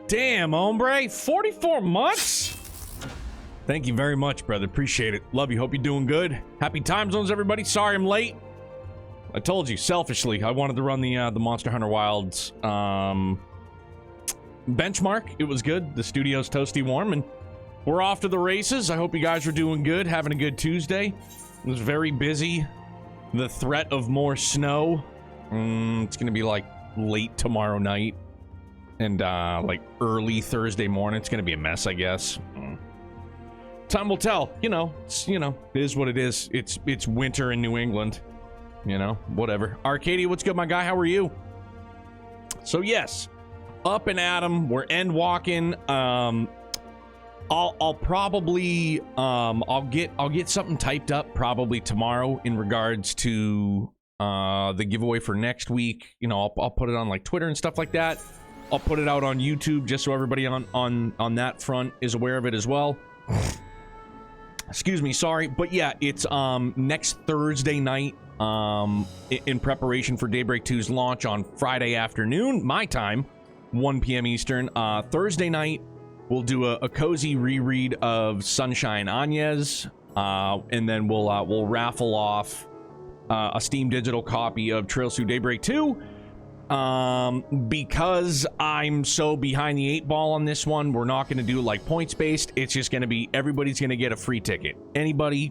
Damn, hombre. 44 months? Thank you very much, brother. Appreciate it. Love you. Hope you're doing good. Happy time zones, everybody. Sorry I'm late. I told you, selfishly, I wanted to run the Monster Hunter Wilds benchmark. It was good. The studio's toasty warm, and we're off to the races. I hope you guys are doing good, having a good Tuesday. It was very busy. The threat of more snow. It's going to be like late tomorrow night and like early Thursday morning. It's going to be a mess, I guess. Time will tell. It is what it is. It's winter in New England. Whatever. Arcadia, what's good, my guy? How are you? So yes, up and at 'em. We're end walking. I'll probably I'll get something typed up probably tomorrow in regards to the giveaway for next week. I'll put it on like Twitter and stuff like that. I'll put it out on YouTube just so everybody on that front is aware of it as well. Excuse me, sorry, but yeah, it's next Thursday night in preparation for Daybreak 2's launch on Friday afternoon, my time, 1 p.m. Eastern. Thursday night, we'll do a cozy reread of Sunshine Áñez, and then we'll raffle off a Steam digital copy of Trails Through Daybreak 2. Because I'm so behind the 8 ball on this one, we're not going to do like points based. It's just going to be everybody's going to get a free ticket. Everybody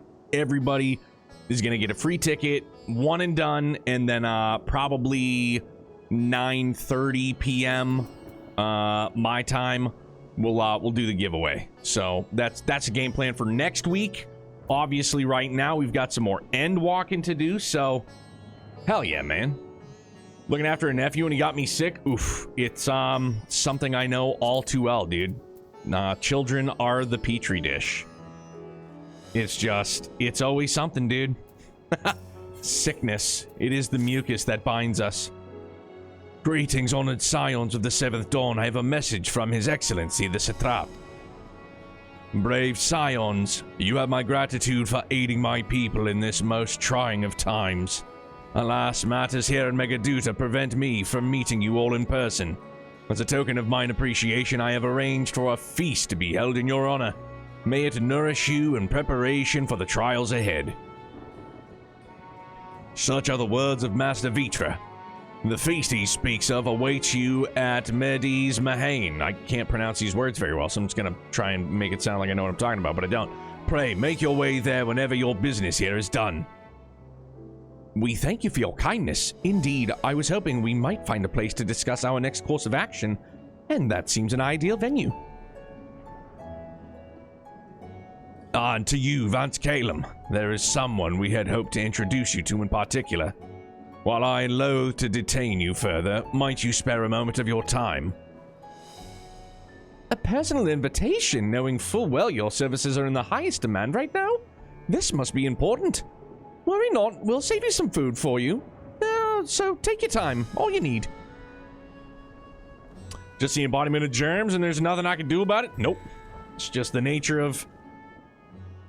is going to get a free ticket, one and done, and then probably 9:30 p.m. My time, we'll do the giveaway. So that's a game plan for next week. Obviously, right now we've got some more end walking to do. So hell yeah, man. Looking after a nephew and he got me sick. Oof. It's something I know all too well, dude. Children are the petri dish. It's always something, dude. Sickness. It is the mucus that binds us. Greetings, honored scions of the Seventh Dawn. I have a message from His Excellency, the Satrap. Brave scions, you have my gratitude for aiding my people in this most trying of times. Alas, matters here in Megaduta prevent me from meeting you all in person. As a token of mine appreciation, I have arranged for a feast to be held in your honor. May it nourish you in preparation for the trials ahead. Such are the words of Master Vitra. The feast he speaks of awaits you at Medi's Mahane. I can't pronounce these words very well, so I'm just going to try and make it sound like I know what I'm talking about, but I don't. Pray, make your way there whenever your business here is done. We thank you for your kindness. Indeed, I was hoping we might find a place to discuss our next course of action, and that seems an ideal venue. And to you, Vance Calum, there is someone we had hoped to introduce you to in particular. While I loathe to detain you further, might you spare a moment of your time? A personal invitation, knowing full well your services are in the highest demand right now? This must be important. Worry not, we'll save you some food for you. So take your time, all you need. Just the embodiment of germs and there's nothing I can do about it? Nope. It's just the nature of,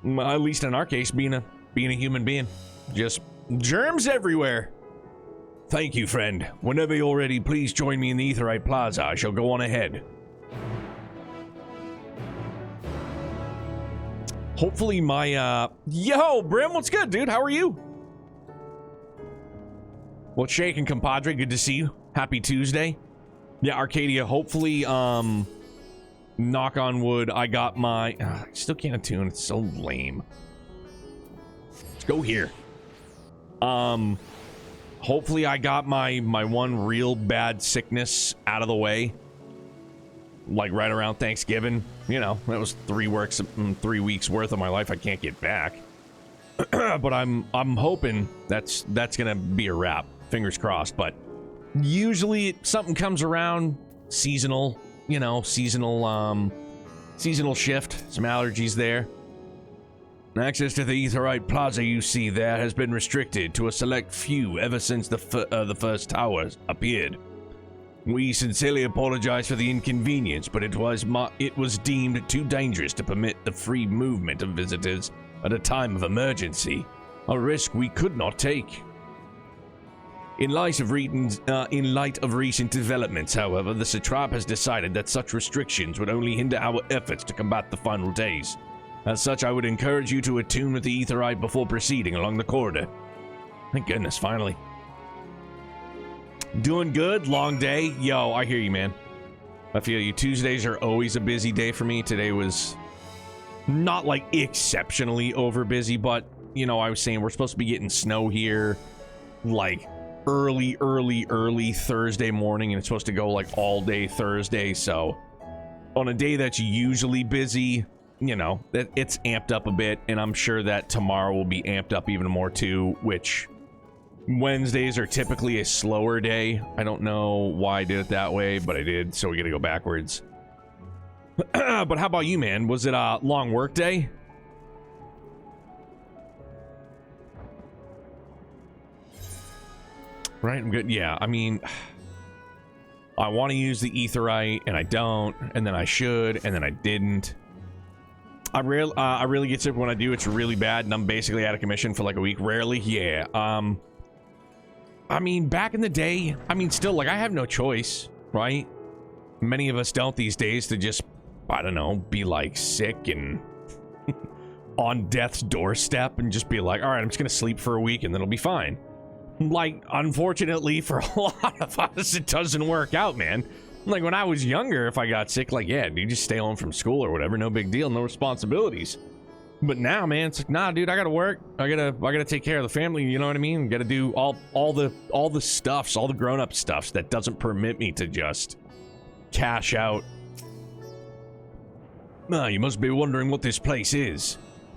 at least in our case, being a human being. Just germs everywhere. Thank you, friend. Whenever you're ready, please join me in the Aetheryte Plaza. I shall go on ahead. Hopefully my, Yo, Brim, what's good, dude? How are you? What's shaking, compadre? Good to see you. Happy Tuesday. Yeah, Arcadia, hopefully, knock on wood, I got my... I still can't attune. It's so lame. Let's go here. Hopefully I got my one real bad sickness out of the way. Like right around Thanksgiving. That was 3 weeks worth of my life I can't get back. But I'm hoping that's gonna be a wrap. Fingers crossed. But usually something comes around, seasonal, seasonal shift, some allergies there. Access to the Aetheryte Plaza you see there has been restricted to a select few ever since the first towers appeared. We sincerely apologize for the inconvenience, but it was deemed too dangerous to permit the free movement of visitors at a time of emergency, a risk we could not take. In light of recent developments, however, the Satrap has decided that such restrictions would only hinder our efforts to combat the final days. As such, I would encourage you to attune with the Aetheryte before proceeding along the corridor. Thank goodness, finally. Doing good? Long day? Yo, I hear you, man. I feel you. Tuesdays are always a busy day for me. Today was not like exceptionally over busy, but, you know, I was saying we're supposed to be getting snow here like early Thursday morning, and it's supposed to go like all day Thursday. So on a day that's usually busy, you know, it's amped up a bit, and I'm sure that tomorrow will be amped up even more too, which Wednesdays are typically a slower day. I don't know why I did it that way, but I did, so we gotta go backwards. But how about you, man? Was it a long work day? Right, I'm good. Yeah, I mean, I want to use the Aetheryte, and I don't, and then I should, and then I didn't. I really get sick when I do. It's really bad, and I'm basically out of commission for like a week. Rarely, yeah. I mean, back in the day, I mean, still, like, I have no choice, right? Many of us don't these days to just, I don't know, be like sick and on death's doorstep and just be like, all right, I'm just gonna sleep for a week and then it'll be fine. Like, unfortunately for a lot of us, it doesn't work out, man. Like, when I was younger, if I got sick, like, yeah, dude, just stay home from school or whatever, no big deal, no responsibilities. But now, man, it's like, nah, dude, I gotta work. I gotta take care of the family, you know what I mean? Gotta do all the stuffs, all the grown-up stuffs that doesn't permit me to just cash out. You must be wondering what this place is.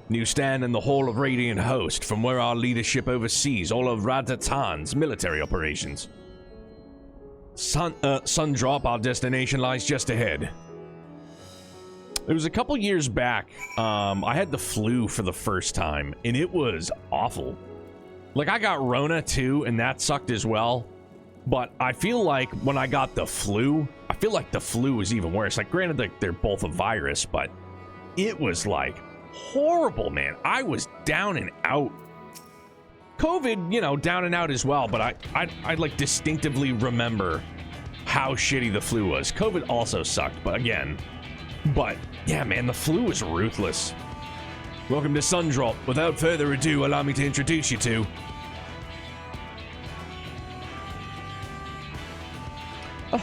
You stand in the Hall of Radiant Host, from where our leadership oversees all of Radatan's military operations. Sundrop, our destination, lies just ahead. It was a couple years back. I had the flu for the first time, and it was awful. Like, I got Rona too, and that sucked as well. But I feel like when I got the flu, I feel like the flu was even worse. Like, granted, like, they're both a virus, but it was like horrible, man. I was down and out. COVID, you know, down and out as well, but I like distinctively remember how shitty the flu was. COVID also sucked, but again, yeah, man, the flu was ruthless. Welcome to Sundrop. Without further ado, allow me to introduce you to...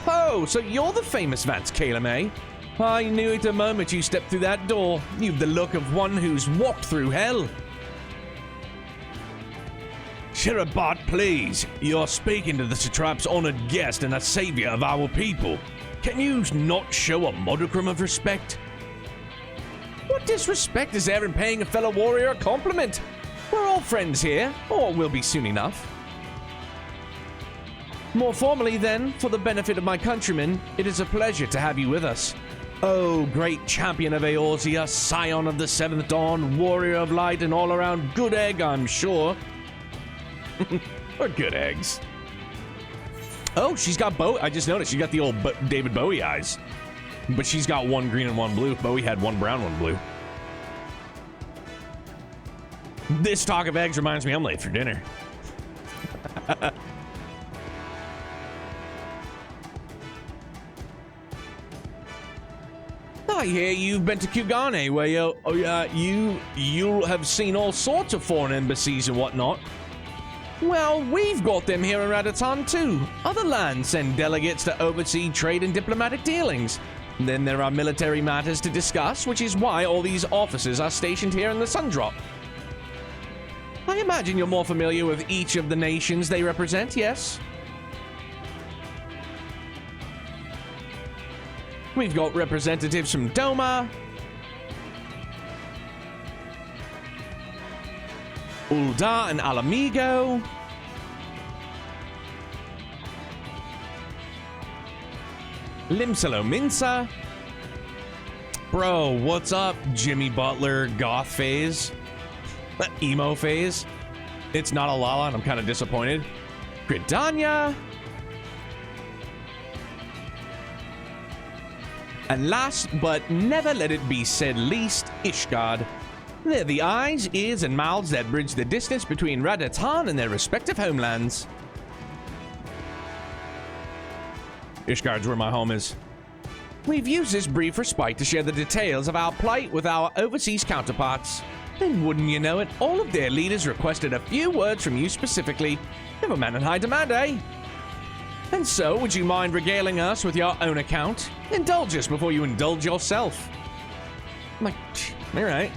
Oh, so you're the famous Vance Calum, eh? I knew it the moment you stepped through that door. You've the look of one who's walked through hell. Shirabat, please. You're speaking to the Satrap's honored guest and the savior of our people. Can you not show a modicum of respect? What disrespect is there in paying a fellow warrior a compliment? We're all friends here, or will be soon enough. More formally, then, for the benefit of my countrymen, it is a pleasure to have you with us. Oh, great champion of Eorzea, scion of the Seventh Dawn, warrior of light, and all-around good egg, I'm sure. Or good eggs. Oh, she's got I just noticed she got the old David Bowie eyes. But she's got one green and one blue. Bowie had one brown, one blue. This talk of eggs reminds me I'm late for dinner. I hear you've been to Kugane, where you have seen all sorts of foreign embassies and whatnot. Well, we've got them here in Radatan too. Other lands send delegates to oversee trade and diplomatic dealings. Then there are military matters to discuss, which is why all these officers are stationed here in the Sundrop. I imagine you're more familiar with each of the nations they represent, yes? We've got representatives from Doma, Ul'dah and Alamigo, Limsalo Minsa. Bro, what's up, Jimmy Butler goth phase? Emo phase? It's not a Lala, and I'm kind of disappointed. Gridania. And last, but never let it be said least, Ishgard. They're the eyes, ears, and mouths that bridge the distance between Radatan and their respective homelands. Ishgard's where my home is. We've used this brief respite to share the details of our plight with our overseas counterparts. And wouldn't you know it, all of their leaders requested a few words from you specifically. Never man in high demand, eh? And so, would you mind regaling us with your own account? Indulge us before you indulge yourself. I'm like, all right.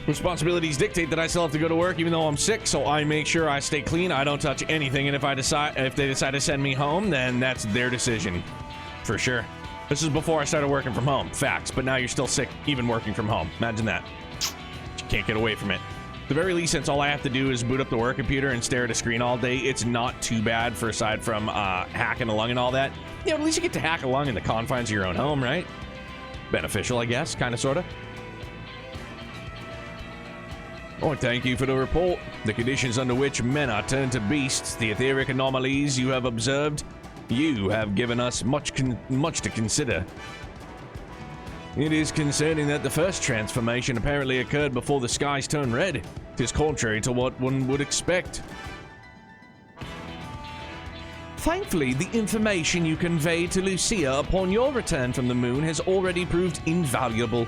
Responsibilities dictate that I still have to go to work even though I'm sick, so I make sure I stay clean. I don't touch anything, and if they decide to send me home, then that's their decision. For sure. This is before I started working from home. Facts. But now you're still sick, even working from home. Imagine that. You can't get away from it. At the very least, since all I have to do is boot up the work computer and stare at a screen all day, it's not too bad for aside from hacking a lung and all that. You know, at least you get to hack a lung in the confines of your own home, right? Beneficial, I guess. Kind of, sort of. Oh, thank you for the report. The conditions under which men are turned to beasts, the etheric anomalies you have observed, you have given us much to consider. It is concerning that the first transformation apparently occurred before the skies turned red. It is contrary to what one would expect. Thankfully, the information you conveyed to Lucia upon your return from the moon has already proved invaluable.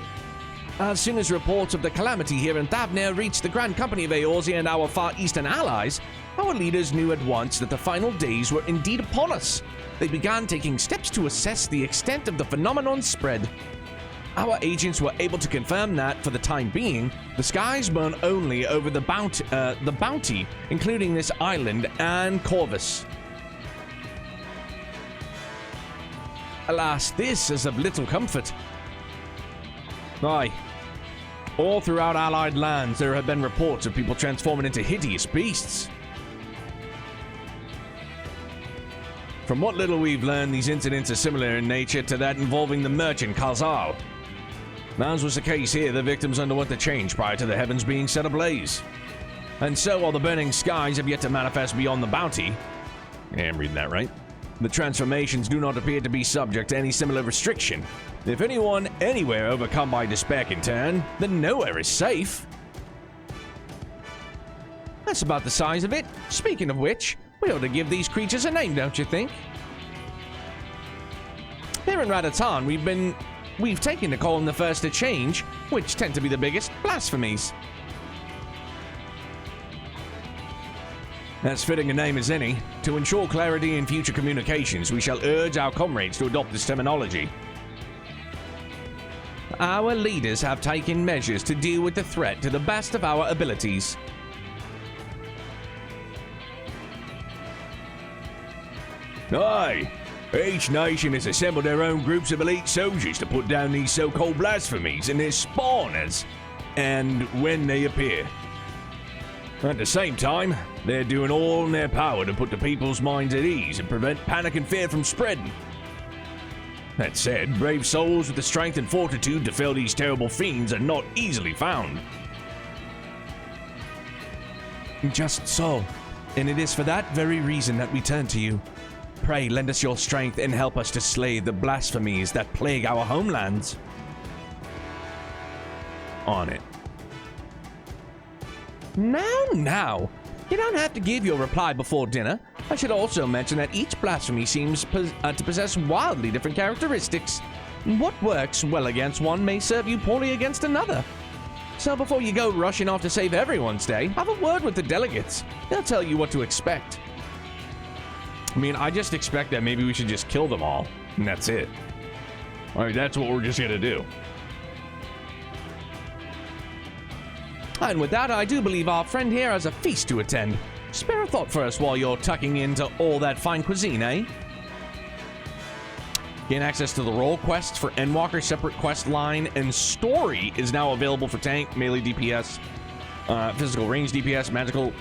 As soon as reports of the calamity here in Thavnir reached the Grand Company of Eorzea and our Far Eastern allies, our leaders knew at once that the final days were indeed upon us. They began taking steps to assess the extent of the phenomenon's spread. Our agents were able to confirm that, for the time being, the skies burn only over the bounty, including this island and Corvus. Alas, this is of little comfort. Aye. All throughout Allied lands, there have been reports of people transforming into hideous beasts. From what little we've learned, these incidents are similar in nature to that involving the merchant Khazal. As was the case here, the victims underwent the change prior to the heavens being set ablaze. And so, while the burning skies have yet to manifest beyond the bounty, yeah, I'm reading that right, the transformations do not appear to be subject to any similar restriction. If anyone anywhere overcome by despair can turn, then nowhere is safe. That's about the size of it. Speaking of which, we ought to give these creatures a name, don't you think? Here in Radatan, we've taken to calling the first to change, which tend to be the biggest, blasphemies. As fitting a name as any, to ensure clarity in future communications, we shall urge our comrades to adopt this terminology. Our leaders have taken measures to deal with the threat to the best of our abilities. Aye, each nation has assembled their own groups of elite soldiers to put down these so-called blasphemies and their spawners, and when they appear. At the same time, they're doing all in their power to put the people's minds at ease and prevent panic and fear from spreading. That said, brave souls with the strength and fortitude to fell these terrible fiends are not easily found. Just so, and it is for that very reason that we turn to you. Pray lend us your strength and help us to slay the blasphemies that plague our homelands. On it. Now, you don't have to give your reply before dinner. I should also mention that each blasphemy seems to possess wildly different characteristics. What works well against one may serve you poorly against another. So before you go rushing off to save everyone's day, have a word with the delegates. They'll tell you what to expect. I mean, I just expect that maybe we should just kill them all, and that's it. I mean, that's what we're just gonna do. And with that, I do believe our friend here has a feast to attend. Spare a thought for us while you're tucking into all that fine cuisine, eh? Gain access to the role quests for Endwalker, separate quest line, and story is now available for tank, melee DPS, physical range DPS, magical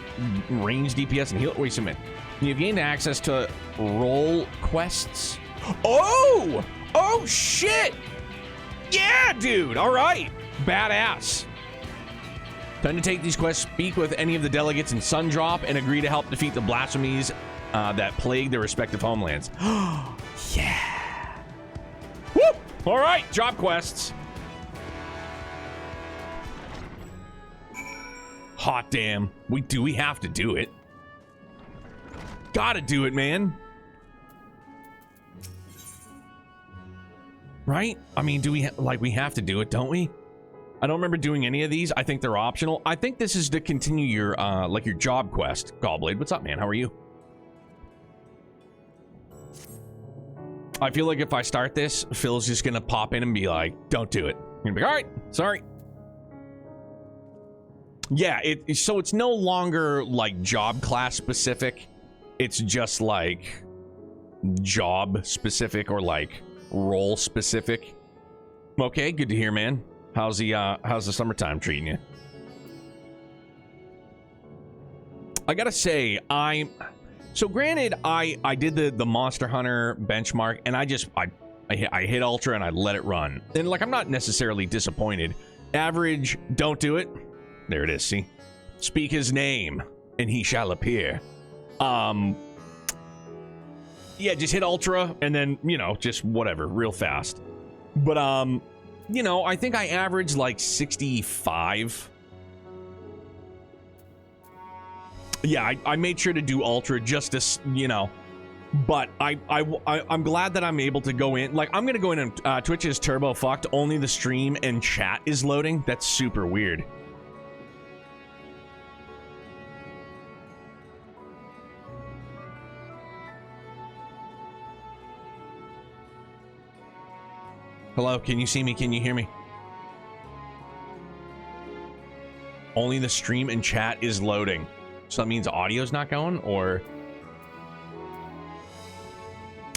range DPS, and heal. Wait a minute. You've gained access to role quests. Oh! Oh, shit! Yeah, dude! All right. Badass. Time to take these quests, speak with any of the delegates in Sundrop, and agree to help defeat the blasphemies that plague their respective homelands. Yeah. Woo! All right, drop quests. hot damn. We have to do it. Gotta do it, man. Right? I mean, do we we have to do it, don't we? I don't remember doing any of these. I think they're optional. I think this is to continue your your job quest. Gallblade, what's up, man? How are you? I feel like if I start this, Phil's just gonna pop in and be like, don't do it. I'm gonna be like, all right, sorry. Yeah, so it's no longer like job class specific. It's just like job specific or like role specific. Okay, good to hear, man. How's the summertime treating you? I gotta say, so granted, I did the Monster Hunter benchmark, and I hit Ultra and I let it run. And like, I'm not necessarily disappointed. Average, don't do it. There it is, see? Speak his name, and he shall appear. Yeah, just hit Ultra, and then, you know, just whatever, real fast. But, you know, I think I averaged like 65. Yeah, I made sure to do Ultra just to, you know, but I'm glad that I'm able to go in. Like, I'm going to go in and Twitch is turbo fucked. Only the stream and chat is loading. That's super weird. Hello, can you see me? Can you hear me? Only the stream and chat is loading. So that means audio's not going, or...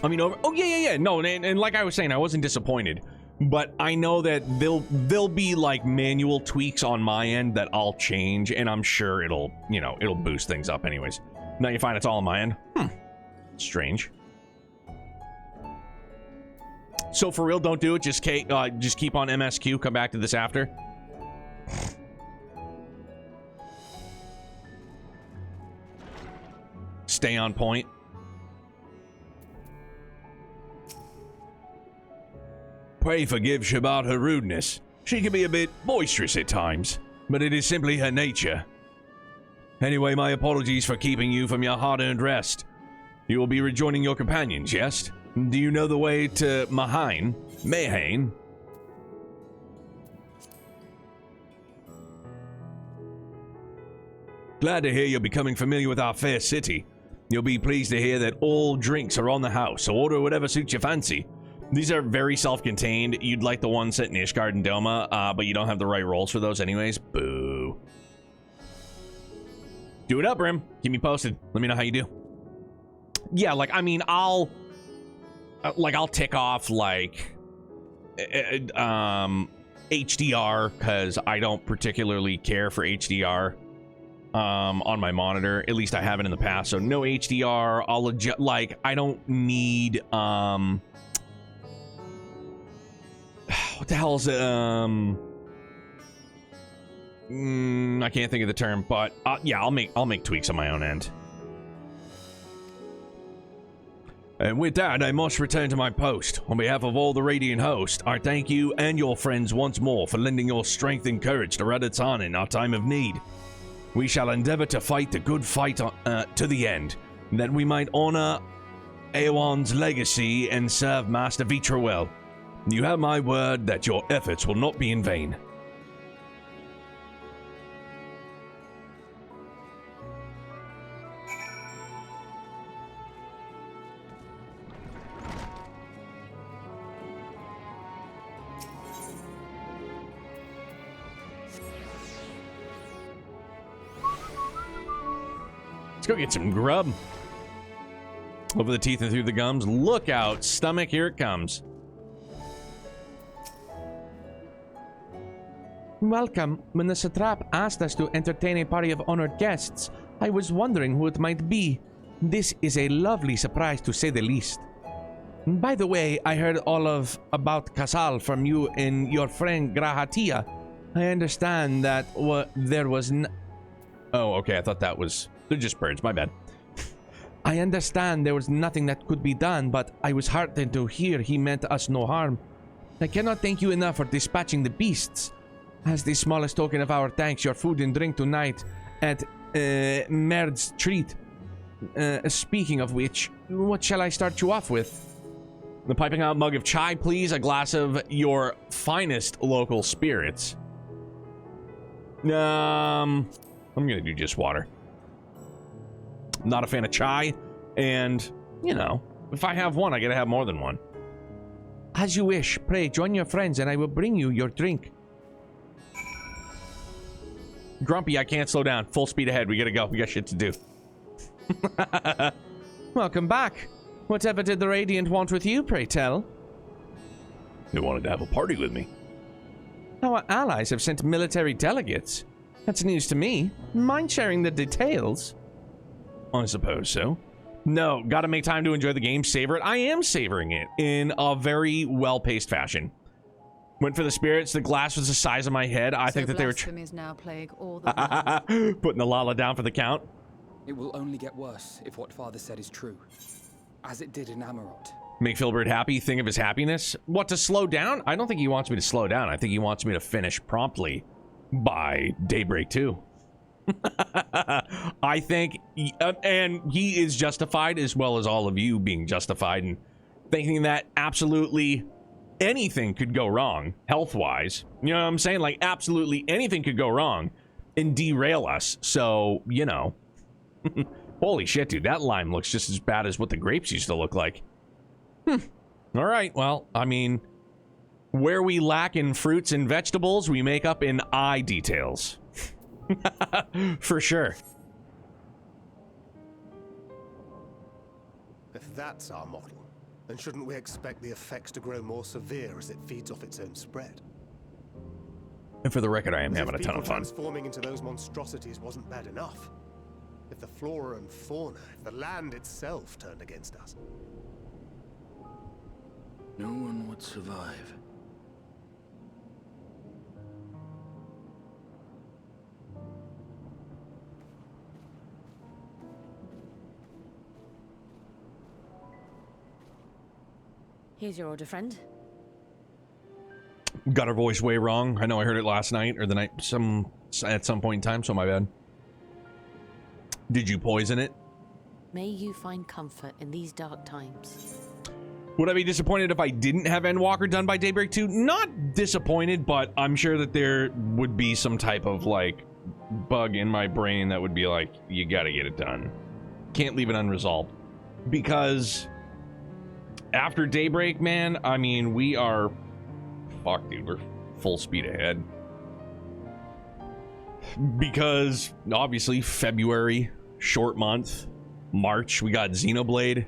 I mean, oh, yeah. No, and like I was saying, I wasn't disappointed. But I know that there'll be, like, manual tweaks on my end that I'll change, and I'm sure it'll, you know, it'll boost things up anyways. Now you find it's all on my end? Strange. So for real, don't do it. Just keep on MSQ. Come back to this after. Stay on point. Pray forgive Shabat her rudeness. She can be a bit boisterous at times, but it is simply her nature. Anyway, my apologies for keeping you from your hard-earned rest. You will be rejoining your companions, yes? Do you know the way to Mahane? Glad to hear you're becoming familiar with our fair city. You'll be pleased to hear that all drinks are on the house, so order whatever suits your fancy. These are very self-contained. You'd like the one set in Ishgard and Doma, but you don't have the right rolls for those anyways. Boo. Do it up, Rim. Keep me posted. Let me know how you do. Yeah, like, I mean, I'll tick off, like, HDR, because I don't particularly care for HDR on my monitor. At least I haven't in the past, so no HDR. I'll adjust, like, I don't need, what the hell is it, I can't think of the term, but, yeah, I'll make tweaks on my own end. And with that, I must return to my post. On behalf of all the Radiant host, I thank you and your friends once more for lending your strength and courage to Raditz in our time of need. We shall endeavor to fight the good fight to the end, that we might honor Aeon's legacy and serve Master Vitra well. You have my word that your efforts will not be in vain. Let's go get some grub. Over the teeth and through the gums. Look out, stomach, here it comes. Welcome. When the satrap asked us to entertain a party of honored guests, I was wondering who it might be. This is a lovely surprise to say the least. By the way, I heard all about Casal from you and your friend Grahatia. I understand that there was Oh, okay, I thought that was... They're just birds, my bad. I understand there was nothing that could be done, but I was heartened to hear he meant us no harm. I cannot thank you enough for dispatching the beasts. As the smallest token of our thanks, your food and drink tonight at Merd's treat. Speaking of which, what shall I start you off with? The piping out mug of chai, please. A glass of your finest local spirits. I'm gonna do just water. Not a fan of chai, and, you know, if I have one, I gotta have more than one. As you wish. Pray, join your friends, and I will bring you your drink. Grumpy, I can't slow down. Full speed ahead. We gotta go. We got shit to do. Welcome back. Whatever did the Radiant want with you, pray tell? They wanted to have a party with me. Our allies have sent military delegates. That's news to me. Mind sharing the details? I suppose so. No, gotta make time to enjoy the game, savor it. I am savoring it in a very well-paced fashion. Went for the spirits. The glass was the size of my head. I think that they were now plague all the putting the Lala down for the count. It will only get worse if what Father said is true, as it did in Amarot. Make Filbert happy, think of his happiness. What, to slow down? I don't think he wants me to slow down. I think he wants me to finish promptly by Daybreak 2. I think, and he is justified, as well as all of you being justified in thinking that absolutely anything could go wrong, health-wise. You know what I'm saying? Like, absolutely anything could go wrong and derail us. So, you know. Holy shit, dude. That lime looks just as bad as what the grapes used to look like. All right, well, I mean, where we lack in fruits and vegetables, we make up in eye details. For sure. If that's our model, then shouldn't we expect the effects to grow more severe as it feeds off its own spread? And for the record, I am having a ton of fun. Transforming into those monstrosities wasn't bad enough. If the flora and fauna, if the land itself turned against us. No one would survive. Here's your order, friend. Got her voice way wrong. I know I heard it last night or the night at some point in time, so my bad. Did you poison it? May you find comfort in these dark times. Would I be disappointed if I didn't have Endwalker done by Daybreak 2? Not disappointed, but I'm sure that there would be some type of, like, bug in my brain that would be like, you gotta get it done. Can't leave it unresolved. Because after Daybreak, man, I mean, we are... Fuck, dude, we're full speed ahead. Because, obviously, February, short month. March, we got Xenoblade.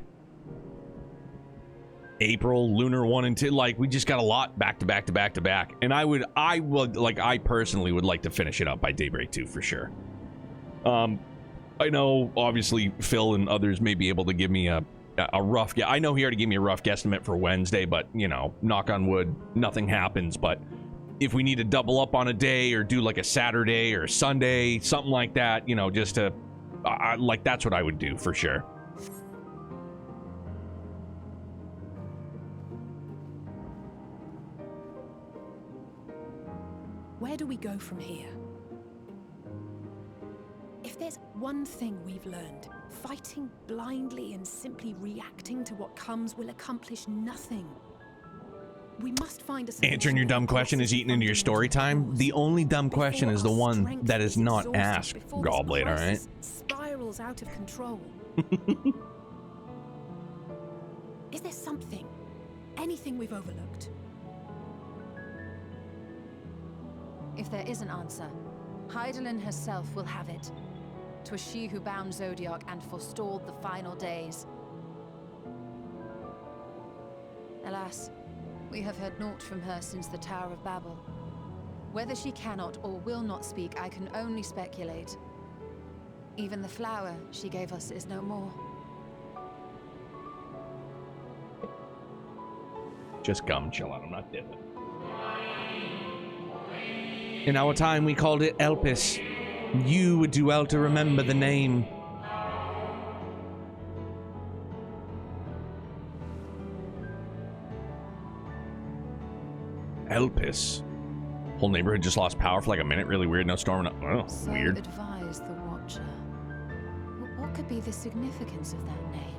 April, Lunar 1 and 2. Like, we just got a lot back to back to back to back. And I personally would like to finish it up by Daybreak 2 for sure. I know, obviously, Phil and others may be able to give me a rough... I know he already gave me a rough guesstimate for Wednesday, but, you know, knock on wood, nothing happens. But if we need to double up on a day or do like a Saturday or Sunday, something like that, you know, just to... like, that's what I would do for sure. Where do we go from here? If there's one thing we've learned, fighting blindly and simply reacting to what comes will accomplish nothing. We must find a solution. Answering your dumb question is eaten into your story time. The only dumb question is the one that is not asked, Gallblade, alright? Spirals out of control. Is there something, anything we've overlooked? If there is an answer, Hydaelyn herself will have it. 'Twas she who bound Zodiac and forestalled the final days. Alas, we have heard naught from her since the Tower of Babel. Whether she cannot or will not speak, I can only speculate. Even the flower she gave us is no more. Just come, chill out. I'm not dipping. In our time, we called it Elpis. You would do well to remember the name. Elpis. Whole neighborhood just lost power for like a minute. Really weird. No storm. Oh, So weird. advise the Watcher. What could be the significance of that name?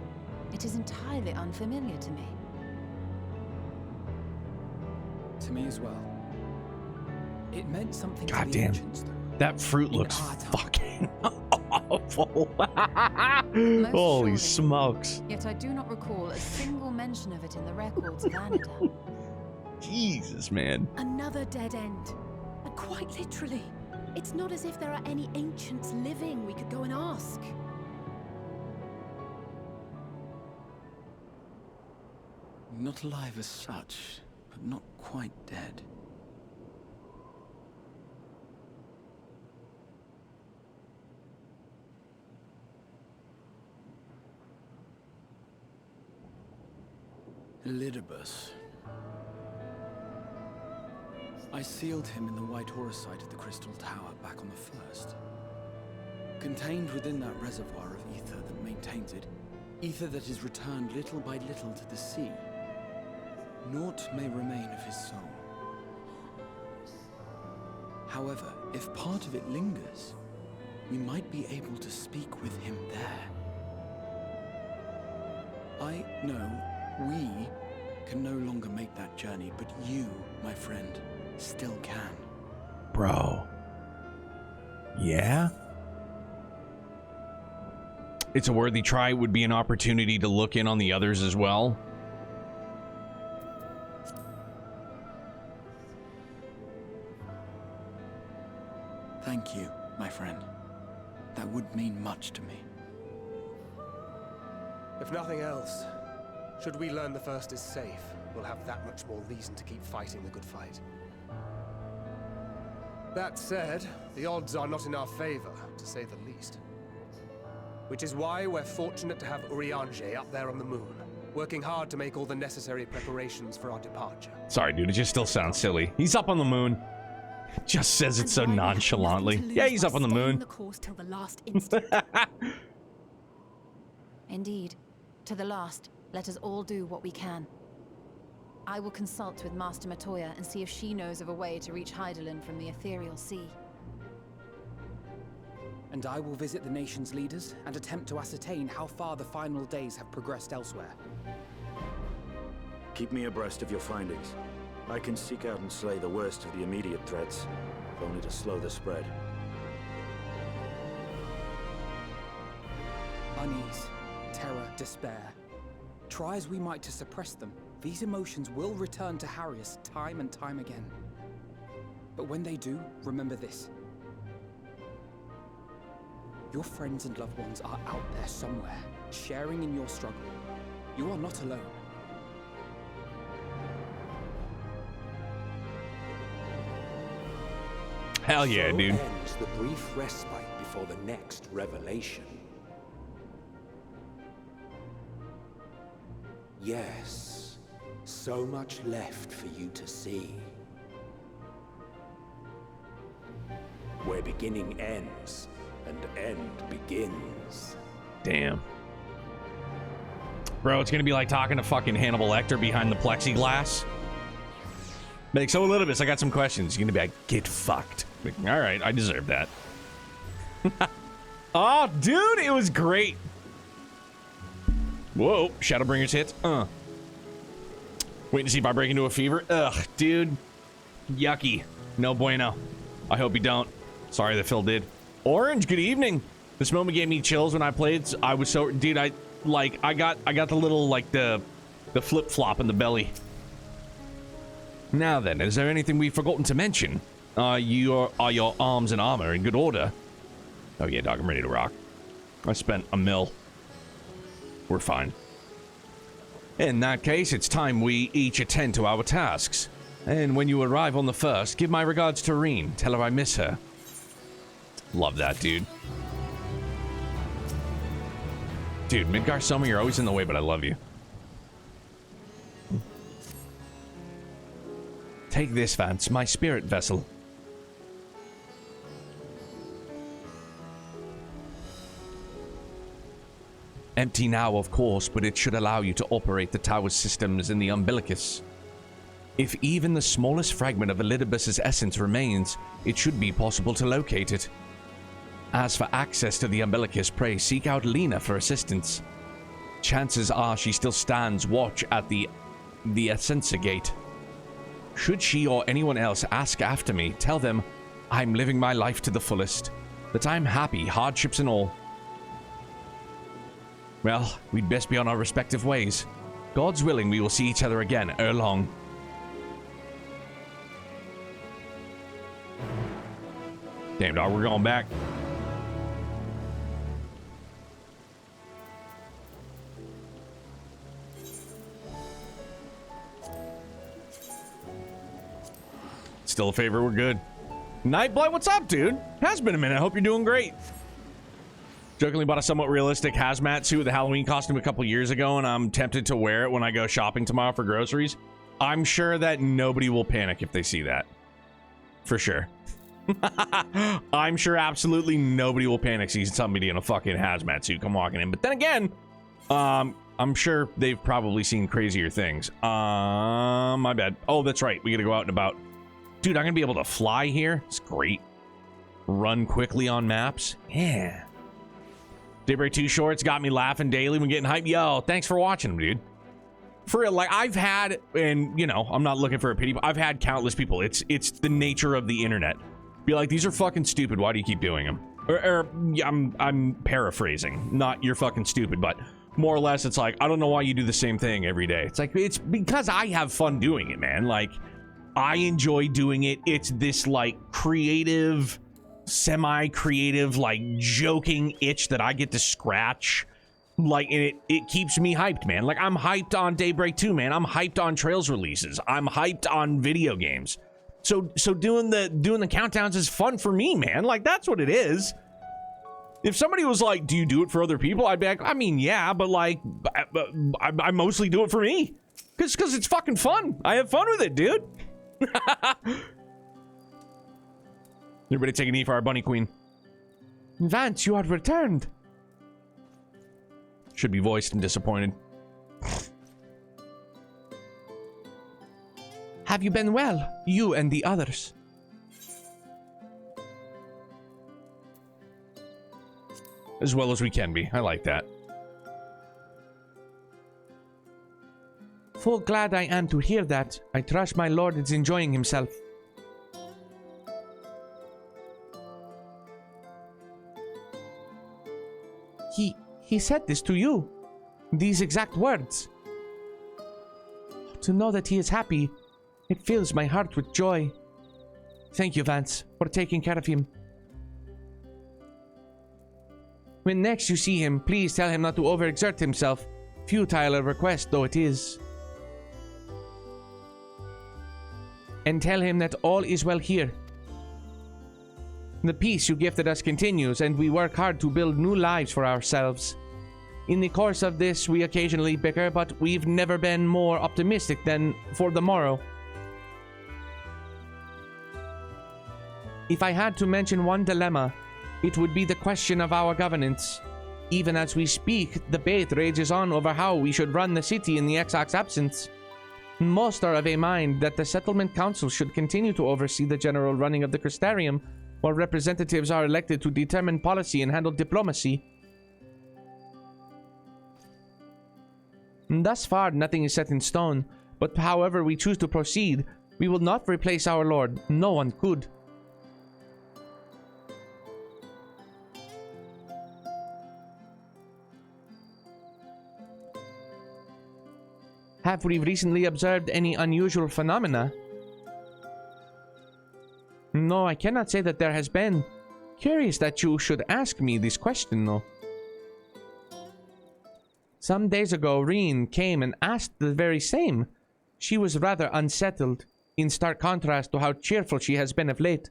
It is entirely unfamiliar to me. To me as well. It meant something God to the damn. ancients, though. That fruit In looks our time. fucking awful. Most Holy surely. smokes. Yet I do not recall a single mention of it in the records of Anida. Jesus, man. Another dead end. And quite literally. It's not as if there are any ancients living we could go and ask. Not alive as such, but not quite dead. Elidibus. I sealed him in the white auricite of the Crystal Tower back on the first. Contained within that reservoir of ether that maintains it, ether that is returned little by little to the sea, naught may remain of his soul. However, if part of it lingers, we might be able to speak with him there. I know we can no longer make that journey, but you, my friend, still can. Bro. Yeah? It's a worthy try. It would be an opportunity to look in on the others as well. Thank you, my friend. That would mean much to me. If nothing else, should we learn the first is safe, we'll have that much more reason to keep fighting the good fight. That said, the odds are not in our favor, to say the least. Which is why we're fortunate to have Urianger up there on the moon, working hard to make all the necessary preparations for our departure. Sorry, dude. It just still sounds silly. He's up on the moon. Just says it so And why we have nonchalantly. nothing to Yeah, lose he's by up on the staying moon. the course till the last instant. Indeed. To the last, let us all do what we can. I will consult with Master Matoya and see if she knows of a way to reach Hydaelyn from the ethereal sea. And I will visit the nation's leaders and attempt to ascertain how far the final days have progressed elsewhere. Keep me abreast of your findings. I can seek out and slay the worst of the immediate threats, if only to slow the spread. Unease, terror, despair. Try as we might to suppress them, these emotions will return to Harrius time and time again. But when they do, remember this. Your friends and loved ones are out there somewhere, sharing in your struggle. You are not alone. Hell yeah, So dude. ends the brief respite before the next revelation. Yes, so much left for you to see. Where beginning ends and end begins. Damn. Bro, it's gonna be like talking to fucking Hannibal Lecter behind the plexiglass. Like, so Elidibus, I got some questions. You're gonna be like, get fucked. Like, all right, I deserve that. Oh, dude, it was great. Whoa, Shadowbringers hits. Waiting to see if I break into a fever. Ugh, dude. Yucky. No bueno. I hope you don't. Sorry that Phil did. Orange, good evening. This moment gave me chills when I played. I was so, dude, I got the little, like, the flip-flop in the belly. Now then, is there anything we've forgotten to mention? Are your arms and armor in good order? Oh yeah, dog, I'm ready to rock. I spent $1 million. We're fine. In that case, it's time we each attend to our tasks. And when you arrive on the first, give my regards to Reen. Tell her I miss her. Love that, dude. Dude, Midgar Summer, you're always in the way, but I love you. Take this, Vance, my spirit vessel. Empty now, of course, but it should allow you to operate the tower's systems in the umbilicus. If even the smallest fragment of Elidibus's essence remains, it should be possible to locate it. As for access to the umbilicus, pray seek out Lena for assistance. Chances are she still stands watch at the Ascensa Gate. Should she or anyone else ask after me, tell them I'm living my life to the fullest, that I'm happy, hardships and all. Well, we'd best be on our respective ways. God's willing, we will see each other again ere long. Damn, dog, we're going back. Still a favorite, we're good. Nightblight, what's up, dude? Has been a minute. I hope you're doing great. Jokingly bought a somewhat realistic hazmat suit with a Halloween costume a couple years ago, and I'm tempted to wear it when I go shopping tomorrow for groceries. I'm sure that nobody will panic if they see that. For sure. I'm sure absolutely nobody will panic seeing somebody in a fucking hazmat suit come walking in. But then again, I'm sure they've probably seen crazier things. My bad. Oh, that's right. We gotta go out and about. Dude, I'm gonna be able to fly here. It's great. Run quickly on maps. Yeah. Daybreak 2 shorts got me laughing daily when getting hyped. Yo, thanks for watching, dude. For real, like, I've had, and, you know, I'm not looking for a pity, but I've had countless people. It's the nature of the internet. Be like, these are fucking stupid. Why do you keep doing them? Yeah, I'm paraphrasing. Not you're fucking stupid, but more or less, it's like, I don't know why you do the same thing every day. It's like, it's because I have fun doing it, man. Like, I enjoy doing it. It's this, like, creative, semi-creative, like, joking itch that I get to scratch. Like, and it keeps me hyped, man. Like, I'm hyped on Daybreak 2, man. I'm hyped on Trails releases. I'm hyped on video games. So doing the countdowns is fun for me, man. Like, that's what it is. If somebody was like, do you do it for other people? I'd be like, I mean, yeah, but, like, I mostly do it for me. Because it's fucking fun. I have fun with it, dude. Everybody take a knee for our bunny queen. Vance, you have returned. Should be voiced and disappointed. Have you been well, you and the others? As well as we can be. I like that. Full glad I am to hear that. I trust my lord is enjoying himself. He said this to you. These exact words. To know that he is happy, it fills my heart with joy. Thank you, Vance, for taking care of him. When next you see him, please tell him not to overexert himself. Futile a request though it is. And tell him that all is well here. The peace you gifted us continues, and we work hard to build new lives for ourselves. In the course of this, we occasionally bicker, but we've never been more optimistic than for the morrow. If I had to mention one dilemma, it would be the question of our governance. Even as we speak, debate rages on over how we should run the city in the Exarch's absence. Most are of a mind that the Settlement Council should continue to oversee the general running of the Crystarium, while representatives are elected to determine policy and handle diplomacy. Thus far, nothing is set in stone, but however we choose to proceed, we will not replace our lord. No one could. Have we recently observed any unusual phenomena? No, I cannot say that there has been. Curious that you should ask me this question, though. Some days ago, Reen came and asked the very same. She was rather unsettled, in stark contrast to how cheerful she has been of late.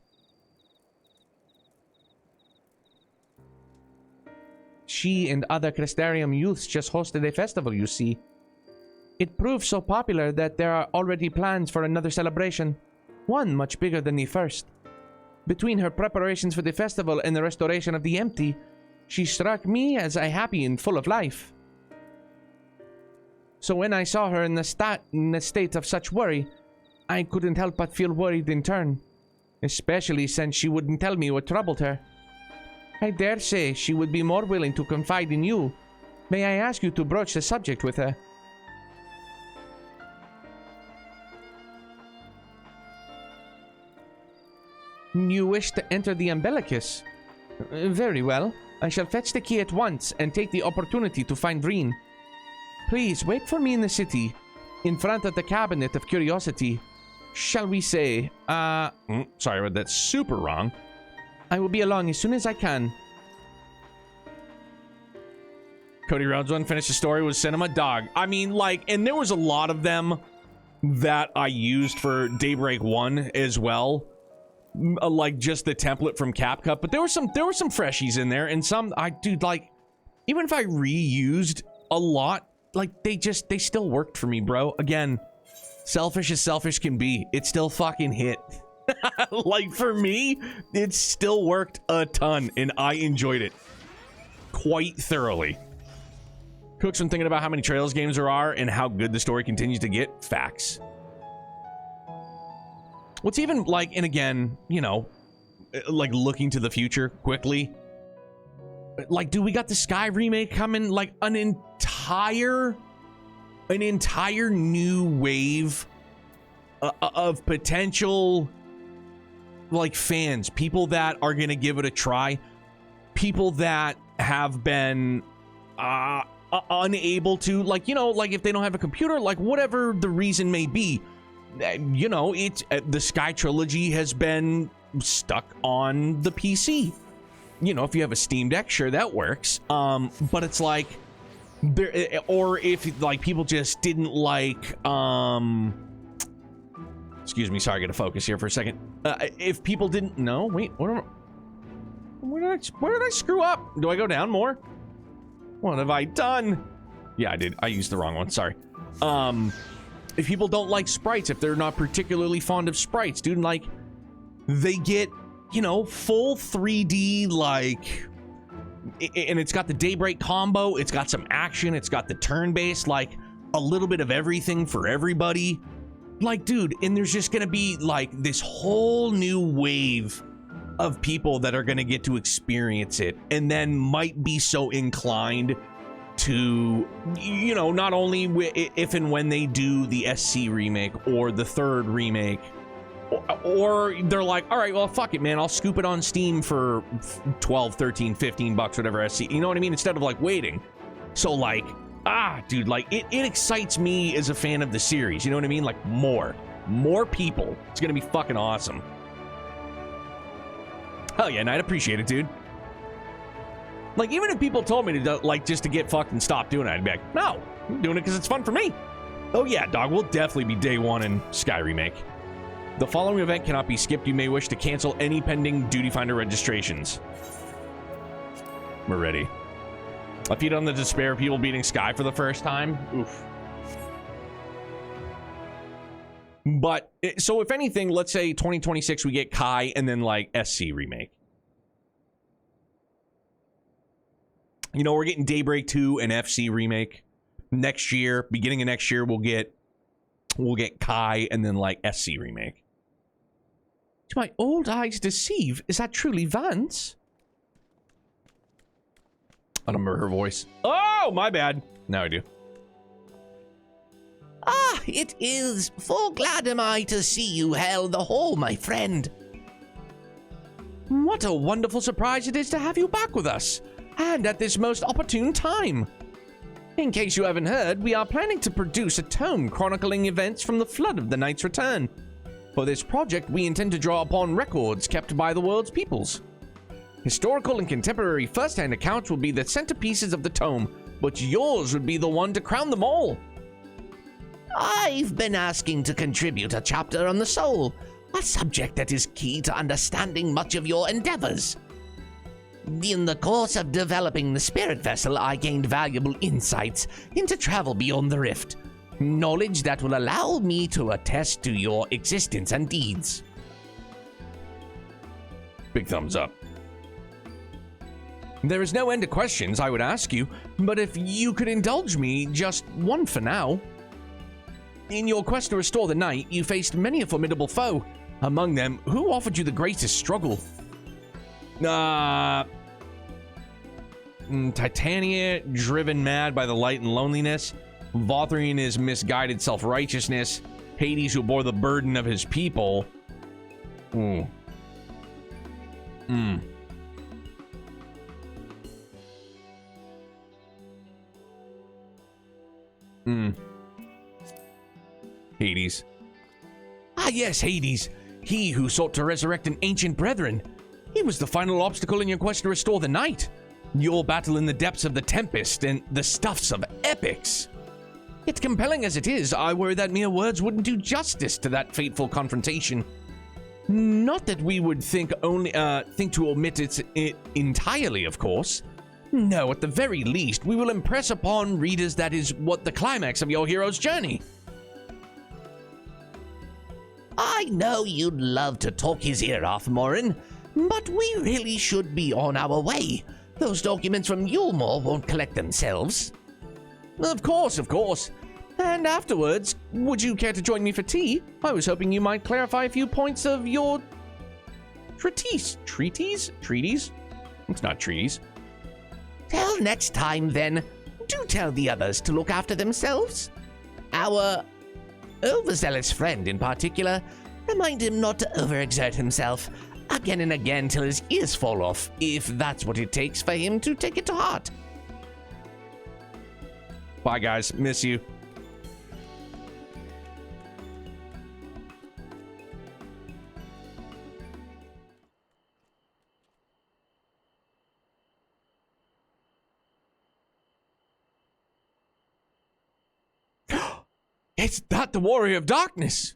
She and other Crystarium youths just hosted a festival, you see. It proved so popular that there are already plans for another celebration, one much bigger than the first. Between her preparations for the festival and the restoration of the empty, she struck me as a happy and full of life. So when I saw her in the state of such worry, I couldn't help but feel worried in turn, especially since she wouldn't tell me what troubled her. I dare say she would be more willing to confide in you. May I ask you to broach the subject with her? You wish to enter the umbilicus? Very well. I shall fetch the key at once and take the opportunity to find Vreen. Please wait for me in the city, in front of the Cabinet of Curiosity. Shall we say, sorry, but that's super wrong. I will be along as soon as I can. Cody Rhodes one finished the story with Cinema Dog. I mean, like, and there was a lot of them that I used for Daybreak 1 as well. Like just the template from CapCut, but there were some freshies in there, and some dude, like, even if I reused a lot, like they still worked for me, bro. Again, selfish as selfish can be, it still fucking hit. Like for me, it still worked a ton, and I enjoyed it quite thoroughly. Cook's been thinking about how many Trails games there are and how good the story continues to get. Facts. What's even like, and again, you know, like looking to the future quickly, like, dude, we got the Sky remake coming, like an entire new wave of potential, like, fans, people that are gonna give it a try, people that have been unable to, like, you know, like if they don't have a computer, like whatever the reason may be. You know, it's the Sky trilogy has been stuck on the PC. You know, if you have a Steam Deck, sure, that works. But it's like there, or if like people just didn't like, excuse me, sorry, I gotta focus here for a second. If people didn't know, wait, where did I screw up? Do I go down more? What have I done? Yeah, I did. I used the wrong one. Sorry. If people don't like sprites, if they're not particularly fond of sprites, dude, like, they get, you know, full 3D, like, and it's got the Daybreak combo, it's got some action, it's got the turn-based, like, a little bit of everything for everybody. Like, dude, and there's just gonna be, like, this whole new wave of people that are gonna get to experience it, and then might be so inclined to, you know, not only if and when they do the SC remake or the third remake, or they're like, all right, well, fuck it, man, I'll scoop it on Steam for 12, 13, 15 bucks, whatever SC, you know what I mean, instead of like waiting. So like, dude, like it excites me as a fan of the series, you know what I mean? Like more people, it's gonna be fucking awesome. Hell yeah, and I'd appreciate it, dude. Like, even if people told me to, like, just to get fucked and stop doing it, I'd be like, no, I'm doing it because it's fun for me. Oh yeah, dog, we'll definitely be day one in Sky Remake. The following event cannot be skipped. You may wish to cancel any pending Duty Finder registrations. We're ready. I feed on the despair of people beating Sky for the first time. Oof. But, so if anything, let's say 2026 we get Kai and then, like, SC Remake. You know, we're getting Daybreak 2 and FC Remake. Next year, beginning of next year, we'll get Kai and then, like, SC Remake. Do my old eyes deceive? Is that truly Vance? I don't remember her voice. Oh, my bad. Now I do. It is. Full glad am I to see you hail the hall, my friend. What a wonderful surprise it is to have you back with us. And at this most opportune time. In case you haven't heard, we are planning to produce a tome chronicling events from the flood of the Knight's Return. For this project, we intend to draw upon records kept by the world's peoples. Historical and contemporary first-hand accounts will be the centerpieces of the tome, but yours would be the one to crown them all. I've been asking to contribute a chapter on the soul, a subject that is key to understanding much of your endeavors. In the course of developing the spirit vessel, I gained valuable insights into travel beyond the rift, knowledge that will allow me to attest to your existence and deeds. Big thumbs up. There is no end to questions I would ask you, but if you could indulge me just one for now. In your quest to restore the night, you faced many a formidable foe. Among them, who offered you the greatest struggle? Titania, driven mad by the light and loneliness. Vothrian is misguided self-righteousness. Hades, who bore the burden of his people. Hades. Ah, yes, Hades. He who sought to resurrect an ancient brethren. He was the final obstacle in your quest to restore the night. Your battle in the depths of the Tempest and the stuffs of epics. Yet compelling as it is, I worry that mere words wouldn't do justice to that fateful confrontation. Not that we would think to omit it entirely, of course. No, at the very least, we will impress upon readers that is what the climax of your hero's journey. I know you'd love to talk his ear off, Morin, but we really should be on our way. Those documents from Yulmore won't collect themselves. Of course, of course. And afterwards, would you care to join me for tea? I was hoping you might clarify a few points of your treatise. Treatise? It's not treatise. Till next time, then, do tell the others to look after themselves. Our overzealous friend in particular, remind him not to overexert himself again and again till his ears fall off, if that's what it takes for him to take it to heart. Bye, guys. Miss you. It's not the Warrior of Darkness.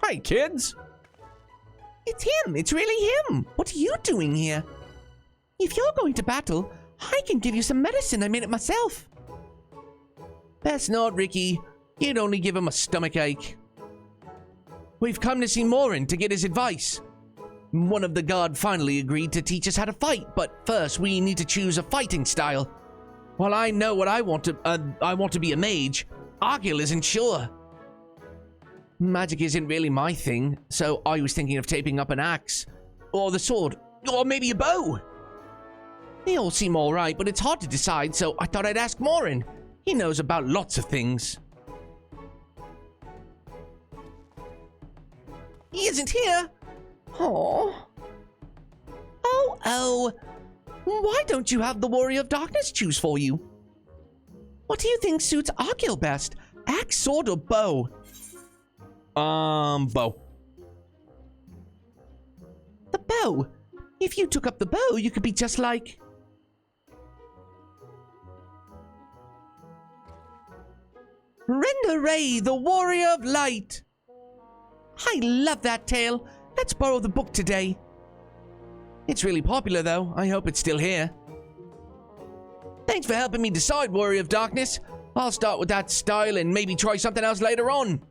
Hi, kids. It's him. It's really him. What are you doing here? If you're going to battle, I can give you some medicine. I made it myself. Best not, Ricky. You'd only give him a stomachache. We've come to see Morin to get his advice. One of the guard finally agreed to teach us how to fight, but first we need to choose a fighting style. While I know what I want to be a mage, Argyll isn't sure. Magic isn't really my thing, so I was thinking of taping up an axe, or the sword, or maybe a bow. They all seem alright, but it's hard to decide, so I thought I'd ask Morin. He knows about lots of things. He isn't here. Oh. Oh. Why don't you have the Warrior of Darkness choose for you? What do you think suits Argyll best? Axe, sword, or bow? Bow. The bow? If you took up the bow, you could be just like... Render Ray, the Warrior of Light. I love that tale. Let's borrow the book today. It's really popular, though. I hope it's still here. Thanks for helping me decide, Warrior of Darkness. I'll start with that style and maybe try something else later on.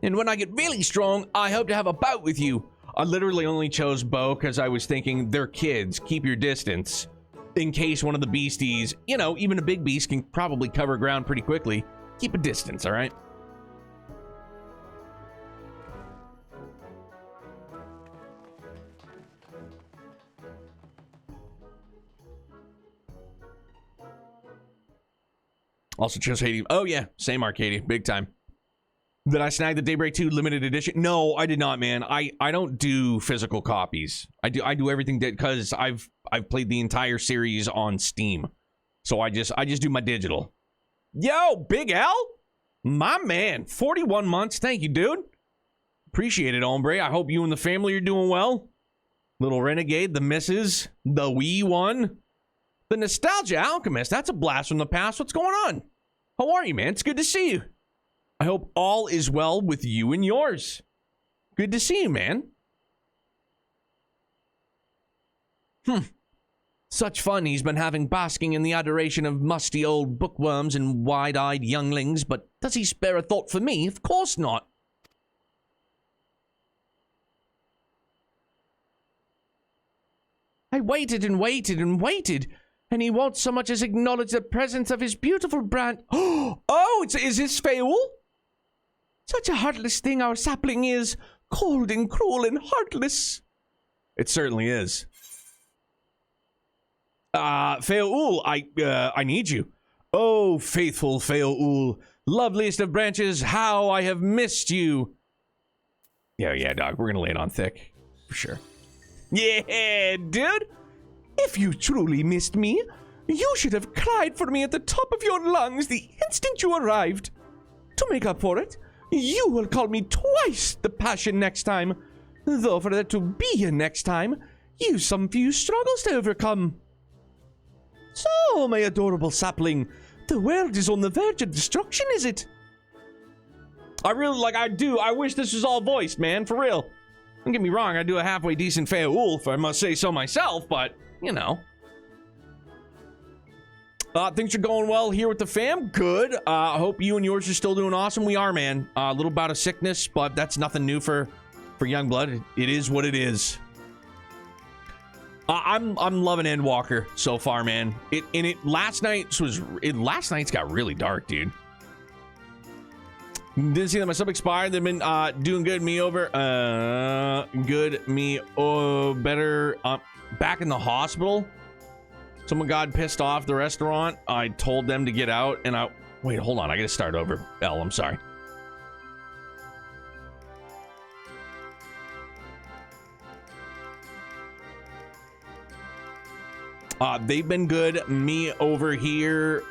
And when I get really strong, I hope to have a bout with you. I literally only chose bow because I was thinking they're kids. Keep your distance. In case one of the beasties, you know, even a big beast can probably cover ground pretty quickly. Keep a distance, all right? Also chose Hades. Oh, yeah. Same Arcadia. Big time. Did I snag the Daybreak 2 limited edition? No, I did not, man. I don't do physical copies. I do everything because I've played the entire series on Steam. So I just do my digital. Yo, Big L? My man. 41 months. Thank you, dude. Appreciate it, hombre. I hope you and the family are doing well. Little Renegade, the missus, the wee one. The Nostalgia Alchemist. That's a blast from the past. What's going on? How are you, man? It's good to see you. I hope all is well with you and yours. Good to see you, man. Such fun he's been having basking in the adoration of musty old bookworms and wide-eyed younglings, but does he spare a thought for me? Of course not. I waited and waited and waited. and he won't so much as acknowledge the presence of his beautiful brand. Oh, is this Feul? Such a heartless thing our sapling is, cold and cruel and heartless. It certainly is. Feul, I need you. Oh, faithful Feul, loveliest of branches, how I have missed you. Yeah, dog, we're gonna lay it on thick, for sure. Yeah, dude. If you truly missed me, you should have cried for me at the top of your lungs the instant you arrived. To make up for it, you will call me twice the passion next time. Though for there to be a next time, you've some few struggles to overcome. So, my adorable sapling, the world is on the verge of destruction, is it? I wish this was all voiced, man, for real. Don't get me wrong, I do a halfway decent Feul, if I must say so myself, but, you know. Things are going well here with the fam. Good. I hope you and yours are still doing awesome. We are, man. A little bout of sickness, but that's nothing new for young blood. It is what it is. I'm loving Endwalker so far, man. Last night's got really dark, dude. Didn't see that my sub expired. They've been doing good. Me over. Good. Me. Oh, better. Back in the hospital. Someone got pissed off the restaurant. I told them to get out, and wait. Hold on. I gotta start over. I'm sorry. They've been good. Me over here.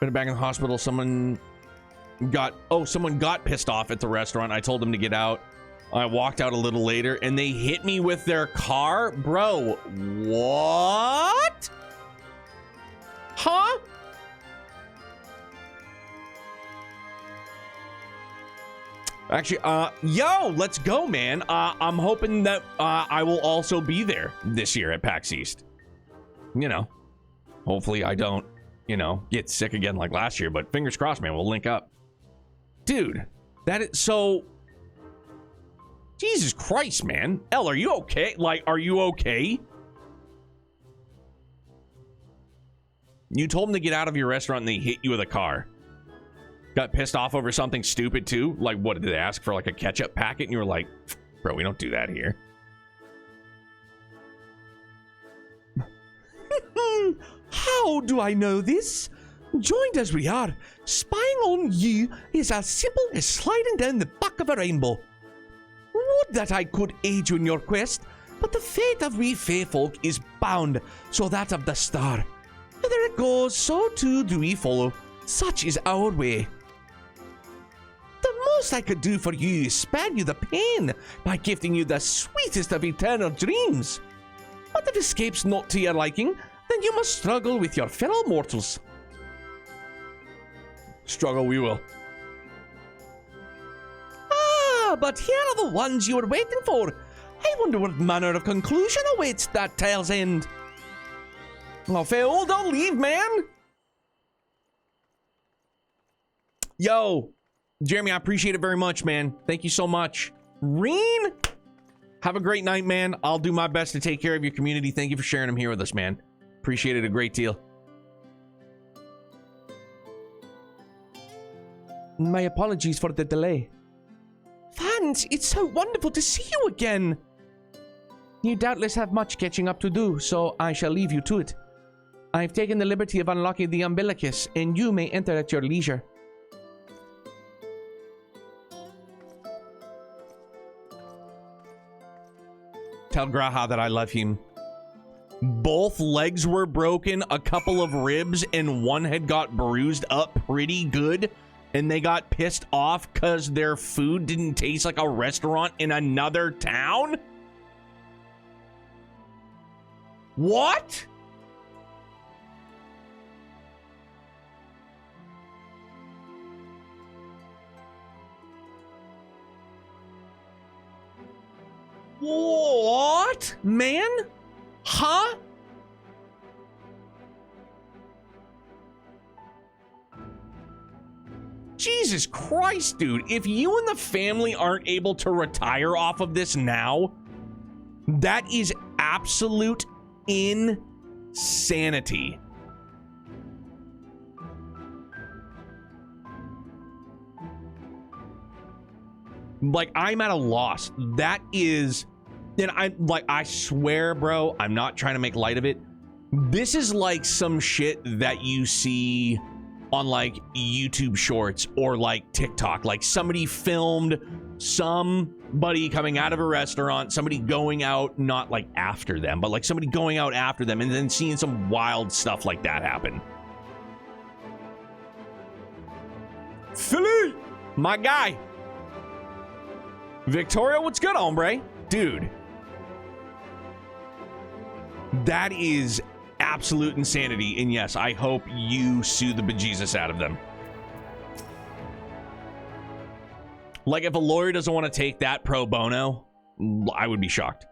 Been back in the hospital. Someone got pissed off at the restaurant. I told them to get out. I walked out a little later, and they hit me with their car. Bro, what? Huh? Actually, yo, let's go, man. I'm hoping that I will also be there this year at PAX East. You know, hopefully I don't, get sick again like last year, but fingers crossed, man, we'll link up. Dude, that is so... Jesus Christ, man. Elle, are you okay? Are you okay? You told them to get out of your restaurant and they hit you with a car. Got pissed off over something stupid too? Like, what, did they ask for, a ketchup packet? And you were like, bro, we don't do that here. How do I know this? Joined as we are, spying on you is as simple as sliding down the back of a rainbow. Would that I could aid you in your quest, but the fate of we fae folk is bound, so that of the star. Whither it goes, so too do we follow. Such is our way. The most I could do for you is spare you the pain by gifting you the sweetest of eternal dreams. But if escape's not to your liking, then you must struggle with your fellow mortals. Struggle we will. But here are the ones you were waiting for. I wonder what manner of conclusion awaits that tale's end. Oh, Feul, don't leave, man. Yo, Jeremy, I appreciate it very much, man. Thank you so much. Reen, have a great night, man. I'll do my best to take care of your community. Thank you for sharing them here with us, man. Appreciate it a great deal. My apologies for the delay. Fans, it's so wonderful to see you again. You doubtless have much catching up to do, so I shall leave you to it. I've taken the liberty of unlocking the umbilicus, and you may enter at your leisure. Tell Graha that I love him. Both legs were broken, a couple of ribs, and one had got bruised up pretty good. And they got pissed off because their food didn't taste like a restaurant in another town? What? What? Man? Huh? Jesus Christ, dude. If you and the family aren't able to retire off of this now, that is absolute insanity. Like, I'm at a loss. That is, and I swear, bro, I'm not trying to make light of it. This is like some shit that you see on like YouTube shorts or like TikTok. Like somebody filmed somebody coming out of a restaurant, somebody going out, not like after them, but like somebody going out after them and then seeing some wild stuff like that happen. Philly, my guy. Victoria, what's good, hombre? Dude. That is absolute insanity. And yes, I hope you sue the bejesus out of them. Like, if a lawyer doesn't want to take that pro bono, I would be shocked.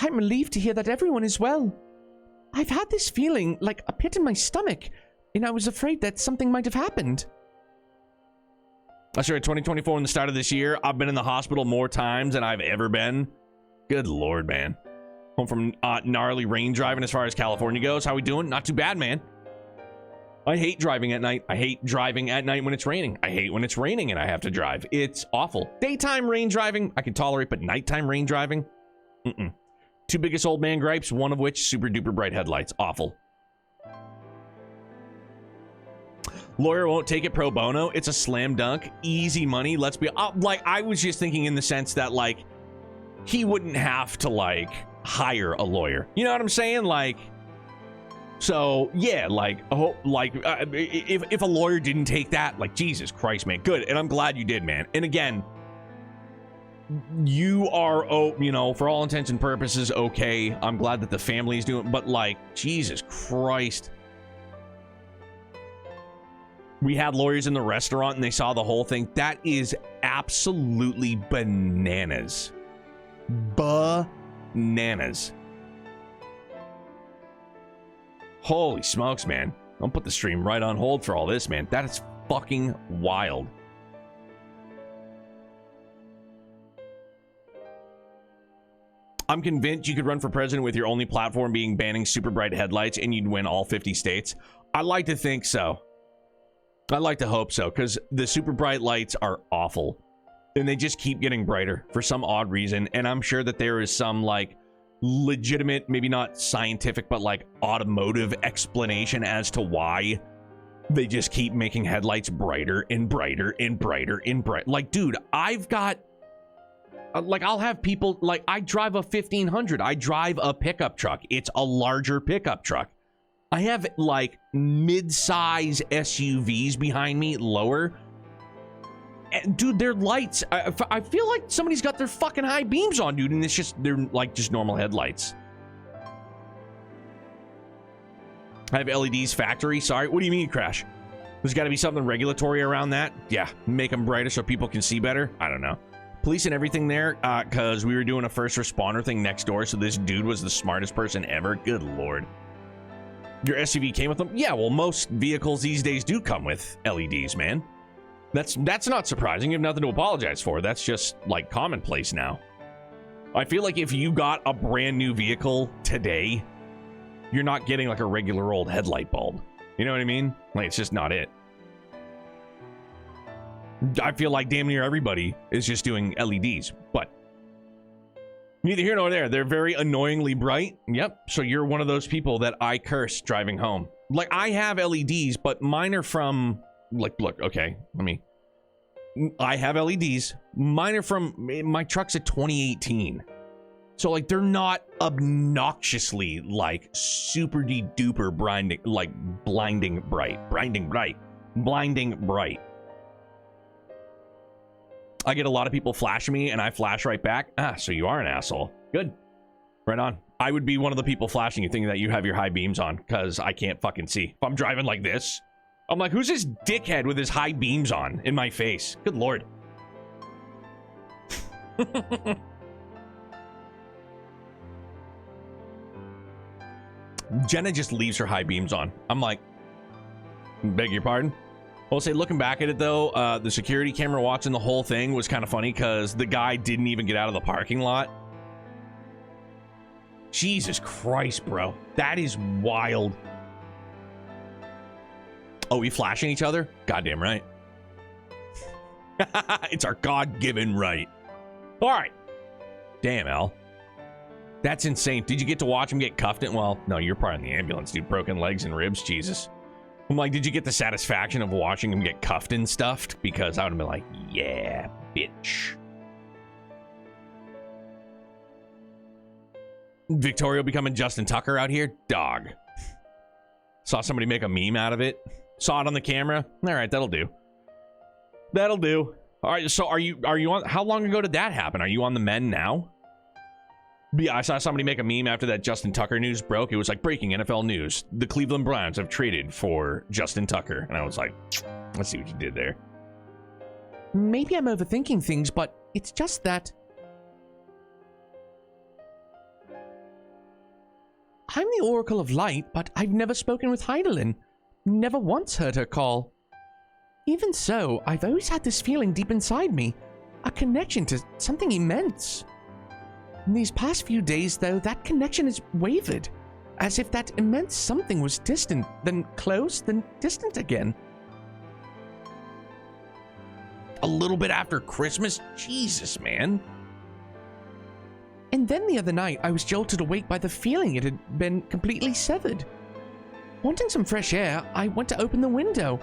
I'm relieved to hear that everyone is well. I've had this feeling like a pit in my stomach, and I was afraid that something might have happened. I started 2024 in the start of this year. I've been in the hospital more times than I've ever been. Good Lord, man. Home from gnarly rain driving as far as California goes. How we doing? Not too bad, man. I hate driving at night. I hate driving at night when it's raining. I hate when it's raining and I have to drive. It's awful. Daytime rain driving, I can tolerate, but nighttime rain driving? Two biggest old man gripes, one of which super duper bright headlights. Awful. Lawyer won't take it pro bono. It's a slam dunk. Easy money. Let's be... like, I was just thinking in the sense that, like, he wouldn't have to, like, hire a lawyer. You know what I'm saying? Like... So, yeah, like, if a lawyer didn't take that, like, Jesus Christ, man, good. And I'm glad you did, man. And again, you are, you know, for all intents and purposes, okay. I'm glad that the family's doing, but, like, Jesus Christ. We had lawyers in the restaurant and they saw the whole thing. That is absolutely bananas. Bananas. Holy smokes, man. Don't put the stream right on hold for all this, man. That is fucking wild. I'm convinced you could run for president with your only platform being banning super bright headlights and you'd win all 50 states. I like to think so. I like to hope so, because the super bright lights are awful. And they just keep getting brighter for some odd reason. And I'm sure that there is some, like, legitimate, maybe not scientific, but, like, automotive explanation as to why they just keep making headlights brighter and brighter and brighter and bright. Like, dude, I've got... like, I'll have people... like, I drive a 1500. I drive a pickup truck. It's a larger pickup truck. I have, like, mid-size SUVs behind me, lower. And, dude, their lights, I feel like somebody's got their fucking high beams on, dude, and it's just, they're, like, just normal headlights. I have LEDs factory. Sorry, what do you mean, Crash? There's got to be something regulatory around that. Yeah, make them brighter so people can see better. I don't know. Police and everything there, because we were doing a first responder thing next door, so this dude was the smartest person ever. Good Lord. Your SUV came with them? Yeah, well, most vehicles these days do come with LEDs, man. That's not surprising. You have nothing to apologize for. That's just, like, commonplace now. I feel like if you got a brand new vehicle today, you're not getting, like, a regular old headlight bulb. You know what I mean? Like, it's just not it. I feel like damn near everybody is just doing LEDs, but neither here nor there. They're very annoyingly bright. Yep. So you're one of those people that I curse driving home. Like, I have LEDs, but mine are from, like, look, okay, I have LEDs. Mine are from, my truck's a 2018. So, like, they're not obnoxiously, like, super duper blinding bright. I get a lot of people flashing me and I flash right back. Ah, so you are an asshole. Good. Right on. I would be one of the people flashing you thinking that you have your high beams on because I can't fucking see. If I'm driving like this, I'm like, who's this dickhead with his high beams on in my face? Good Lord. Jenna just leaves her high beams on. I'm like, beg your pardon? I'll say, looking back at it, though, the security camera watching the whole thing was kind of funny because the guy didn't even get out of the parking lot. Jesus Christ, bro. That is wild. Oh, we flashing each other? Goddamn right. It's our God-given right. All right. Damn, Al. That's insane. Did you get to watch him get cuffed? Well, no, you're probably in the ambulance, dude. Broken legs and ribs. Jesus. I'm like, did you get the satisfaction of watching him get cuffed and stuffed? Because I would have been like, yeah, bitch. Victoria becoming Justin Tucker out here? Dog. Saw somebody make a meme out of it. Saw it on the camera. All right, that'll do. That'll do. All right, so are you on? How long ago did that happen? Are you on the men now? Yeah, I saw somebody make a meme after that Justin Tucker news broke. It was like, breaking NFL news. The Cleveland Browns have traded for Justin Tucker. And I was like, let's see what you did there. Maybe I'm overthinking things, but it's just that I'm the Oracle of Light, but I've never spoken with Heidelin. Never once heard her call. Even so, I've always had this feeling deep inside me. A connection to something immense. In these past few days, though, that connection has wavered. As if that immense something was distant, then close, then distant again. A little bit after Christmas? Jesus, man. And then the other night, I was jolted awake by the feeling it had been completely severed. Wanting some fresh air, I went to open the window.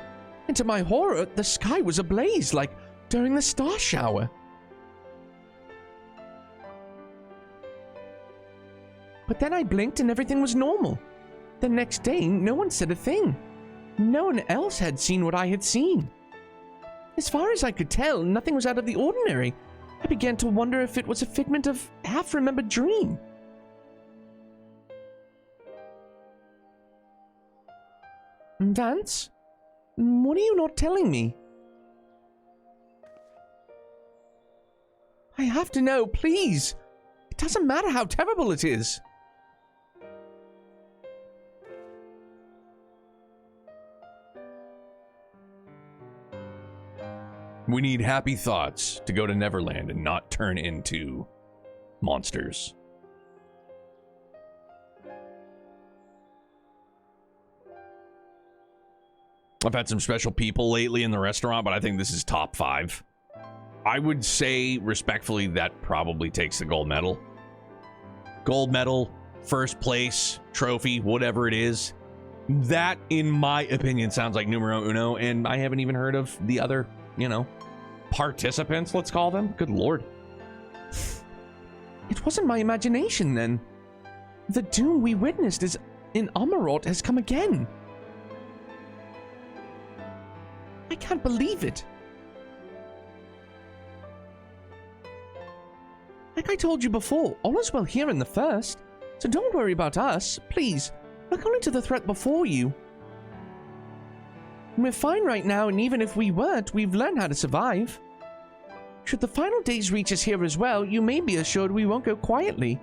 And to my horror, the sky was ablaze, like during the star shower. But then I blinked and everything was normal. The next day, no one said a thing. No one else had seen what I had seen. As far as I could tell, nothing was out of the ordinary. I began to wonder if it was a figment of half-remembered dream. Vance? What are you not telling me? I have to know, please. It doesn't matter how terrible it is. We need happy thoughts to go to Neverland and not turn into monsters. I've had some special people lately in the restaurant, but I think this is top 5. I would say, respectfully, that probably takes the gold medal. Gold medal, first place, trophy, whatever it is. That, in my opinion, sounds like numero uno, and I haven't even heard of the other, participants, let's call them. Good lord. It wasn't my imagination, then. The doom we witnessed in Amarot has come again. I can't believe it. Like I told you before, all is well here in the first, so don't worry about us, please. Look only to the threat before you. We're fine right now, and even if we weren't, we've learned how to survive. Should the final days reach us here as well, you may be assured we won't go quietly.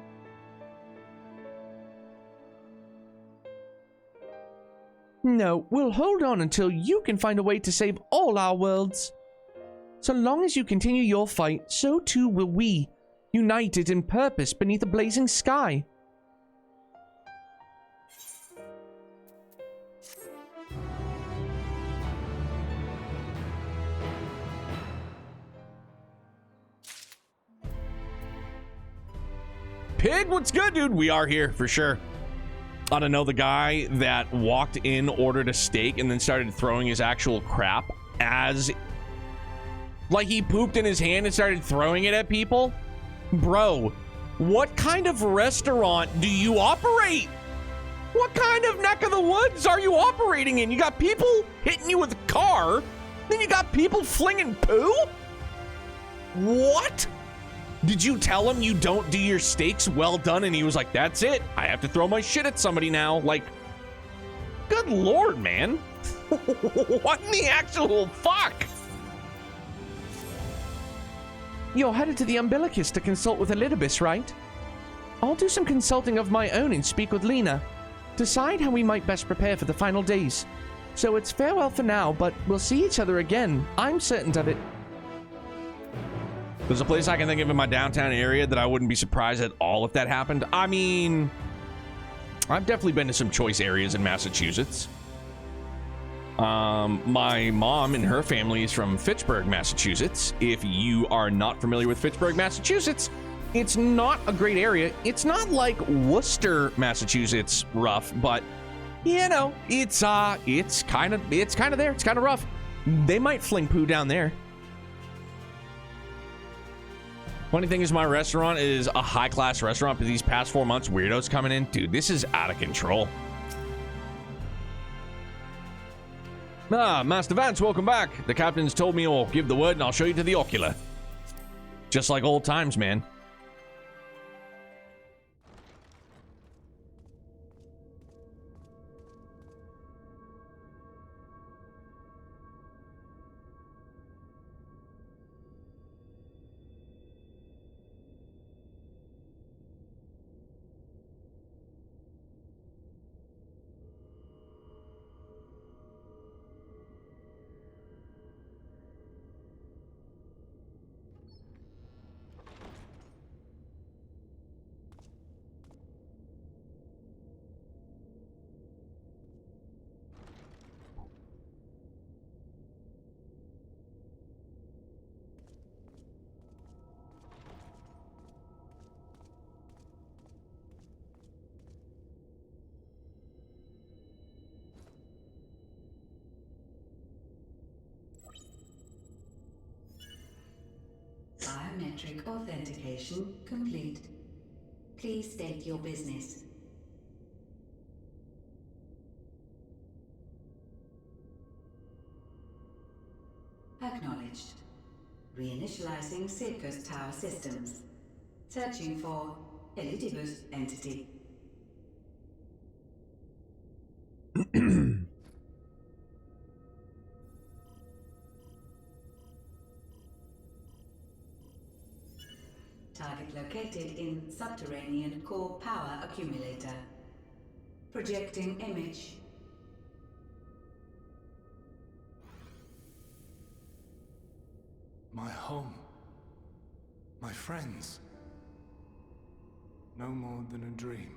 No, we'll hold on until you can find a way to save all our worlds. So long as you continue your fight, so too will we, united in purpose beneath a blazing sky. Pig, what's good, dude? We are here for sure. I don't know, the guy that walked in, ordered a steak, and then started throwing his actual crap as... like he pooped in his hand and started throwing it at people? Bro, what kind of restaurant do you operate? What kind of neck of the woods are you operating in? You got people hitting you with a car, then you got people flinging poo? What? Did you tell him you don't do your steaks well done? And he was like, that's it. I have to throw my shit at somebody now. Like, good lord, man. What in the actual fuck? You're headed to the Umbilicus to consult with Elidibus, right? I'll do some consulting of my own and speak with Lena. Decide how we might best prepare for the final days. So it's farewell for now, but we'll see each other again. I'm certain of it. There's a place I can think of in my downtown area that I wouldn't be surprised at all if that happened. I mean, I've definitely been to some choice areas in Massachusetts. My mom and her family is from Fitchburg, Massachusetts. If you are not familiar with Fitchburg, Massachusetts, it's not a great area. It's not like Worcester, Massachusetts rough, but you know, it's kind of there. It's kind of rough. They might fling poo down there. Funny thing is, my restaurant is a high-class restaurant, but these past 4 months, weirdos coming in. Dude, this is out of control. Master Vance, welcome back. The captain's told me I'll give the word and I'll show you to the ocular. Just like old times, man. Biometric authentication complete. Please state your business. Acknowledged. Reinitializing Circus Tower systems. Searching for Elidibus entity. Target located in subterranean core power accumulator. Projecting image. My home. My friends. No more than a dream.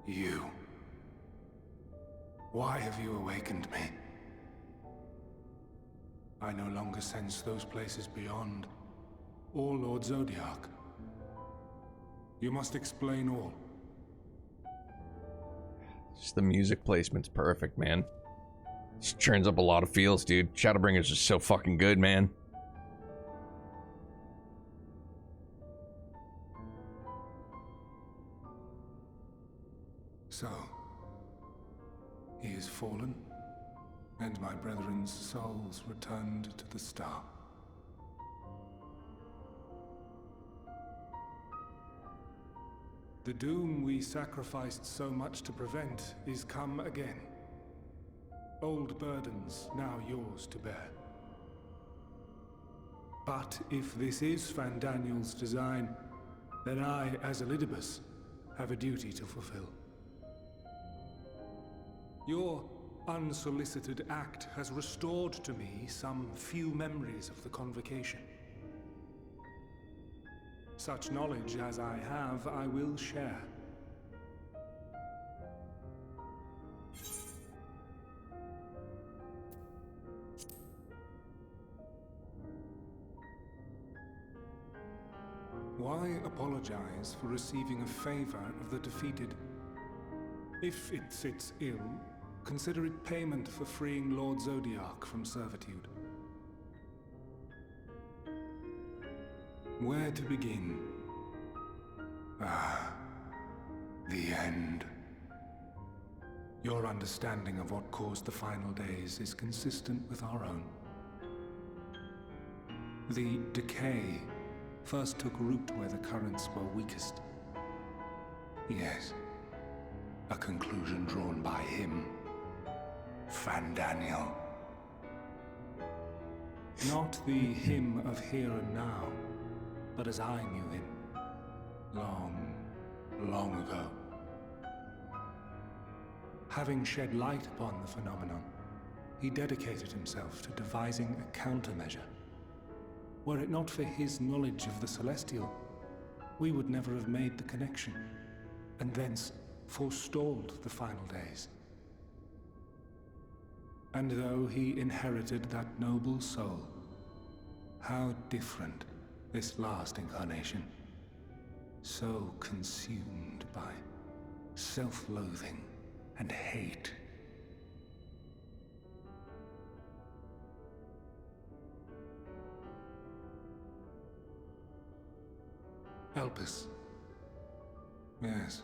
You. Why have you awakened me? I no longer sense those places beyond, or Lord Zodiac. You must explain all. Just the music placement's perfect, man. Just turns up a lot of feels, dude. Shadowbringers is so fucking good, man. So, he is fallen, and my brethren's souls returned to the star. The doom we sacrificed so much to prevent is come again. Old burdens now yours to bear. But if this is Fandaniel's design, then I, as Elidibus, have a duty to fulfill. Your unsolicited act has restored to me some few memories of the convocation. Such knowledge as I have, I will share. Why apologize for receiving a favor of the defeated? If it sits ill, consider it payment for freeing Lord Zodiac from servitude. Where to begin? The end. Your understanding of what caused the final days is consistent with our own. The decay first took root where the currents were weakest. Yes, a conclusion drawn by him, Fandaniel. Not the him of here and now, but as I knew him, long, long ago. Having shed light upon the phenomenon, he dedicated himself to devising a countermeasure. Were it not for his knowledge of the Celestial, we would never have made the connection, and thence forestalled the final days. And though he inherited that noble soul, how different this last incarnation. So consumed by self-loathing and hate. Elpis. Yes,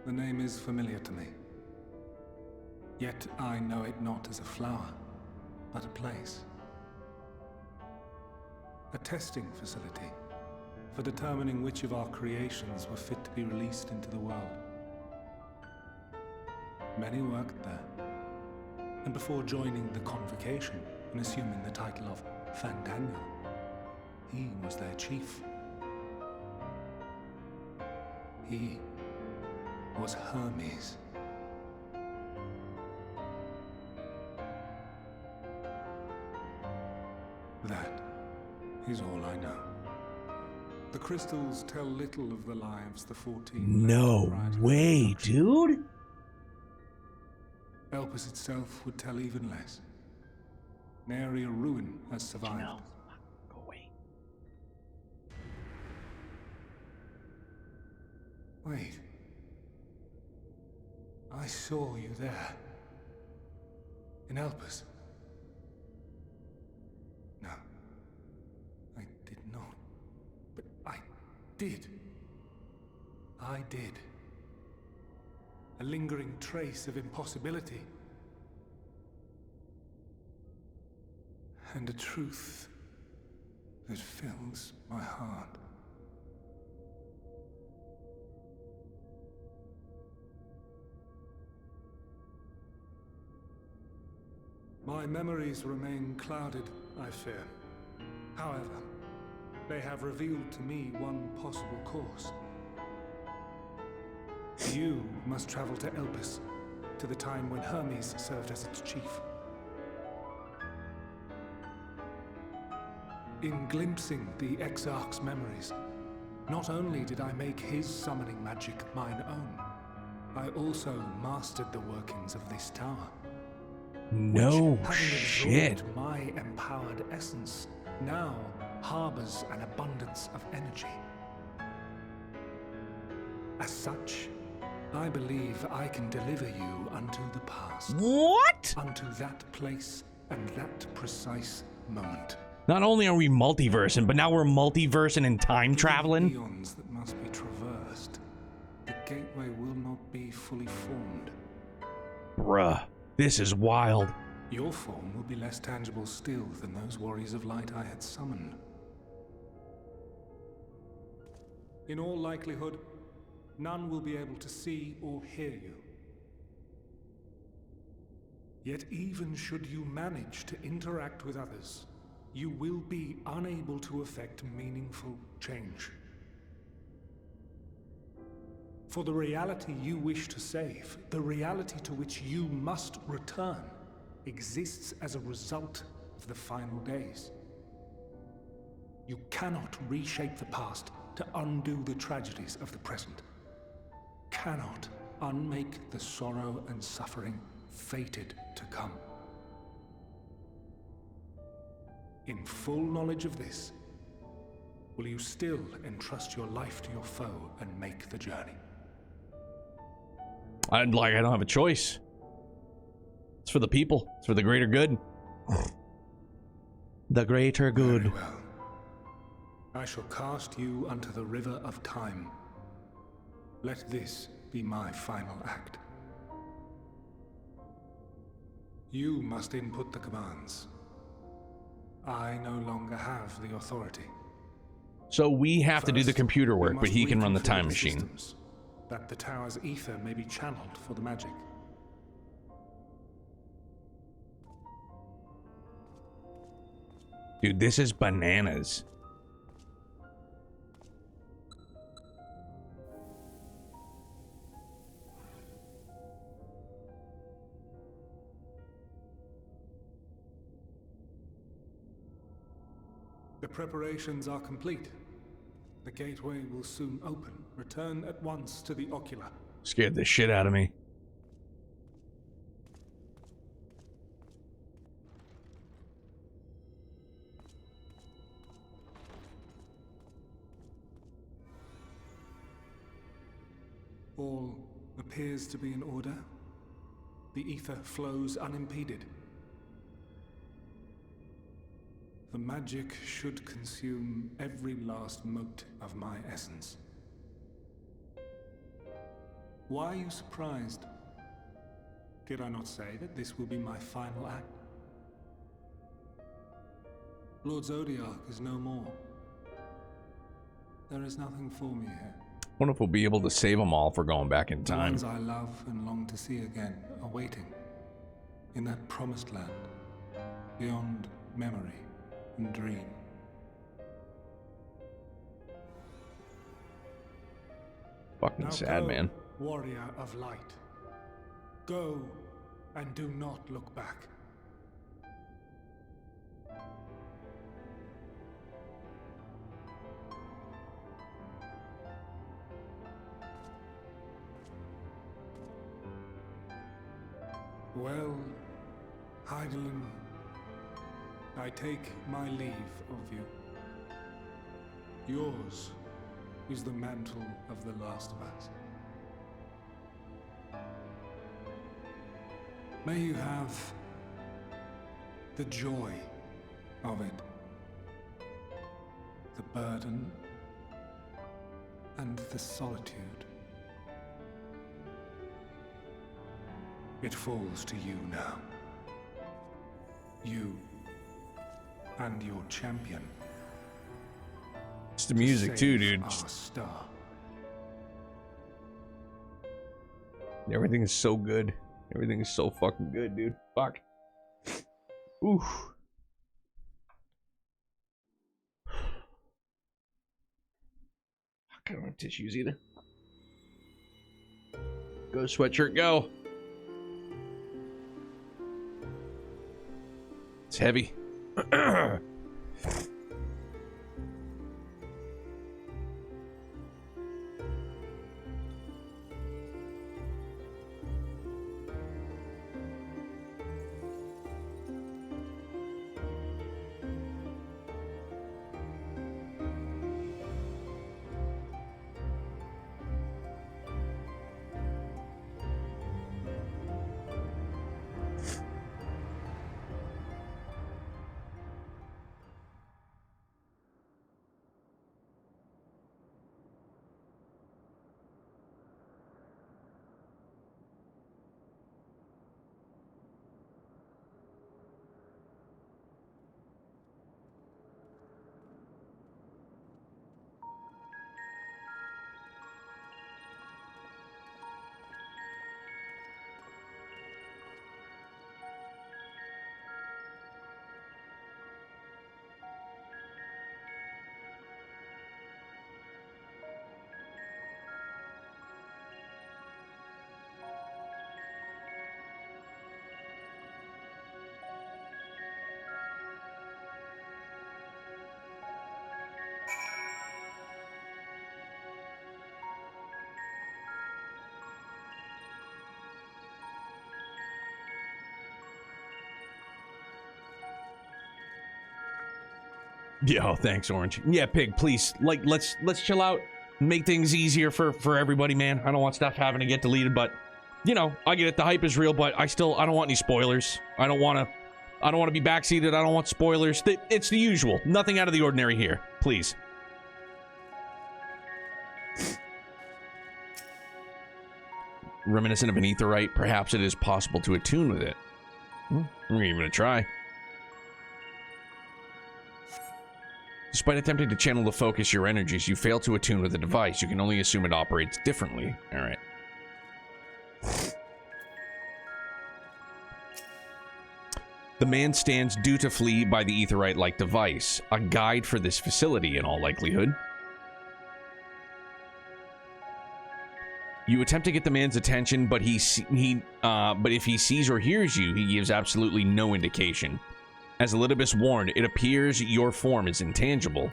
the name is familiar to me. Yet I know it not as a flower, but a place. A testing facility for determining which of our creations were fit to be released into the world. Many worked there, and before joining the Convocation and assuming the title of Fandaniel, he was their chief. He was Hermes. That is all I know. The crystals tell little of the lives the 14. No way, dude. Elpis itself would tell even less. Nary a ruin has survived. No. Go away. Wait. I saw you there. In Elpis. No. I did not. But I did. I did. A lingering trace of impossibility. And a truth that fills my heart. My memories remain clouded, I fear. However, they have revealed to me one possible course. You must travel to Elpis, to the time when Hermes served as its chief. In glimpsing the Exarch's memories, not only did I make his summoning magic mine own, I also mastered the workings of this tower. No which, having shit. absorbed my empowered essence, now harbors an abundance of energy. As such, I believe I can deliver you unto the past. What? Unto that place and that precise moment. Not only are we multiversing, but now we're multiversing and time traveling. Eons that must be traversed. The gateway will not be fully formed. Bruh, this is wild. Your form will be less tangible still than those warriors of light I had summoned. In all likelihood, none will be able to see or hear you. Yet even should you manage to interact with others, you will be unable to effect meaningful change. For the reality you wish to save, the reality to which you must return, exists as a result of the final days. You cannot reshape the past to undo the tragedies of the present. Cannot unmake the sorrow and suffering fated to come. In full knowledge of this, will you still entrust your life to your foe and make the journey? I don't have a choice. It's for the people. It's for the greater good. The greater good. Very well. I shall cast you unto the river of time. Let this be my final act. You must input the commands. I no longer have the authority. So we have to do the First, computer we work, but must he can run the reconfigure time machine. systems, that the tower's ether may be channeled for the magic. Dude, this is bananas. The preparations are complete. The gateway will soon open. Return at once to the ocular. Scared the shit out of me. All appears to be in order. The ether flows unimpeded. The magic should consume every last mote of my essence. Why are you surprised? Did I not say that this will be my final act? Lord Zodiac is no more. There is nothing for me here. Wonder if we'll be able to save them all if we're going back in time. The ones I love and long to see again are waiting in that promised land, beyond memory and dream. Fucking sad, go, man. Warrior of light. Go and do not look back. Well, Heidelin, I take my leave of you. Yours is the mantle of the last of us. May you have the joy of it, the burden, and the solitude. It falls to you now. You and your champion. It's the music too, dude. Our star. Everything is so good. Everything is so fucking good, dude. Fuck. Oof. I don't have tissues either. Go, sweatshirt, go. It's heavy. Yo, thanks, Orange. Yeah, Pig, please, like, let's chill out, make things easier for everybody, man. I don't want stuff having to get deleted, but you know, I get it. The hype is real, but I don't want any spoilers. I don't want to be backseated. I don't want spoilers. It's the usual. Nothing out of the ordinary here, please. Reminiscent of an aetherite, perhaps it is possible to attune with it. I'm gonna give it a try. Despite attempting to channel to focus your energies, you fail to attune with the device. You can only assume it operates differently. All right. The man stands dutifully by the aetherite-like device. A guide for this facility, in all likelihood. You attempt to get the man's attention, but but if he sees or hears you, he gives absolutely no indication. As Elidibus warned, it appears your form is intangible.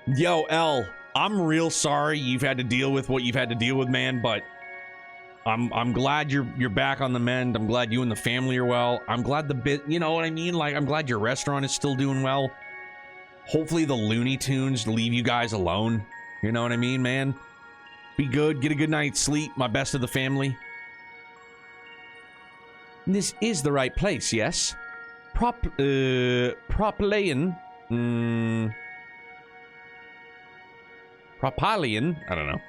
Yo, L, I'm real sorry you've had to deal with what you've had to deal with, man, but I'm glad you're back on the mend. I'm glad you and the family are well. I'm glad you know what I mean? Like, I'm glad your restaurant is still doing well. Hopefully the Looney Tunes leave you guys alone. You know what I mean, man? Be good, get a good night's sleep. My best to the family. This is the right place, yes? Propylaean? Propylaean? I don't know.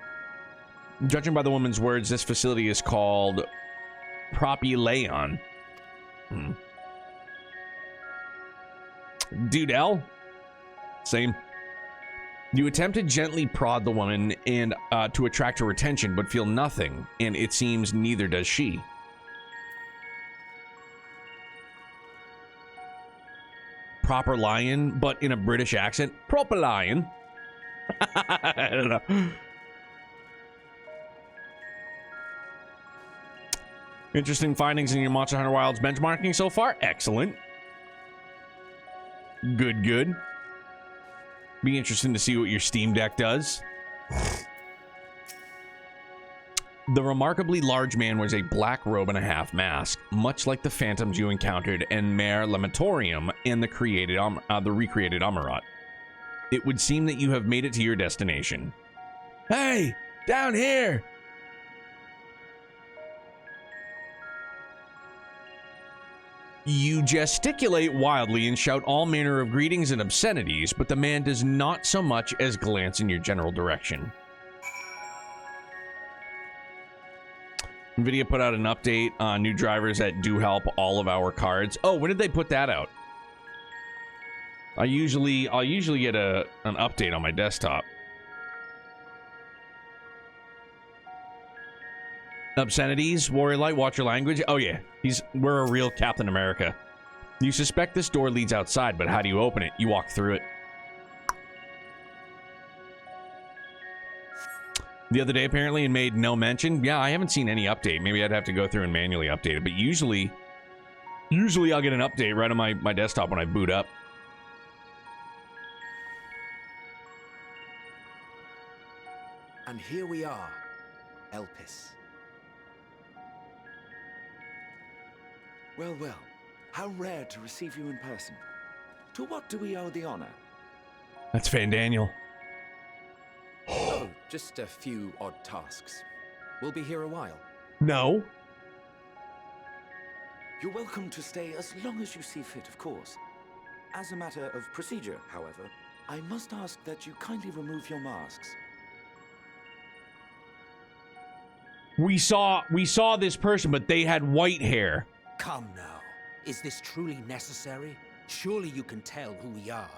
Judging by the woman's words, this facility is called Propylaeon. Dude, L? Same. You attempt to gently prod the woman and to attract her attention, but feel nothing, and it seems neither does she. Proper lion, but in a British accent. Proper lion. I don't know. Interesting findings in your Monster Hunter Wilds benchmarking so far. Excellent. Good, good. Be interesting to see what your Steam Deck does. The remarkably large man wears a black robe and a half mask, much like the phantoms you encountered in Mare Lamentorium and the recreated Amarat. It would seem that you have made it to your destination. Hey, down here! You gesticulate wildly and shout all manner of greetings and obscenities, but the man does not so much as glance in your general direction. NVIDIA put out an update on new drivers that do help all of our cards. Oh, when did they put that out? I'll usually get an update on my desktop. Obscenities, Warrior Light, watch your language. Oh yeah, we're a real Captain America. You suspect this door leads outside, but how do you open it? You walk through it. The other day, apparently, and made no mention. Yeah, I haven't seen any update. Maybe I'd have to go through and manually update it. But usually I'll get an update right on my desktop when I boot up. And here we are, Elpis. Well, well, how rare to receive you in person. To what do we owe the honor? That's Van Daniel. Oh, just a few odd tasks. We'll be here a while. No. You're welcome to stay as long as you see fit, of course. As a matter of procedure, however, I must ask that you kindly remove your masks. We saw this person, but they had white hair. Come now. Is this truly necessary? Surely you can tell who we are.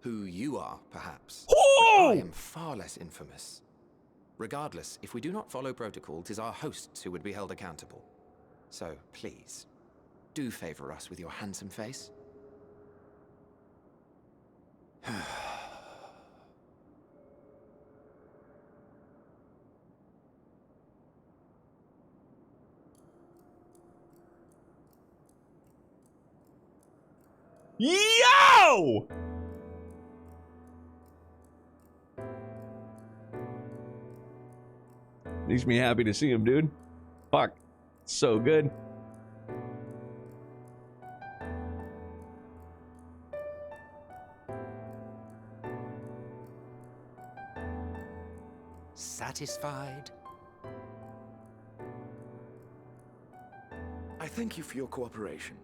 Who you are, perhaps. Oh! But I am far less infamous. Regardless, if we do not follow protocol, 'tis our hosts who would be held accountable. So, please, do favor us with your handsome face. Yo! Makes me happy to see him, dude. Fuck. So good. Satisfied? I thank you for your cooperation.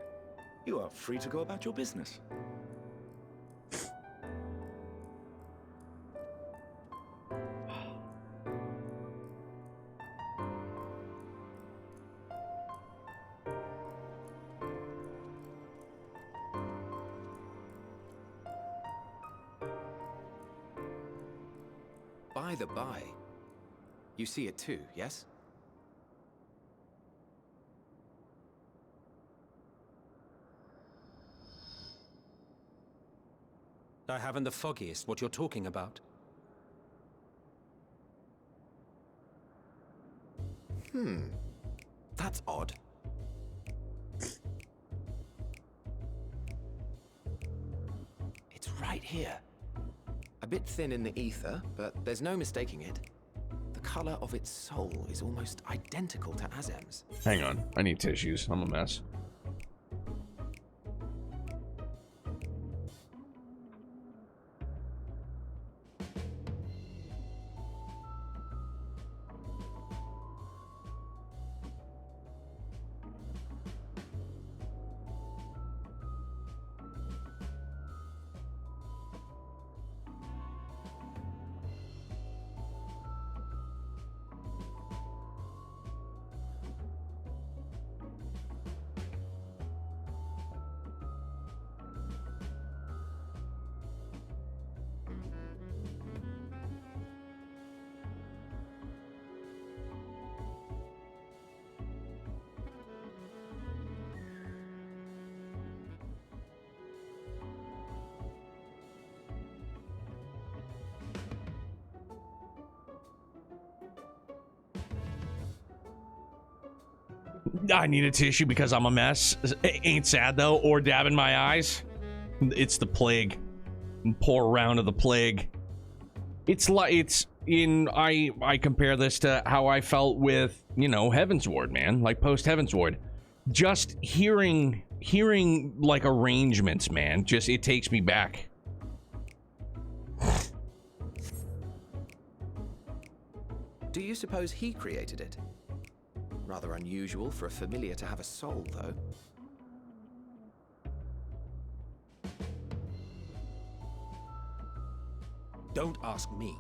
You are free to go about your business. By the by, you see it too, yes? I haven't the foggiest what you're talking about. That's odd. It's right here. A bit thin in the ether, but there's no mistaking it. The color of its soul is almost identical to Azem's. Hang on. I need tissues. I'm a mess. I need a tissue because I'm a mess. Ain't sad though, or dab in my eyes. It's the plague. Poor round of the plague. It's like I compare this to how I felt with, you know, Heaven's Ward, man. Like post Heaven's Ward. Just hearing like arrangements, man. Just it takes me back. Do you suppose he created it? Rather unusual for a familiar to have a soul, though. Don't ask me.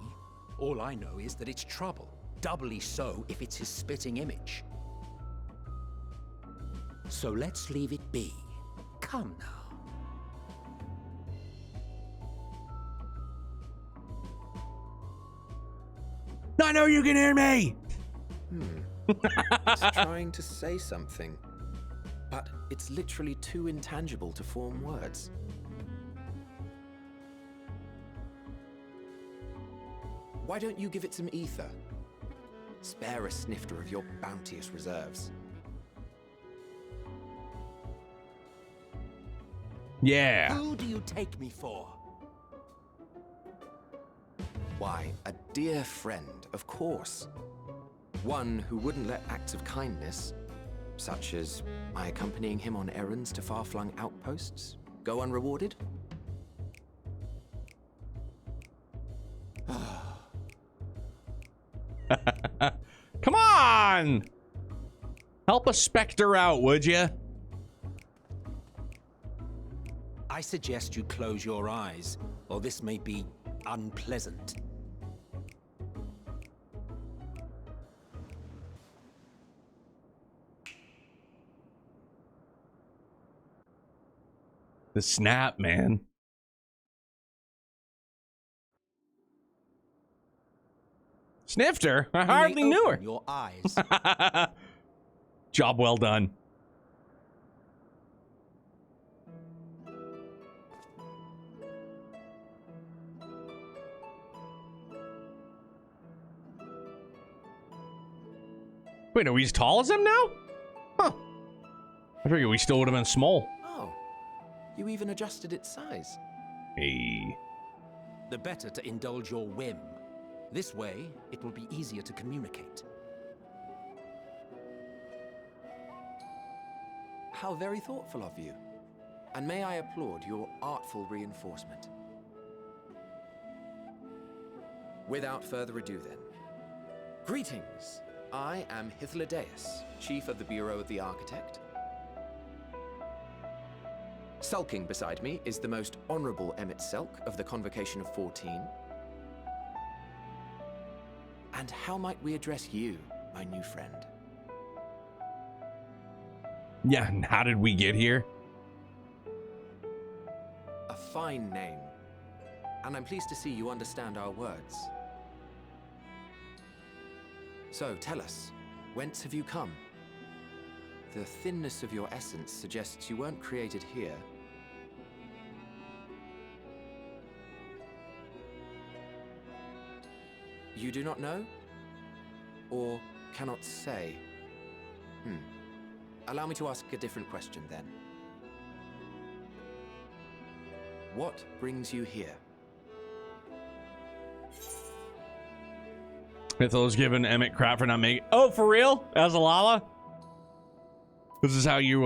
All I know is that it's trouble. Doubly so if it's his spitting image. So let's leave it be. Come now. I know you can hear me! It's trying to say something, but it's literally too intangible to form words. Why don't you give it some ether? Spare a snifter of your bounteous reserves. Yeah. Who do you take me for? Why, a dear friend, of course. One who wouldn't let acts of kindness, such as my accompanying him on errands to far-flung outposts, go unrewarded? Come on! Help a specter out, would you? I suggest you close your eyes, or this may be unpleasant. The snap, man. Snifter? I hardly knew her. Your eyes. Job well done. Wait, are we as tall as him now? Huh. I figured we still would have been small. Oh, you even adjusted its size. Hey. The better to indulge your whim. This way, it will be easier to communicate. How very thoughtful of you. And may I applaud your artful reinforcement. Without further ado then. Greetings. I am Hythlodaeus, Chief of the Bureau of the Architect. Sulking beside me is the most honorable Emmett Selk of the Convocation of 14. And how might we address you, my new friend? Yeah, and how did we get here? A fine name. And I'm pleased to see you understand our words. So, tell us, whence have you come? The thinness of your essence suggests you weren't created here. You do not know? Or cannot say? Allow me to ask a different question then. What brings you here? Mythos giving Emmett crap for not making. Oh, for real? As a Lala? This is how you,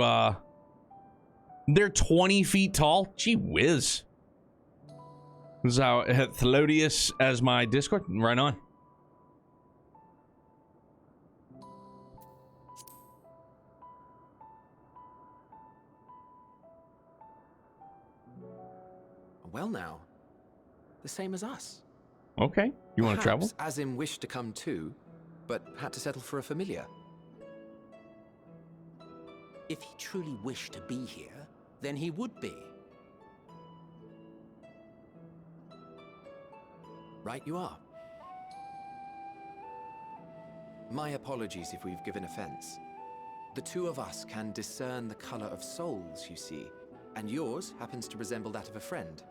They're 20 feet tall? Gee whiz. This is how Thelodious as my Discord. Right on. Well now, the same as us. Okay. You want to travel? Perhaps Azim wished to come too, but had to settle for a familiar. If he truly wished to be here, then he would be. Right you are. My apologies if we've given offense. The two of us can discern the color of souls, you see, and yours happens to resemble that of a friend.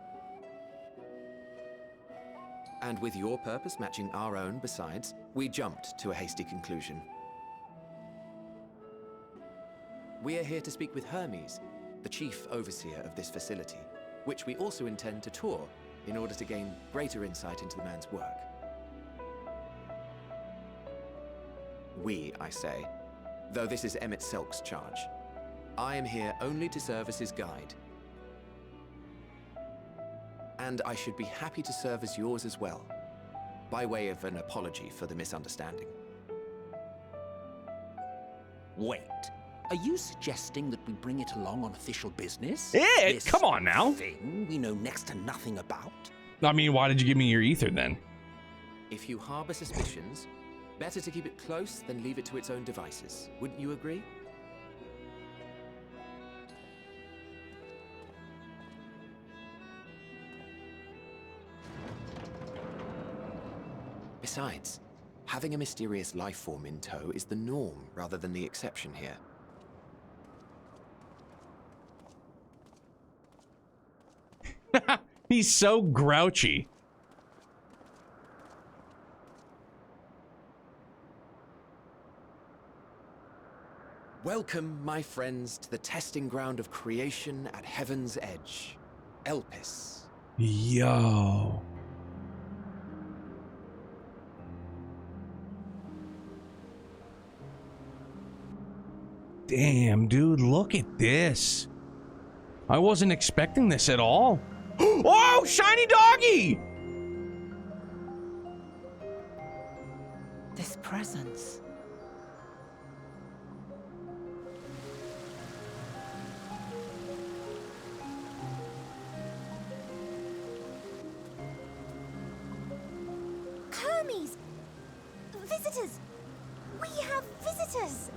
And with your purpose matching our own besides, we jumped to a hasty conclusion. We are here to speak with Hermes, the chief overseer of this facility, which we also intend to tour in order to gain greater insight into the man's work. We, I say, though this is Emmett Selk's charge. I am here only to serve as his guide. And I should be happy to serve as yours as well, by way of an apology for the misunderstanding. Wait, are you suggesting that we bring it along on official business? It? Come on now. Thing we know next to nothing about? I mean, why did you give me your ether then? If you harbor suspicions, better to keep it close than leave it to its own devices. Wouldn't you agree? Besides, having a mysterious life form in tow is the norm rather than the exception here. He's so grouchy. Welcome, my friends, to the testing ground of creation at Heaven's Edge, Elpis. Yo. Damn, dude, look at this. I wasn't expecting this at all. Oh, shiny doggy! This presence. Hermes! Visitors! We have visitors!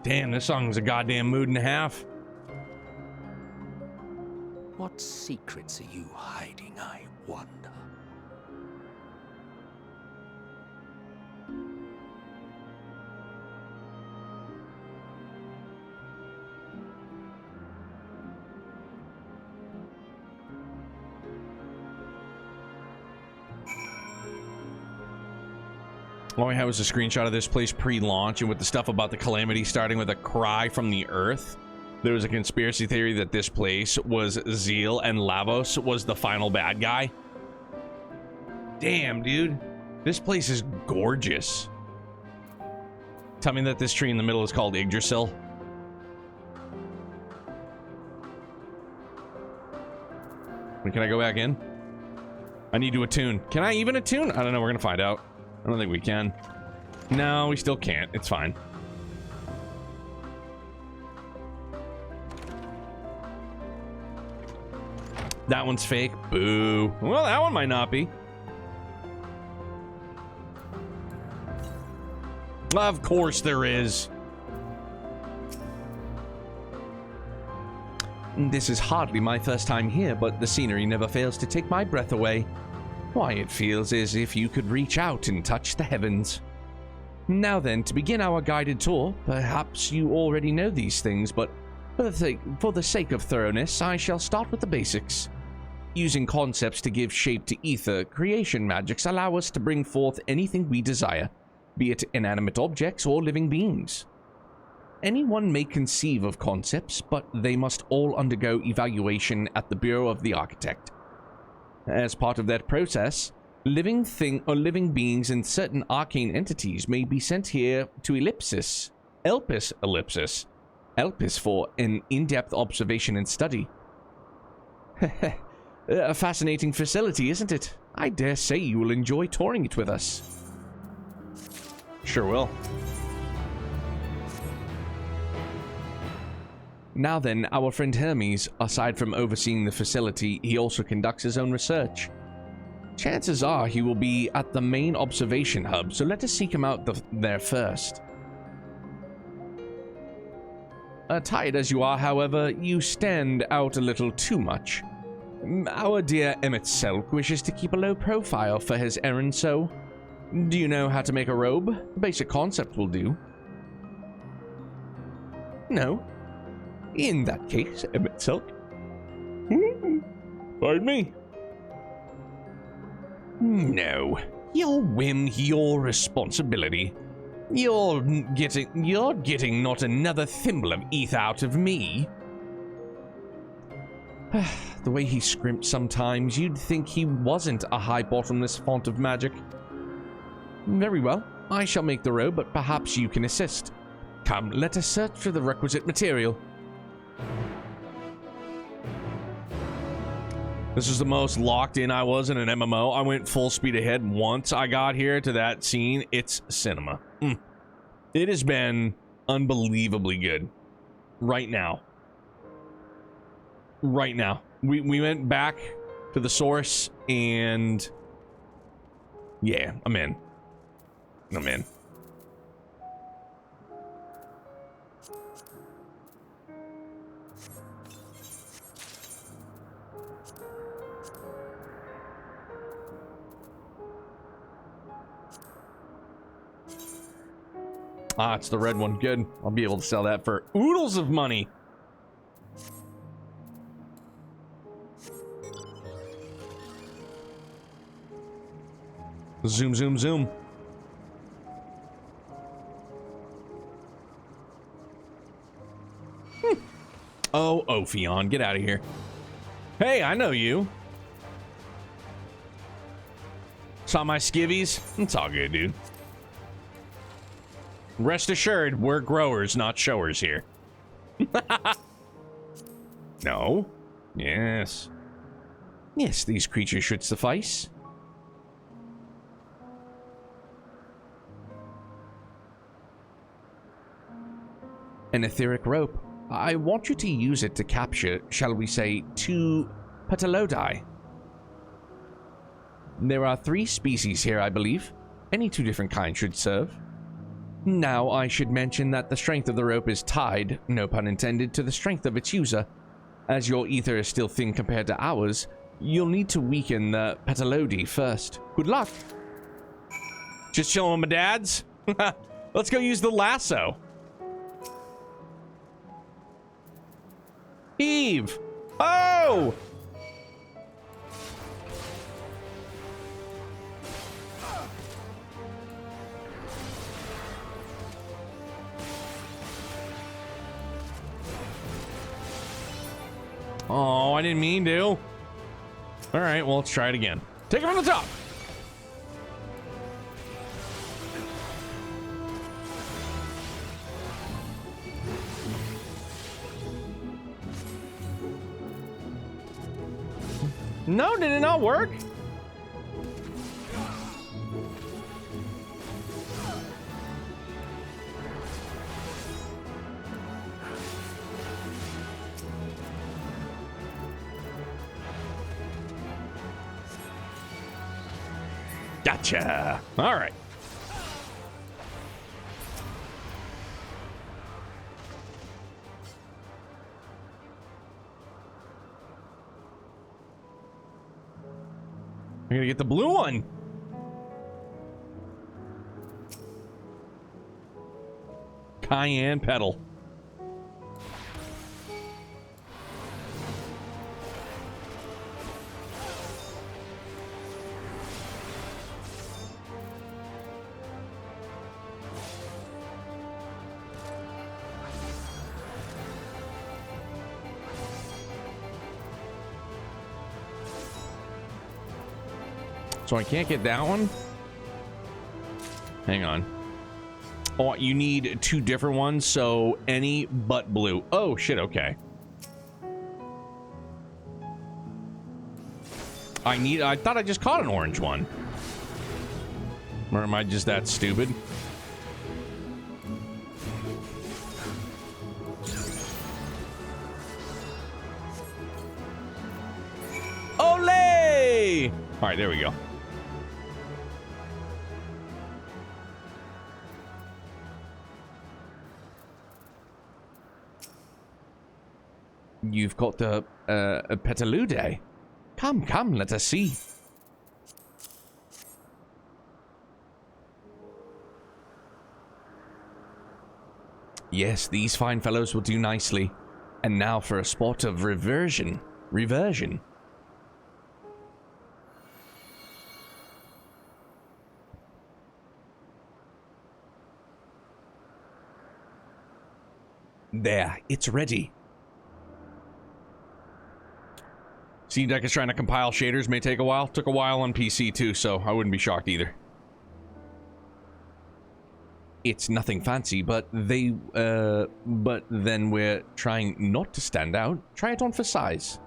Damn, this song's a goddamn mood and a half. What secrets are you hiding, I wonder? All I had was a screenshot of this place pre-launch, and with the stuff about the calamity starting with a cry from the earth, there was a conspiracy theory that this place was Zeal and Lavos was the final bad guy. Damn, dude. This place is gorgeous. Tell me that this tree in the middle is called Yggdrasil. Can I go back in? I need to attune. Can I even attune? I don't know. We're going to find out. I don't think we can. No, we still can't. It's fine. That one's fake. Boo. Well, that one might not be. Of course there is. This is hardly my first time here, but the scenery never fails to take my breath away. Why, it feels as if you could reach out and touch the heavens. Now then, to begin our guided tour, perhaps you already know these things, but for the sake of thoroughness, I shall start with the basics. Using concepts to give shape to ether, creation magics allow us to bring forth anything we desire, be it inanimate objects or living beings. Anyone may conceive of concepts, but they must all undergo evaluation at the Bureau of the Architect. As part of that process, living beings and certain arcane entities may be sent here to Elpis for an in-depth observation and study. A fascinating facility, isn't it? I dare say you will enjoy touring it with us. Sure will. Now then, our friend Hermes, aside from overseeing the facility, he also conducts his own research. Chances are he will be at the main observation hub, so let us seek him out there first. Tired as you are, however, you stand out a little too much. Our dear Emmett Selk wishes to keep a low profile for his errand, so... Do you know how to make a robe? A basic concept will do. No? In that case, Emmett Selk. Pardon me? No. Your whim, your responsibility. You're getting not another thimble of ether out of me. The way he scrimped sometimes, you'd think he wasn't a high bottomless font of magic. Very well, I shall make the robe, but perhaps you can assist. Come, let us search for the requisite material. This is the most locked in I was in an MMO. I went full speed ahead once I got here to that scene. It's cinema. It has been unbelievably good. Right now. Right now. We went back to the source and... Yeah, I'm in. I'm in. Ah, it's the red one. Good. I'll be able to sell that for oodles of money. Zoom, zoom, zoom. Oh, Ophion, get out of here. Hey, I know you. Saw my skivvies? It's all good, dude. Rest assured, we're growers, not showers here. No? Yes. Yes, these creatures should suffice. An etheric rope. I want you to use it to capture, shall we say, 2 Petalodi. There are 3 species here, I believe. Any 2 different kinds should serve. Now, I should mention that the strength of the rope is tied, no pun intended, to the strength of its user. As your ether is still thin compared to ours, you'll need to weaken the Petalodi first. Good luck! Just chilling with my dads? Let's go use the lasso. Eve! Oh! Oh, I didn't mean to. All right, well, let's try it again. Take it from the top. No, did it not work? Gotcha. All right. I gotta get the blue one. Cayenne petal. So I can't get that one? Hang on. Oh, you need two different ones, so any but blue. Oh, shit, okay. I thought I just caught an orange one. Or am I just that stupid? Olay! All right, there we go. You've got the Petalude. Come, let us see. Yes, these fine fellows will do nicely. And now for a spot of reversion. There, it's ready. Steam Deck is trying to compile shaders, may take a while. Took a while on PC too, so I wouldn't be shocked either. It's nothing fancy, but then we're trying not to stand out. Try it on for size.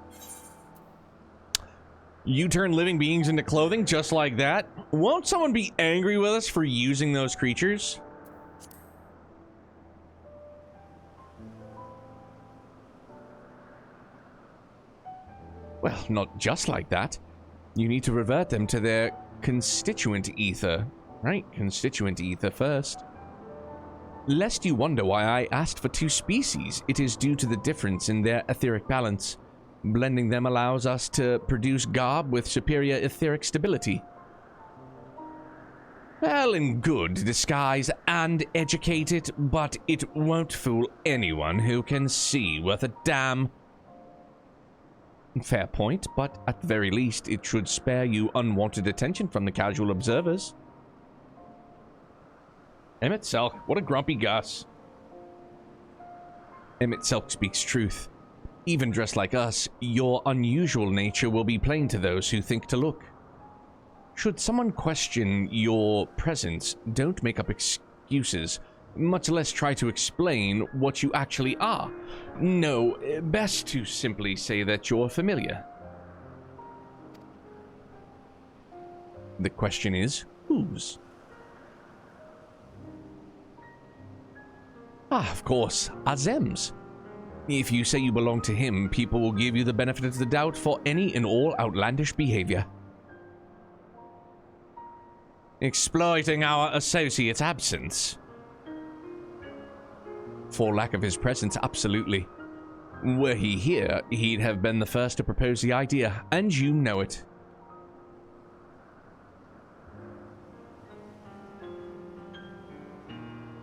You turn living beings into clothing just like that? Won't someone be angry with us for using those creatures? Well, not just like that. You need to revert them to their constituent ether. Right, constituent ether first. Lest you wonder why I asked for two species, it is due to the difference in their etheric balance. Blending them allows us to produce garb with superior etheric stability. Well and good, disguise and educate it, but it won't fool anyone who can see worth a damn. Fair point, but at the very least, it should spare you unwanted attention from the casual observers. Emmett Selk, what a grumpy Gus. Emmett Selk speaks truth. Even dressed like us, your unusual nature will be plain to those who think to look. Should someone question your presence, don't make up excuses, much less try to explain what you actually are. No, best to simply say that you're familiar. The question is, whose? Ah, of course, Azem's. If you say you belong to him, people will give you the benefit of the doubt for any and all outlandish behavior. Exploiting our associate's absence. For lack of his presence, absolutely. Were he here, he'd have been the first to propose the idea, and you know it.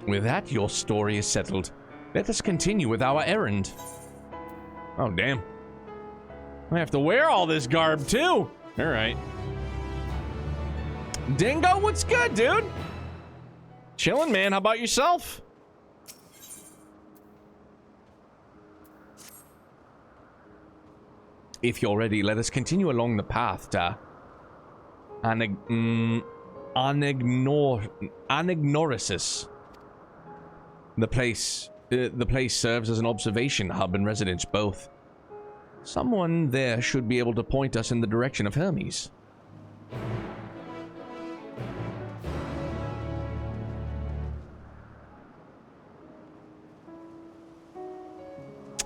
With that, your story is settled. Let us continue with our errand. Oh, damn. I have to wear all this garb, too. All right. Dingo, what's good, dude? Chilling, man. How about yourself? If you're ready, let us continue along the path to Anagnorisis. The place serves as an observation hub and residence both. Someone there should be able to point us in the direction of Hermes.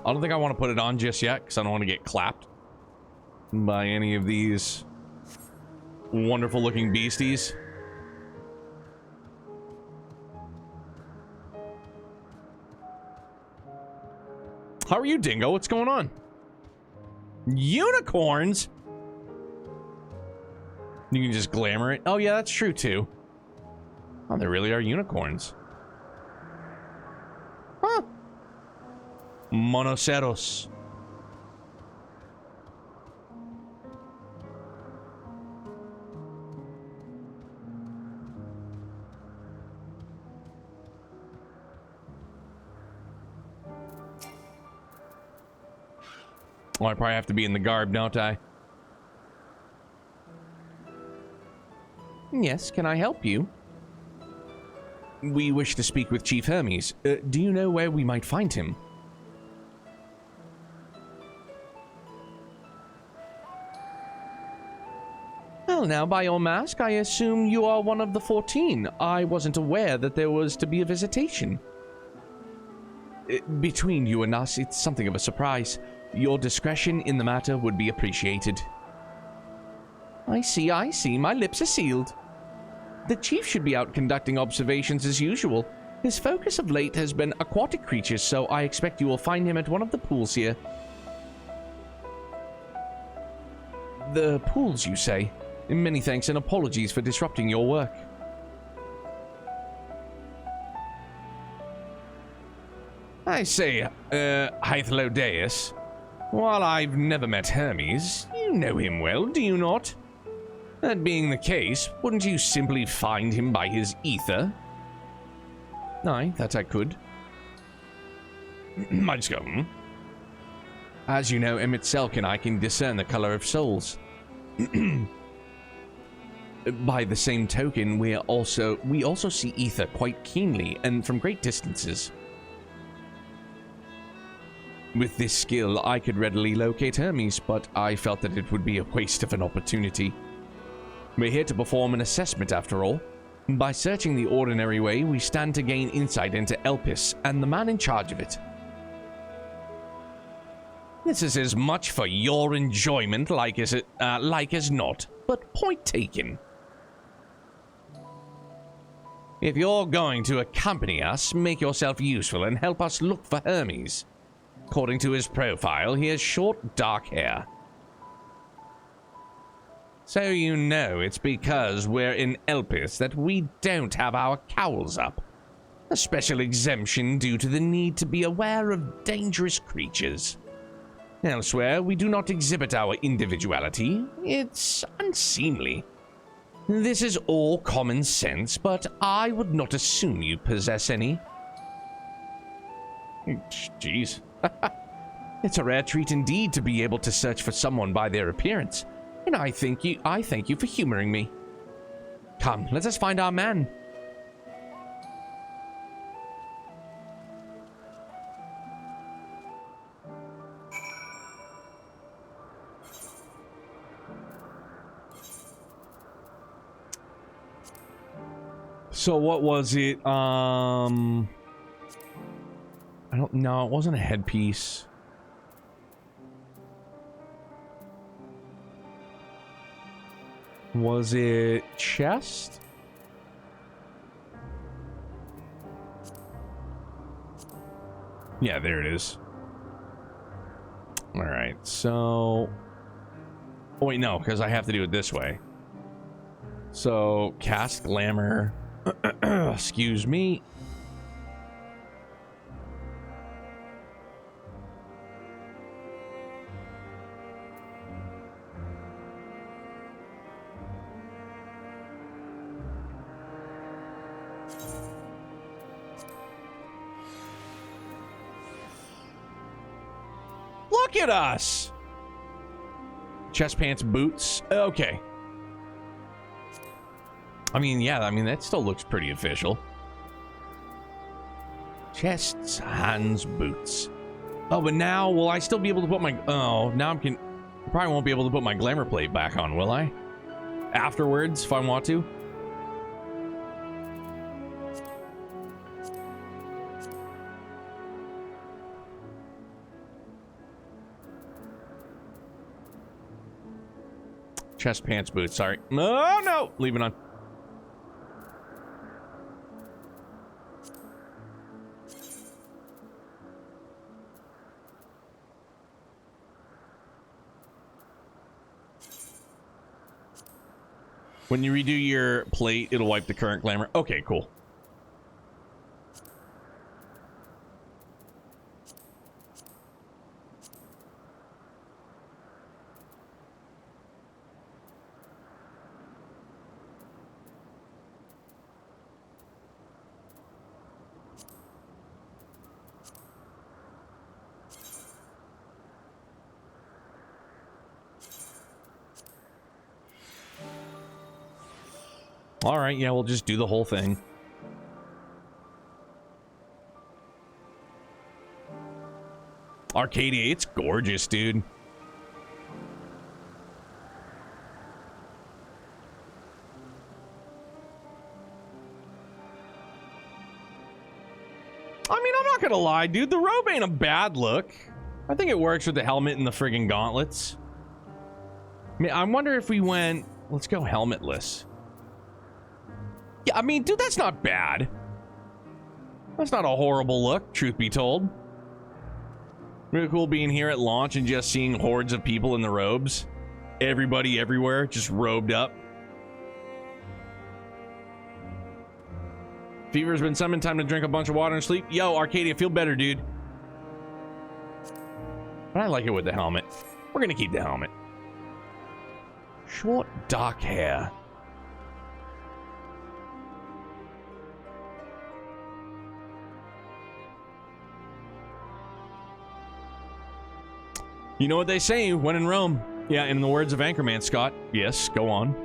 I don't think I want to put it on just yet, because I don't want to get clapped by any of these wonderful looking beasties. How are you, Dingo? What's going on? Unicorns? You can just glamour it. Oh, yeah, that's true, too. Oh, there really are unicorns. Huh. Monoceros. Oh, I probably have to be in the garb, don't I? Yes, can I help you? We wish to speak with Chief Hermes. Do you know where we might find him? Well, now, by your mask, I assume you are one of the 14. I wasn't aware that there was to be a visitation. Between you and us, it's something of a surprise. Your discretion in the matter would be appreciated. I see, I see. My lips are sealed. The chief should be out conducting observations as usual. His focus of late has been aquatic creatures, so I expect you will find him at one of the pools here. The pools, you say? Many thanks and apologies for disrupting your work. I say, Hythlodeus, while I've never met Hermes, you know him well, do you not? That being the case, wouldn't you simply find him by his ether? Aye, that I could. I just go, As you know, Emmett Selkin, I can discern the color of souls. By the same token, we also see ether quite keenly and from great distances. With this skill, I could readily locate Hermes, but I felt that it would be a waste of an opportunity. We're here to perform an assessment after all. By searching the ordinary way, we stand to gain insight into Elpis and the man in charge of it. This is as much for your enjoyment like as not, but point taken. If you're going to accompany us, make yourself useful and help us look for Hermes. According to his profile, he has short, dark hair. So you know it's because we're in Elpis that we don't have our cowls up. A special exemption due to the need to be aware of dangerous creatures. Elsewhere, we do not exhibit our individuality. It's unseemly. This is all common sense, but I would not assume you possess any. Jeez. It's a rare treat indeed to be able to search for someone by their appearance, and I thank you for humoring me. Come, let us find our man. So what was it? I don't know. It wasn't a headpiece. Was it chest? Yeah, there it is. All right, so... Oh, wait, no, because I have to do it this way. So, cast glamour. Excuse me. Look at us! Chest pants, boots. Okay. I mean, yeah, that still looks pretty official. Chests, hands, boots. Oh, but now, will I still be able to put my... Oh, now I probably won't be able to put my glamour plate back on, will I? Afterwards, if I want to. Chest, pants, boots, sorry. Oh, no! Leave it on. When you redo your plate, it'll wipe the current glamour. Okay, cool. All right, yeah, we'll just do the whole thing. Arcadia, it's gorgeous, dude. I mean, I'm not gonna lie, dude. The robe ain't a bad look. I think it works with the helmet and the friggin' gauntlets. I mean, I wonder if we went... Let's go helmetless. Yeah, I mean, dude, that's not bad. That's not a horrible look, truth be told. Really cool being here at launch and just seeing hordes of people in the robes. Everybody everywhere, just robed up. Fever's been summoned, time to drink a bunch of water and sleep. Yo, Arcadia, feel better, dude. But I like it with the helmet. We're gonna keep the helmet. Short, dark hair. You know what they say, when in Rome. Yeah, in the words of Anchorman, Scott. Yes, go on.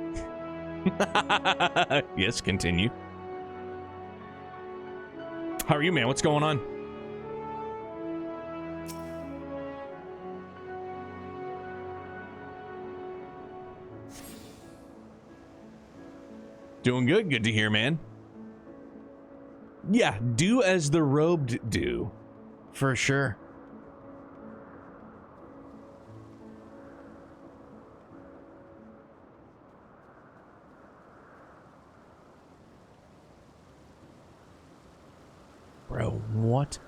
Yes, continue. How are you, man? What's going on? Doing good. Good to hear, man. Yeah, do as the robed do. For sure. Bro, what?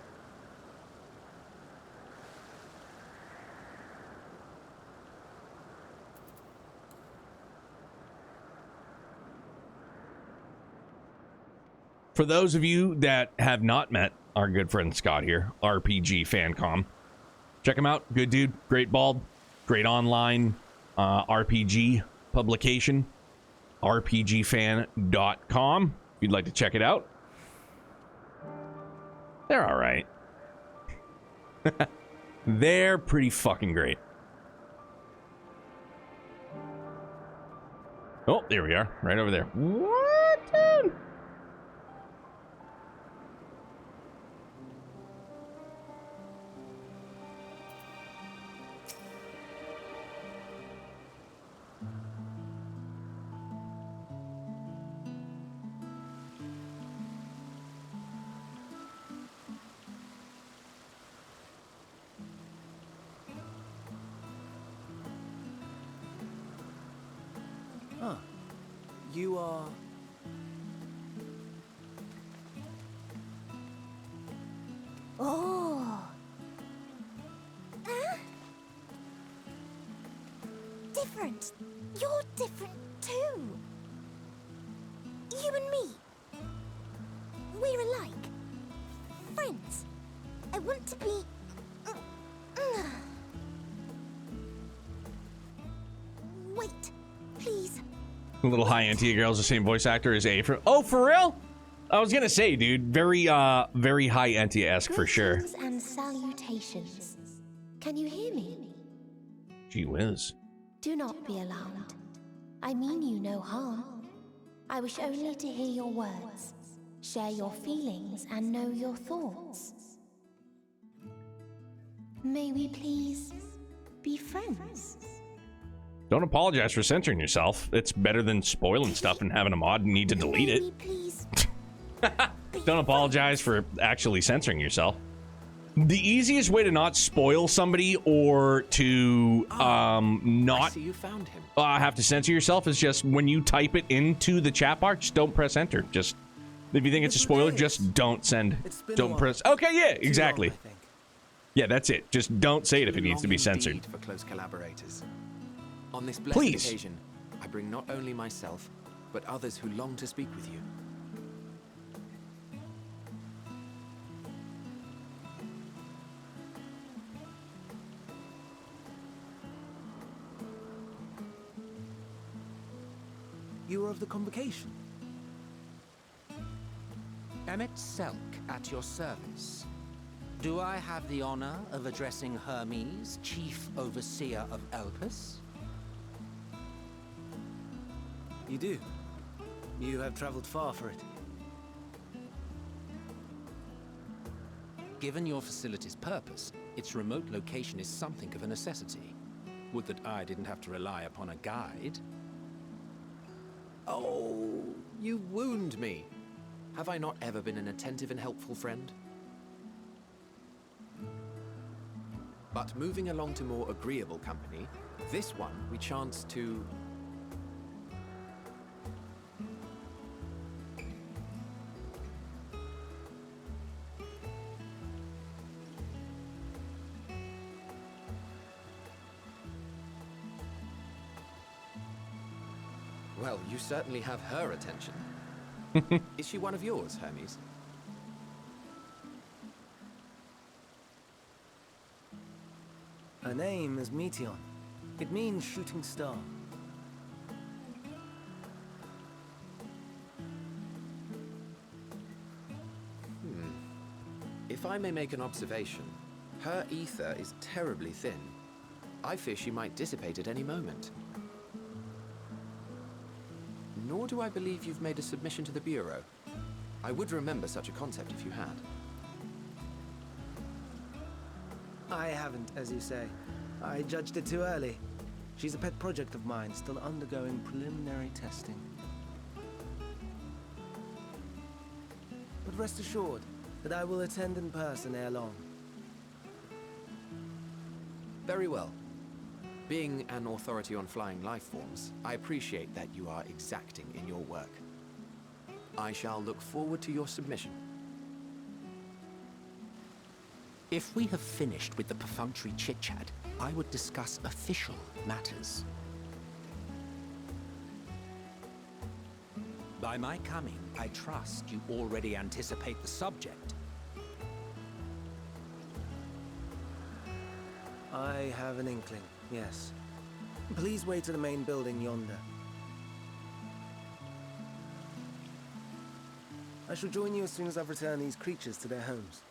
For those of you that have not met our good friend Scott here, RPG Fancom, check him out. Good dude, great bald, great online RPG publication, rpgfan.com. If you'd like to check it out. They're all right. They're pretty fucking great. Oh, there we are. Right over there. What, dude? You are... Oh. Different. You're different too. You and me. We're alike. Friends. I want to be... Wait, please. Little high Antia girl's the same voice actor as A. Oh, for real? I was gonna say, dude, very high Antia-esque for sure. Greetings and salutations. Can you hear me? Gee whiz. Do not be alarmed. I mean you no harm. I wish only to hear your words, share your feelings, and know your thoughts. May we please be friends? Don't apologize for censoring yourself. It's better than spoiling stuff and having a mod need to delete it. Don't apologize for actually censoring yourself. The easiest way to not spoil somebody or to not I see you found him. have to censor yourself is just when you type it into the chat bar, just don't press enter. Just if you think it's a spoiler, just don't send. Don't press. Okay, yeah, exactly. Yeah, that's it. Just don't say it if it needs to be censored. For close collaborators. On this blessed occasion, I bring not only myself, but others who long to speak with you. You are of the convocation? Emmet Selk at your service. Do I have the honor of addressing Hermes, Chief Overseer of Elpis? You do. You have traveled far for it. Given your facility's purpose, its remote location is something of a necessity. Would that I didn't have to rely upon a guide. Oh, you wound me. Have I not ever been an attentive and helpful friend? But moving along to more agreeable company, this one we chance to... Well, you certainly have her attention. Is she one of yours, Hermes? Her name is Meteon. It means shooting star. If I may make an observation, her ether is terribly thin. I fear she might dissipate at any moment. Nor do I believe you've made a submission to the Bureau. I would remember such a concept if you had. I haven't, as you say. I judged it too early. She's a pet project of mine, still undergoing preliminary testing. But rest assured that I will attend in person ere long. Very well. Being an authority on flying life forms, I appreciate that you are exacting in your work. I shall look forward to your submission. If we have finished with the perfunctory chit-chat, I would discuss official matters. By my coming, I trust you already anticipate the subject. I have an inkling, yes. Please wait to the main building yonder. I shall join you as soon as I've returned these creatures to their homes.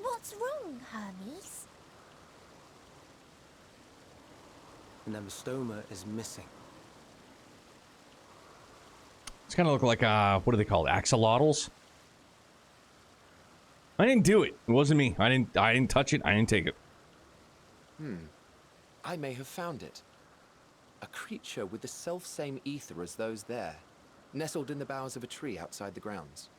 What's wrong, Hermes? The Nemestoma is missing. It's kind of look like, what are they called? Axolotls? I didn't do it. It wasn't me. I didn't touch it. I didn't take it. I may have found it. A creature with the self-same ether as those there, nestled in the boughs of a tree outside the grounds.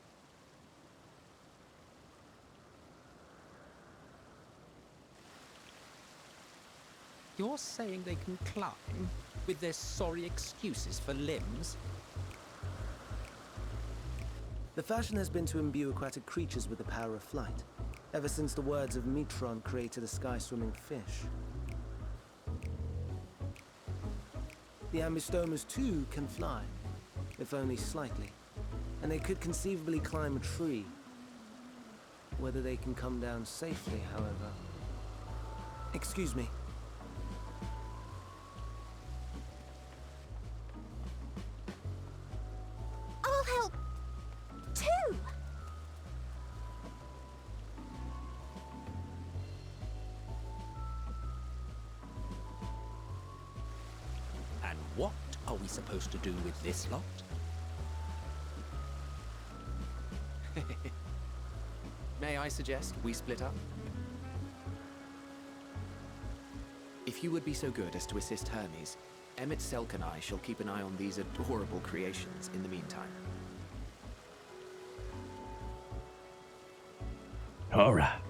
You're saying they can climb with their sorry excuses for limbs? The fashion has been to imbue aquatic creatures with the power of flight, ever since the words of Metron created a sky-swimming fish. The Ambistomas too can fly, if only slightly, and they could conceivably climb a tree. Whether they can come down safely, however... Excuse me. I'll help, too! And what are we supposed to do with this lot? May I suggest we split up? If you would be so good as to assist Hermes, Emmet Selk and I shall keep an eye on these adorable creations in the meantime. All right.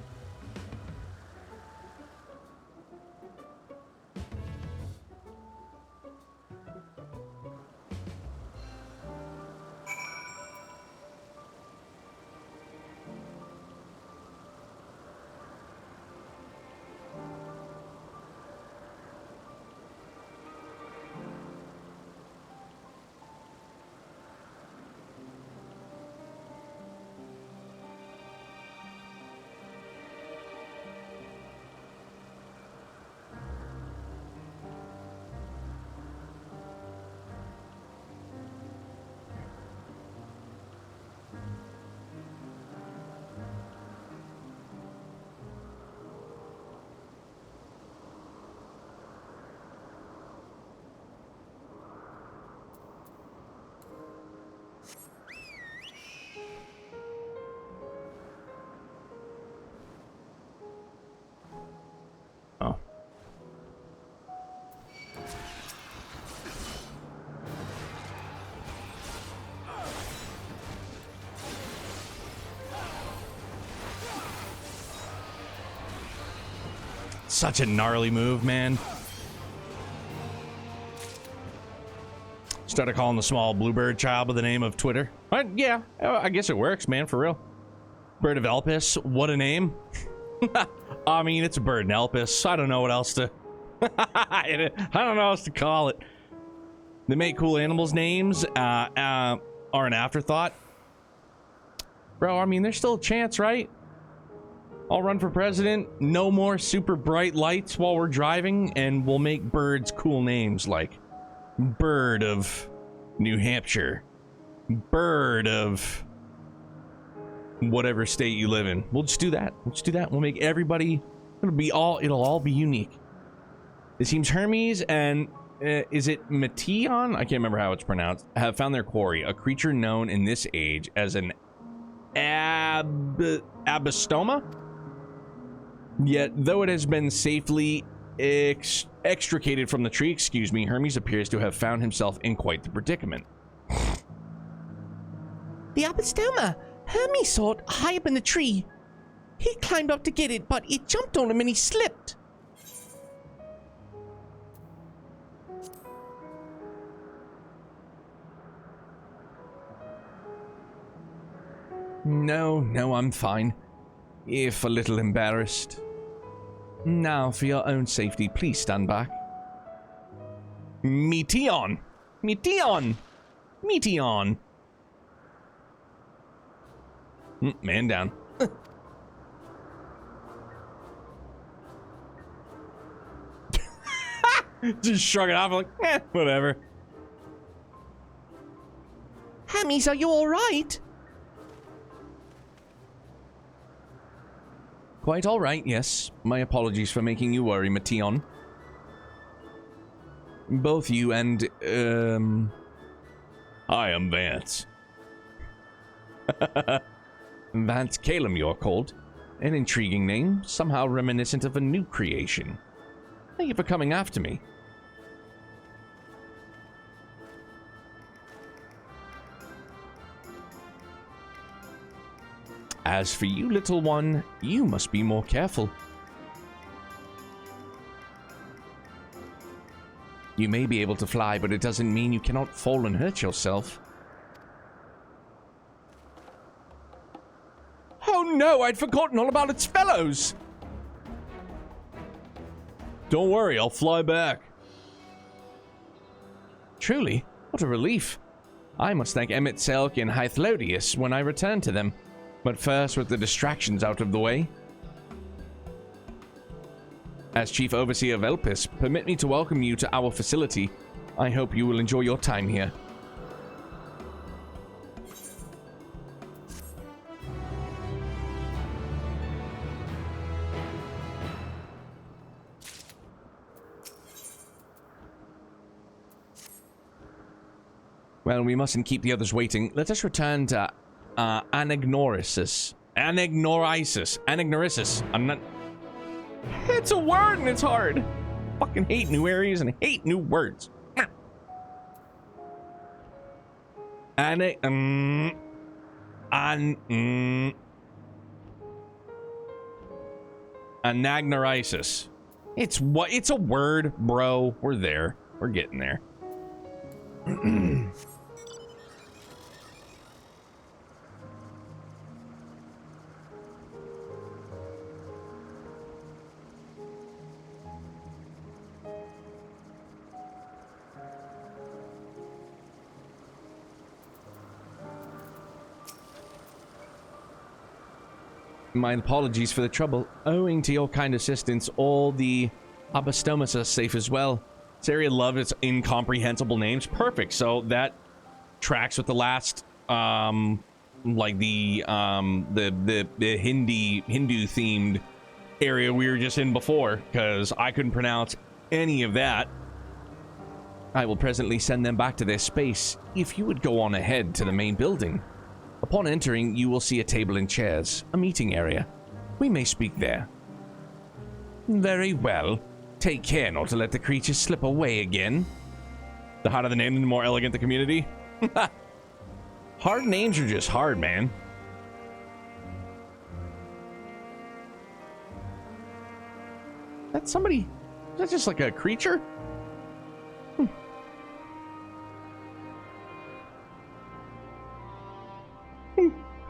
such a gnarly move, man. Started calling the small bluebird child by the name of Twitter. But yeah, I guess it works, man, for real. Bird of Elpis, what a name. I mean, it's a bird in Elpis. I don't know what else to... I don't know what else to call it. They make cool animals' names are an afterthought. Bro, I mean, there's still a chance, right? I'll run for president. No more super bright lights while we're driving, and we'll make birds cool names like Bird of New Hampshire. Bird of whatever state you live in. We'll just do that. We'll just do that. We'll make everybody... It'll all be unique. It seems Hermes and... is it Meteon? I can't remember how it's pronounced. Have found their quarry, a creature known in this age as an abystoma. Yet, though it has been safely extricated from the tree, excuse me, Hermes appears to have found himself in quite the predicament. The abystoma! Hermes saw it high up in the tree. He climbed up to get it, but it jumped on him and he slipped. No, I'm fine. If a little embarrassed. Now, for your own safety, please stand back. Meteon! Meteon! Meteon! Man down. Just shrug it off like, whatever. Hermes, are you alright? Quite all right, yes. My apologies for making you worry, Meteon. Both you and, I am Vance. Vance Calum, you're called. An intriguing name, somehow reminiscent of a new creation. Thank you for coming after me. As for you, little one, you must be more careful. You may be able to fly, but it doesn't mean you cannot fall and hurt yourself. Oh no, I'd forgotten all about its fellows! Don't worry, I'll fly back. Truly, what a relief. I must thank Emmett Selk and Hythlodius when I return to them. But first, with the distractions out of the way. As Chief Overseer of Elpis, permit me to welcome you to our facility. I hope you will enjoy your time here. Well, we mustn't keep the others waiting. Let us return to Anagnorisis. I'm not... It's a word and it's hard. Fucking hate new areas and hate new words. Anagnorisis. It's a word, bro. We're there. We're getting there. My apologies for the trouble. Owing to your kind assistance, all the abystomas are safe as well. This area loved its incomprehensible names. Perfect. So that tracks with the last, like the Hindu-themed area we were just in before, because I couldn't pronounce any of that. I will presently send them back to their space. If you would go on ahead to the main building. Upon entering, you will see a table and chairs, a meeting area. We may speak there. Very well. Take care not to let the creatures slip away again. The harder the name, the more elegant the community. Hard names are just hard, man. that somebody? Is that just like a creature?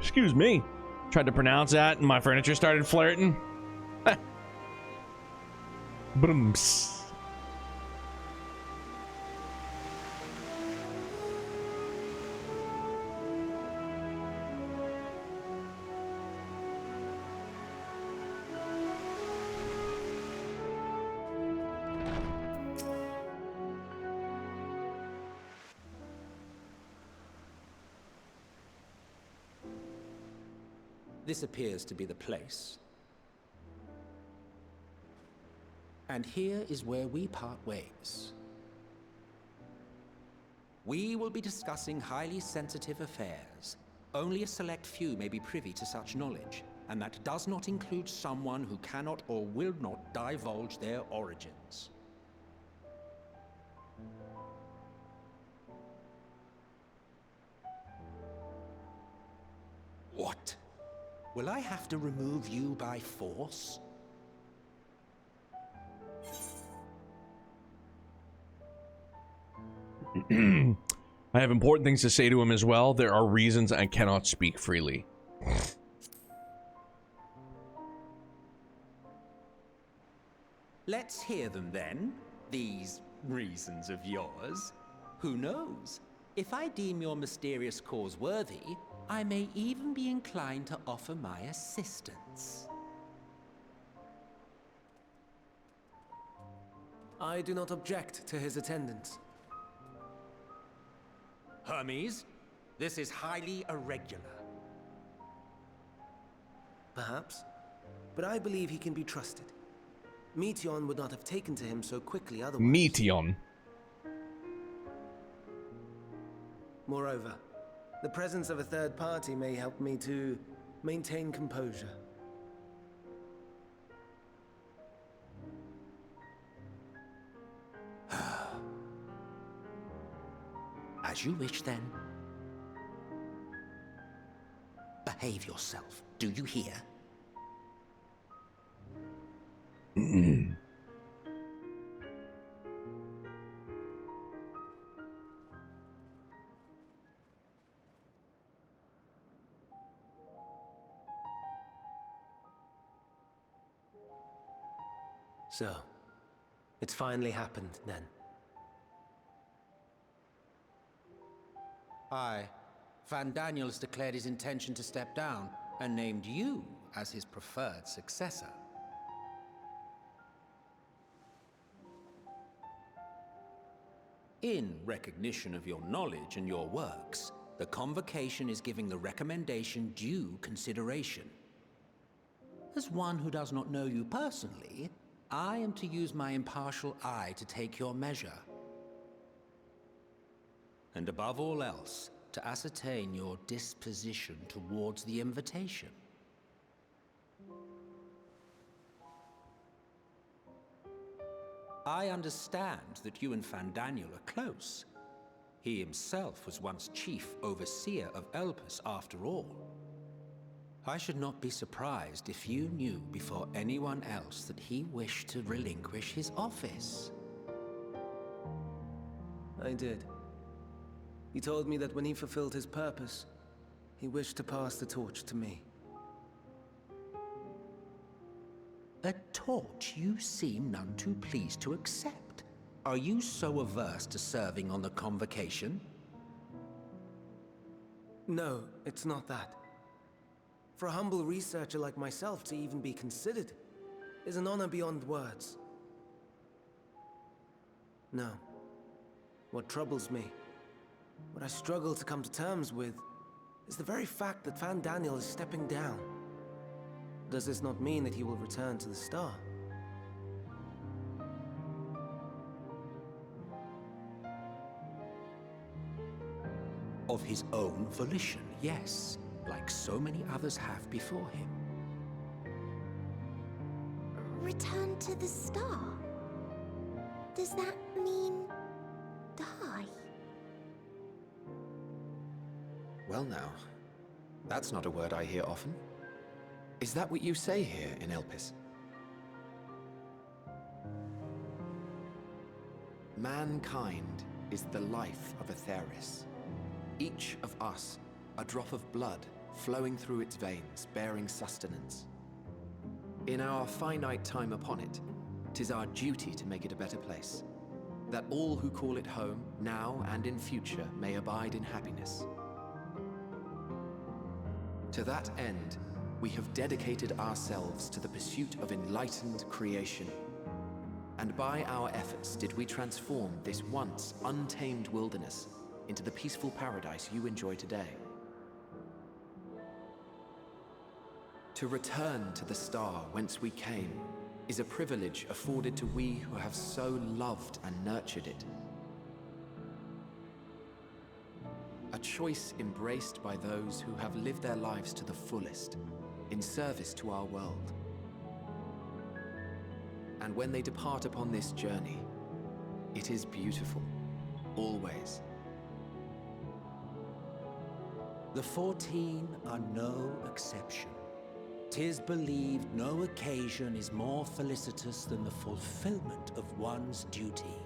Excuse me. Tried to pronounce that and my furniture started flirting. Brums. This appears to be the place. And here is where we part ways. We will be discussing highly sensitive affairs. Only a select few may be privy to such knowledge, and that does not include someone who cannot or will not divulge their origins. What? Will I have to remove you by force? I have important things to say to him as well. There are reasons I cannot speak freely. Let's hear them then, these reasons of yours. Who knows? If I deem your mysterious cause worthy, I may even be inclined to offer my assistance. I do not object to his attendance. Hermes, this is highly irregular. Perhaps, but I believe he can be trusted. Meteon would not have taken to him so quickly otherwise. Meteon. Moreover, the presence of a third party may help me to maintain composure. As you wish, then. Behave yourself, do you hear? So, it's finally happened, then. Aye. Van Daniels declared his intention to step down and named you as his preferred successor. In recognition of your knowledge and your works, the Convocation is giving the recommendation due consideration. As one who does not know you personally, I am to use my impartial eye to take your measure. And above all else, to ascertain your disposition towards the invitation. I understand that you and Van Daniel are close. He himself was once chief overseer of Elpis after all. I should not be surprised if you knew before anyone else that he wished to relinquish his office. I did. He told me that when he fulfilled his purpose, he wished to pass the torch to me. A torch you seem none too pleased to accept. Are you so averse to serving on the Convocation? No, it's not that. For a humble researcher like myself to even be considered is an honor beyond words. No. What troubles me, what I struggle to come to terms with, is the very fact that Van Daniel is stepping down. Does this not mean that he will return to the Star? Of his own volition, yes, like so many others have before him. Return to the Star? Does that mean die? Well now, that's not a word I hear often. Is that what you say here in Elpis? Mankind is the life of Aetheris. Each of us, a drop of blood flowing through its veins, bearing sustenance. In our finite time upon it, 'tis our duty to make it a better place, that all who call it home, now and in future, may abide in happiness. To that end, we have dedicated ourselves to the pursuit of enlightened creation. And by our efforts did we transform this once untamed wilderness into the peaceful paradise you enjoy today. To return to the star whence we came is a privilege afforded to we who have so loved and nurtured it. A choice embraced by those who have lived their lives to the fullest, in service to our world. And when they depart upon this journey, it is beautiful, always. The 14 are no exception. 'Tis believed no occasion is more felicitous than the fulfillment of one's duty.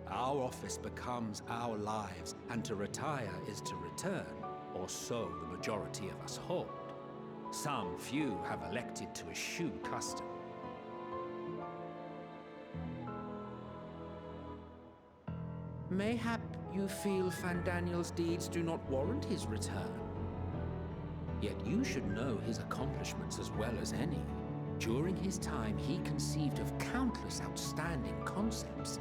Our office becomes our lives, and to retire is to return, or so the majority of us hold. Some few have elected to eschew custom. Mayhap you feel Fandaniel's deeds do not warrant his return. Yet you should know his accomplishments as well as any. During his time, he conceived of countless outstanding concepts.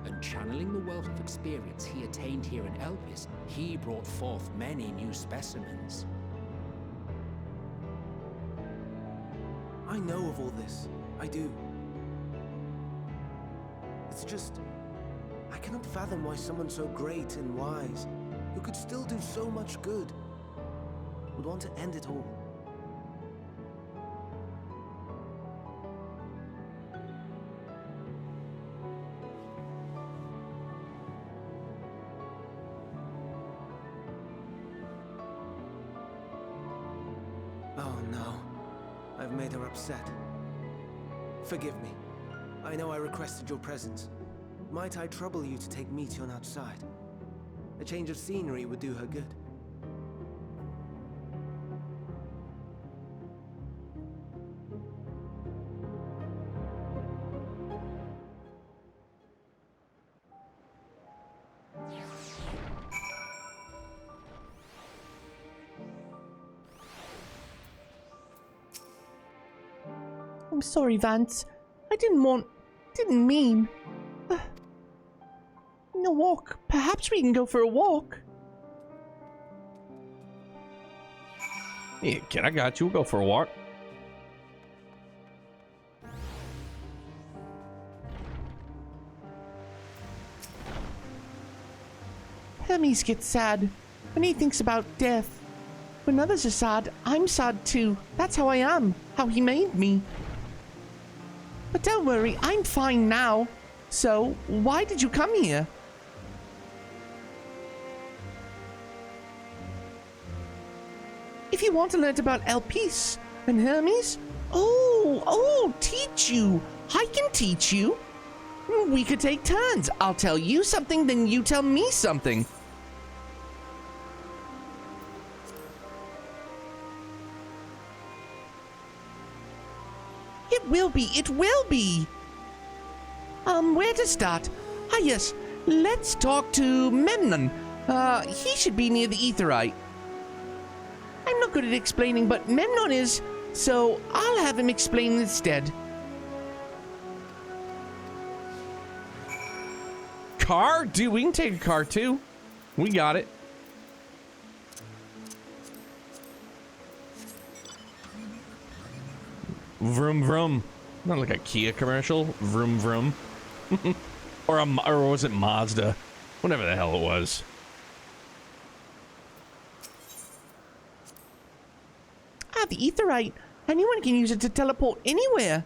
And channeling the wealth of experience he attained here in Elpis, he brought forth many new specimens. I know of all this. I do. It's just, I cannot fathom why someone so great and wise, who could still do so much good, would want to end it all. Oh no, I've made her upset. Forgive me. I know I requested your presence. Might I trouble you to take Meteon outside? A change of scenery would do her good. I'm sorry, Vance. I didn't mean. A walk. Perhaps we can go for a walk. Yeah, kid, I got you. We'll go for a walk. Hermes gets sad when he thinks about death. When others are sad, I'm sad too. That's how I am. How he made me. But don't worry, I'm fine now. So, why did you come here? If you want to learn about Elpis and Hermes, teach you. I can teach you. We could take turns. I'll tell you something, then you tell me something. It will be. Where to start? Ah, yes, let's talk to Memnon. He should be near the Aetheryte. I'm not good at explaining, but Memnon is, so I'll have him explain instead. Car? Dude, we can take a car too. We got it. Vroom vroom. Not like a Kia commercial. Vroom vroom. or was it Mazda? Whatever the hell it was. Ah, the Aetheryte. Anyone can use it to teleport anywhere.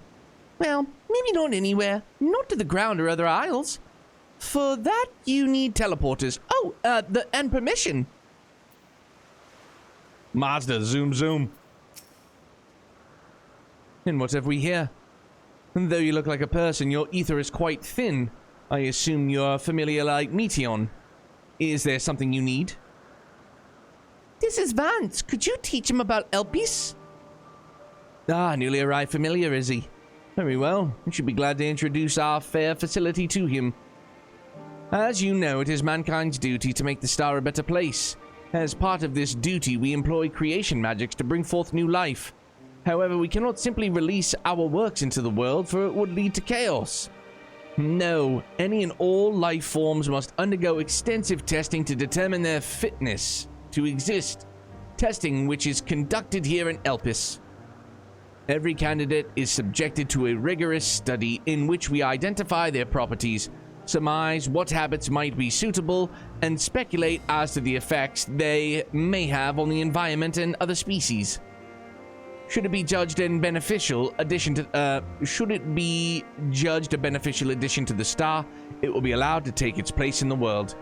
Well, maybe not anywhere. Not to the ground or other isles. For that, you need teleporters. Oh, and permission. Mazda, zoom zoom. And what have we here? Though you look like a person, your ether is quite thin. I assume you're familiar like Meteon. Is there something you need? This is Vance. Could you teach him about Elpis? Ah, newly arrived familiar, is he? Very well. We should be glad to introduce our fair facility to him. As you know, it is mankind's duty to make the star a better place. As part of this duty, we employ creation magics to bring forth new life. However, we cannot simply release our works into the world, for it would lead to chaos. No, any and all life forms must undergo extensive testing to determine their fitness to exist. Testing which is conducted here in Elpis. Every candidate is subjected to a rigorous study in which we identify their properties, surmise what habits might be suitable, and speculate as to the effects they may have on the environment and other species. Should it be judged a beneficial addition to the star, it will be allowed to take its place in the world.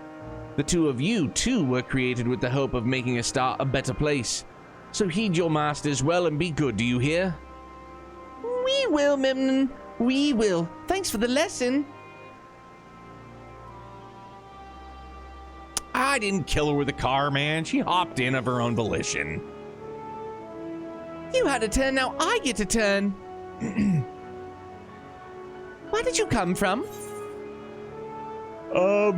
The two of you, too, were created with the hope of making a star a better place. So heed your masters well and be good, do you hear? We will, Memnon. We will. Thanks for the lesson. I didn't kill her with a car, man. She hopped in of her own volition. You had a turn, now I get a turn. Where did you come from? A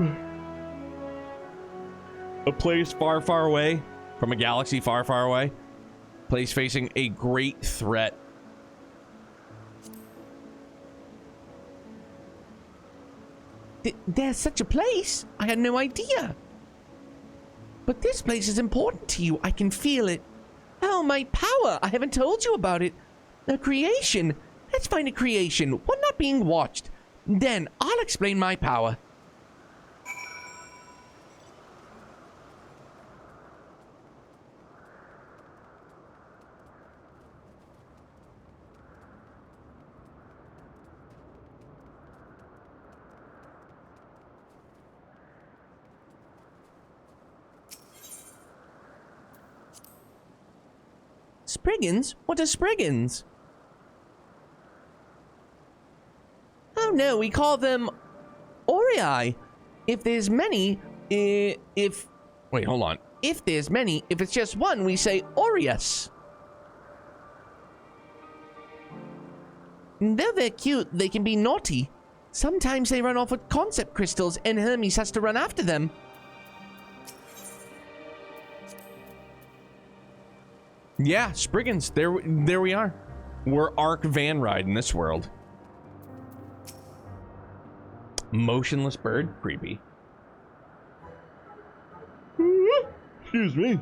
place far, far away. From a galaxy far, far away. Place facing a great threat. There's such a place? I had no idea. But this place is important to you. I can feel it. Oh, my power! I haven't told you about it. A creation. Let's find a creation. One not being watched. Then I'll explain my power. Spriggans? What are Spriggans? Oh no, we call them Aurii. If there's many, Wait, hold on. If there's many, if it's just one, we say Aureus. Though they're cute, they can be naughty. Sometimes they run off with concept crystals and Hermes has to run after them. Yeah, Spriggans. There we are. We're Arc Van Ride in this world. Motionless bird? Creepy. Excuse me.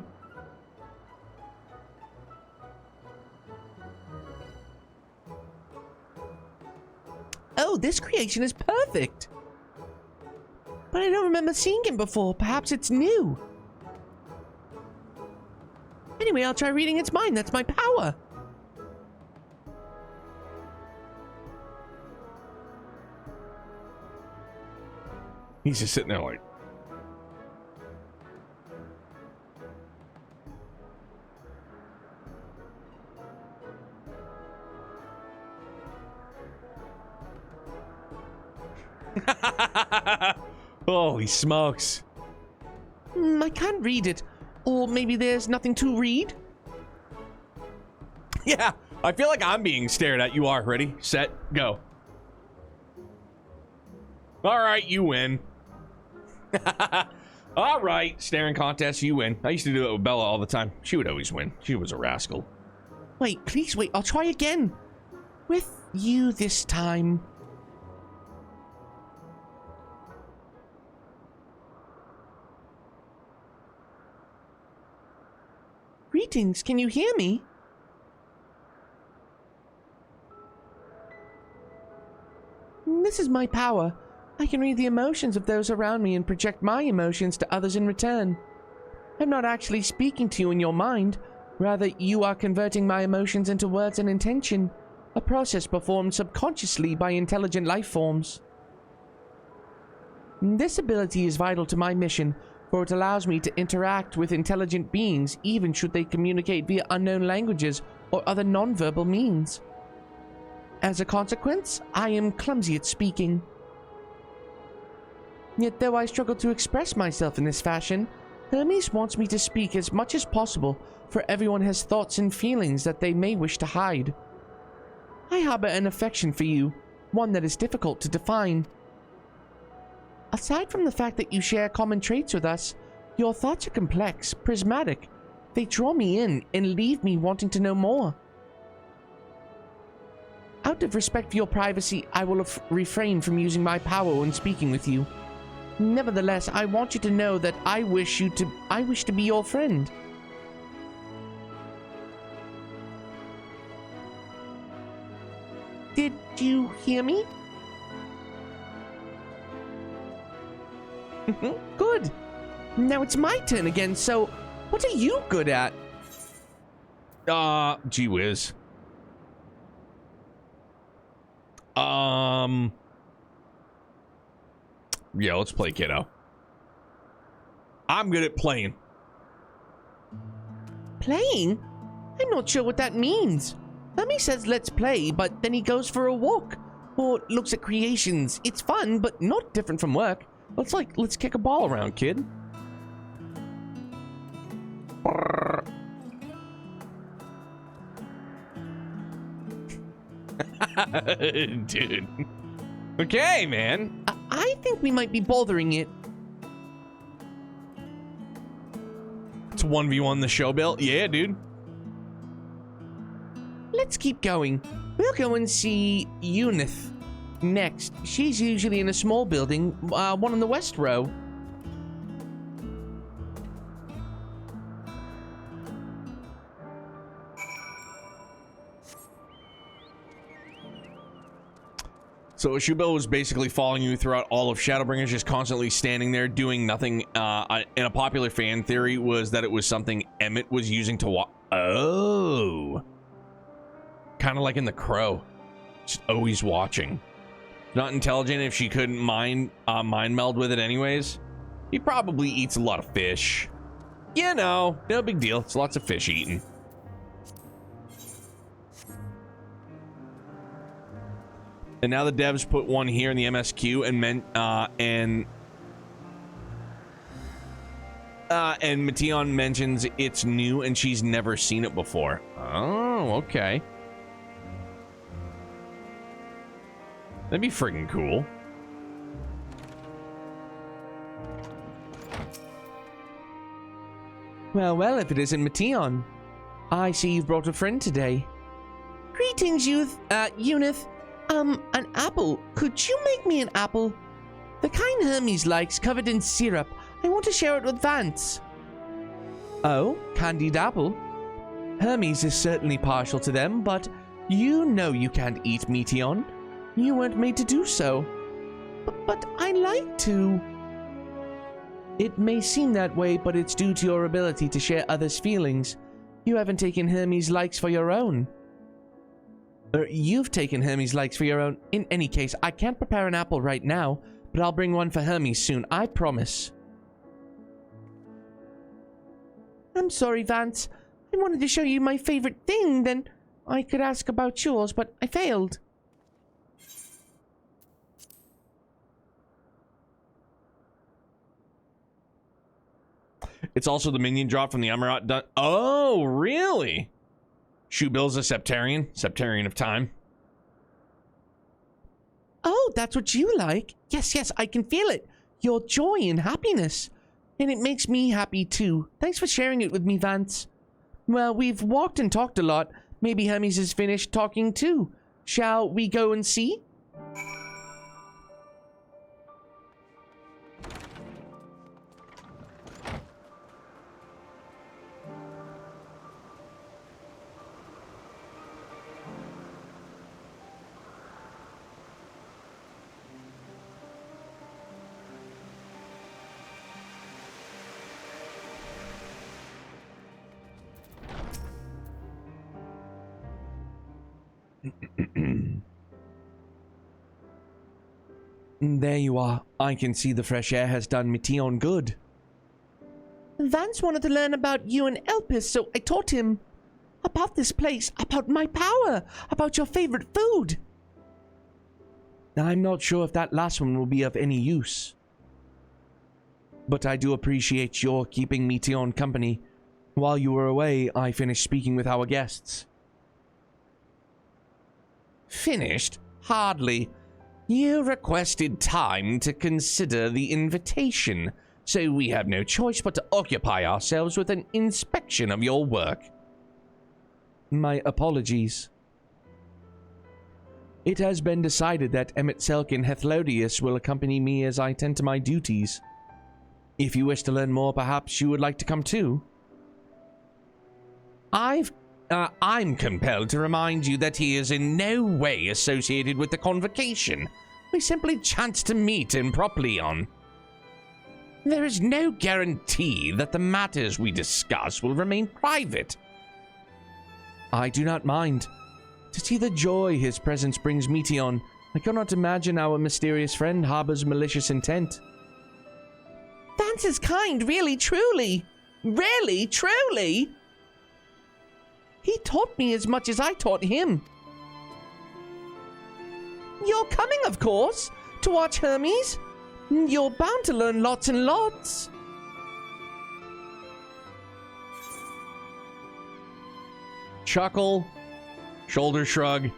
Oh, this creation is perfect. But I don't remember seeing him before. Perhaps it's new. Anyway, I'll try reading its mind. That's my power. He's just sitting there like... Holy smokes. I can't read it. Or maybe there's nothing to read? Yeah, I feel like I'm being stared at. You are. Ready, set, go. All right, you win. All right, staring contest, you win. I used to do it with Bella all the time. She would always win. She was a rascal. Wait, please wait. I'll try again. With you this time. Greetings, can you hear me? This is my power. I can read the emotions of those around me and project my emotions to others in return. I'm not actually speaking to you in your mind. Rather, you are converting my emotions into words and intention, a process performed subconsciously by intelligent life forms. This ability is vital to my mission, for it allows me to interact with intelligent beings even should they communicate via unknown languages or other nonverbal means. As a consequence, I am clumsy at speaking. Yet though I struggle to express myself in this fashion, Hermes wants me to speak as much as possible, for everyone has thoughts and feelings that they may wish to hide. I harbor an affection for you, one that is difficult to define. Aside from the fact that you share common traits with us, your thoughts are complex, prismatic. They draw me in and leave me wanting to know more. Out of respect for your privacy, I will refrain from using my power when speaking with you. Nevertheless, I want you to know that I wish to be your friend. Did you hear me? Good. Now it's my turn again, so what are you good at? Gee whiz. Yeah, let's play kiddo. I'm good at playing. Playing? I'm not sure what that means. Hermes says let's play, but then he goes for a walk. Or looks at creations. It's fun, but not different from work. Let's kick a ball around, kid. Dude. Okay, man. I think we might be bothering it. It's 1v1 the show, Bill. Yeah, dude. Let's keep going. We'll go and see Eunith next. She's usually in a small building, one on the west row. So Shubil was basically following you throughout all of Shadowbringers, just constantly standing there doing nothing. And a popular fan theory was that it was something Emmett was using to watch. Oh. Kind of like in The Crow. Just always watching. Not intelligent if she couldn't mind meld with it anyways. He probably eats a lot of fish. You know, no big deal. It's lots of fish eating. And now the devs put one here in the MSQ, and Matteon mentions it's new and she's never seen it before. Oh, okay. That'd be friggin' cool. Well, if it isn't Matteon. I see you've brought a friend today. Greetings, Eunith. An apple. Could you make me an apple? The kind Hermes likes, covered in syrup. I want to share it with Vance. Oh, candied apple? Hermes is certainly partial to them, but you know you can't eat Matteon. You weren't made to do so. But I like to. It may seem that way, but it's due to your ability to share others' feelings. You haven't taken Hermes' likes for your own. You've taken Hermes' likes for your own. In any case, I can't prepare an apple right now, but I'll bring one for Hermes soon, I promise. I'm sorry, Vance. I wanted to show you my favorite thing, then I could ask about yours, but I failed. It's also the minion drop from the Amarat. Oh, really? Shubil's a Septarian of time. Oh, that's what you like? Yes, I can feel it. Your joy and happiness. And it makes me happy too. Thanks for sharing it with me, Vance. Well, we've walked and talked a lot. Maybe Hermes is finished talking too. Shall we go and see? There you are. I can see the fresh air has done Matteon good. Vance wanted to learn about you and Elpis, so I taught him about this place, about my power, about your favorite food. I'm not sure if that last one will be of any use. But I do appreciate your keeping Meteon company. While you were away, I finished speaking with our guests. Finished? Hardly. You requested time to consider the invitation, so we have no choice but to occupy ourselves with an inspection of your work. My apologies. It has been decided that Emmett Selk and Hethlodius will accompany me as I tend to my duties. If you wish to learn more, perhaps you would like to come too? I'm compelled to remind you that he is in no way associated with the convocation. We simply chanced to meet in Propleon. There is no guarantee that the matters we discuss will remain private. I do not mind. To see the joy his presence brings Meteon, I cannot imagine our mysterious friend harbors malicious intent. That's his kind, really, truly. Really, truly. He taught me as much as I taught him. You're coming, of course, to watch Hermes. You're bound to learn lots and lots. Chuckle, shoulder shrug.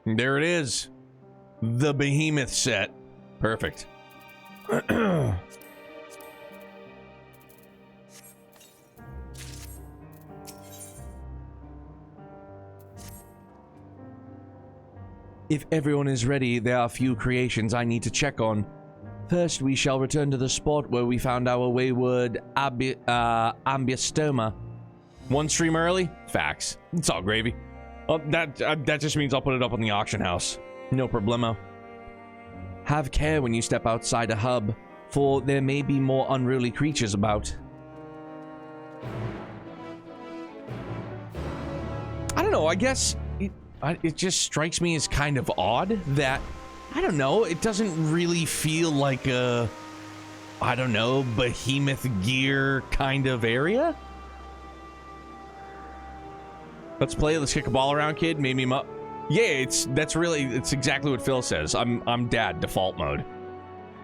There it is. The Behemoth set. Perfect. If everyone is ready, there are a few creations I need to check on. First, we shall return to the spot where we found our wayward ambiostoma. One stream early? Facts. It's all gravy. That just means I'll put it up on the auction house. No problemo. Have care when you step outside a hub, for there may be more unruly creatures about. I don't know, I guess it just strikes me as kind of odd that, I don't know, it doesn't really feel like a, I don't know, behemoth gear kind of area. Let's play, let's kick a ball around, kid. Made me up. Yeah, it's exactly what Phil says. I'm dad, default mode.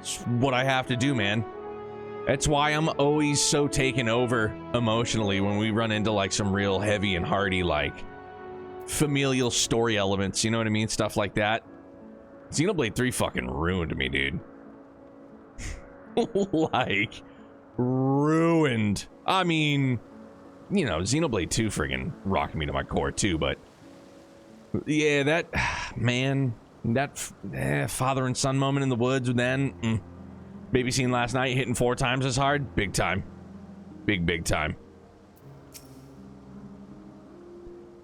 It's what I have to do, man. That's why I'm always so taken over emotionally when we run into like some real heavy and hearty like familial story elements, you know what I mean? Stuff like that. Xenoblade 3 fucking ruined me, dude. Like, ruined. I mean, you know, Xenoblade 2 friggin' rocked me to my core too, but yeah, that, man, that father and son moment in the woods then, baby scene last night hitting 4 times as hard, big time. Big time.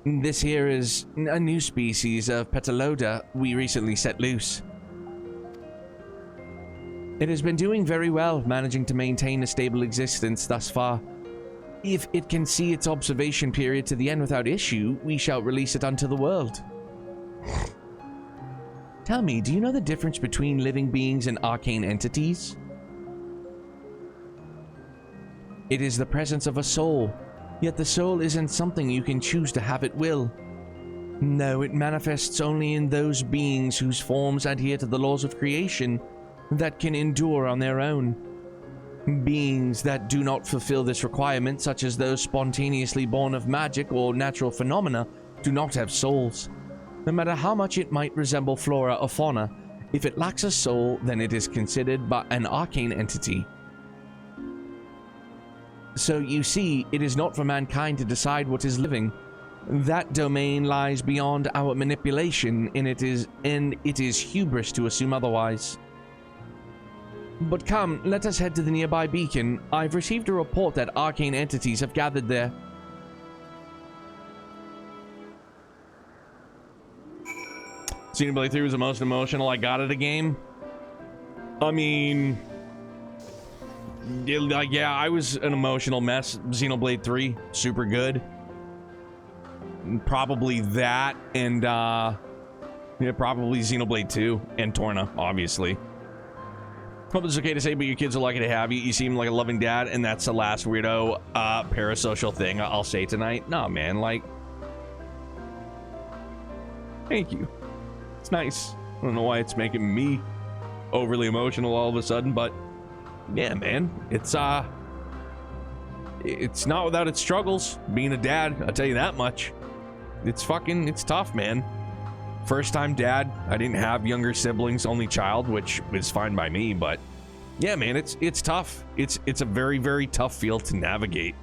This here is a new species of Petaloda we recently set loose. It has been doing very well, managing to maintain a stable existence thus far. If it can see its observation period to the end without issue, we shall release it unto the world. Tell me, do you know the difference between living beings and arcane entities? It is the presence of a soul, yet the soul isn't something you can choose to have at will. No, it manifests only in those beings whose forms adhere to the laws of creation that can endure on their own. Beings that do not fulfill this requirement, such as those spontaneously born of magic or natural phenomena, do not have souls. No matter how much it might resemble flora or fauna, if it lacks a soul, then it is considered but an arcane entity. So you see, it is not for mankind to decide what is living. That domain lies beyond our manipulation, and it is hubris to assume otherwise. But come, let us head to the nearby beacon. I've received a report that arcane entities have gathered there. Xenoblade 3 was the most emotional I got at a game. I mean, yeah, I was an emotional mess. Xenoblade 3, super good. Probably that, and yeah, probably Xenoblade 2 and Torna, obviously. Hope it's okay to say, but your kids are lucky to have you. You seem like a loving dad, and that's the last weirdo parasocial thing I'll say tonight. No, man, like, thank you. It's nice. I don't know why it's making me overly emotional all of a sudden, but yeah, man, it's not without its struggles being a dad, I'll tell you that much. It's tough, man. First time dad. I didn't have younger siblings, only child, which is fine by me, but yeah, man, it's tough. It's a very, very tough field to navigate.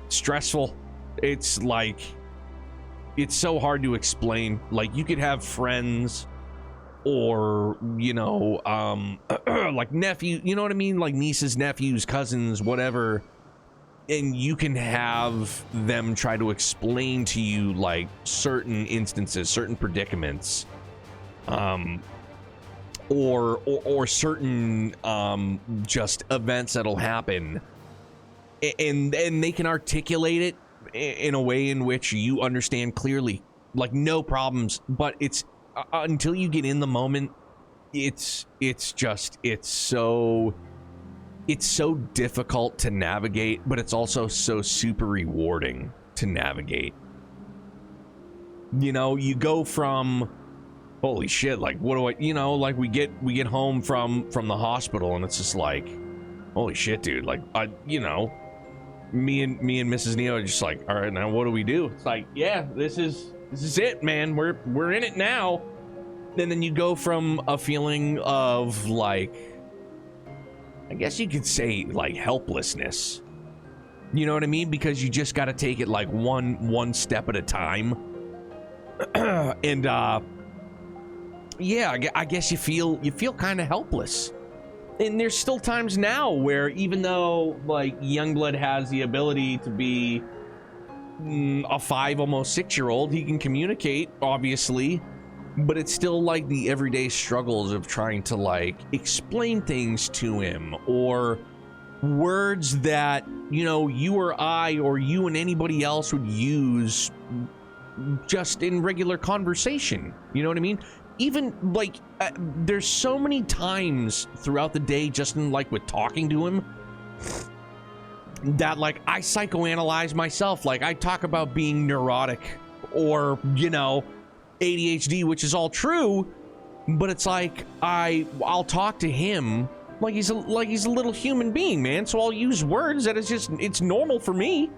Stressful. It's like, it's so hard to explain. Like, you could have friends or, you know, like nephew, you know what I mean? Like nieces, nephews, cousins, whatever. And you can have them try to explain to you like certain instances, certain predicaments, or certain just events that'll happen, and they can articulate it in a way in which you understand clearly, like no problems. But it's until you get in the moment, it's so difficult to navigate, but it's also so super rewarding to navigate. You know, you go from, holy shit, like what do I, you know, like we get home from the hospital and it's just like, holy shit, dude, like you know, me and Mrs. Neo are just like, all right, now what do we do? It's like, yeah, this is it, man. We're in it now. And then you go from a feeling of like, I guess you could say like helplessness. You know what I mean? Because you just got to take it like one step at a time. And yeah, I guess you feel kind of helpless. And there's still times now where even though like Youngblood has the ability to be a 5, almost 6-year-old, he can communicate, obviously. But it's still like the everyday struggles of trying to like explain things to him, or words that, you know, you or I or you and anybody else would use just in regular conversation. You know what I mean? Even like there's so many times throughout the day, just in like with talking to him, that like I psychoanalyze myself. Like I talk about being neurotic or, you know, ADHD, which is all true, but it's like I'll talk to him like he's a little human being, man. So I'll use words that is just, it's normal for me.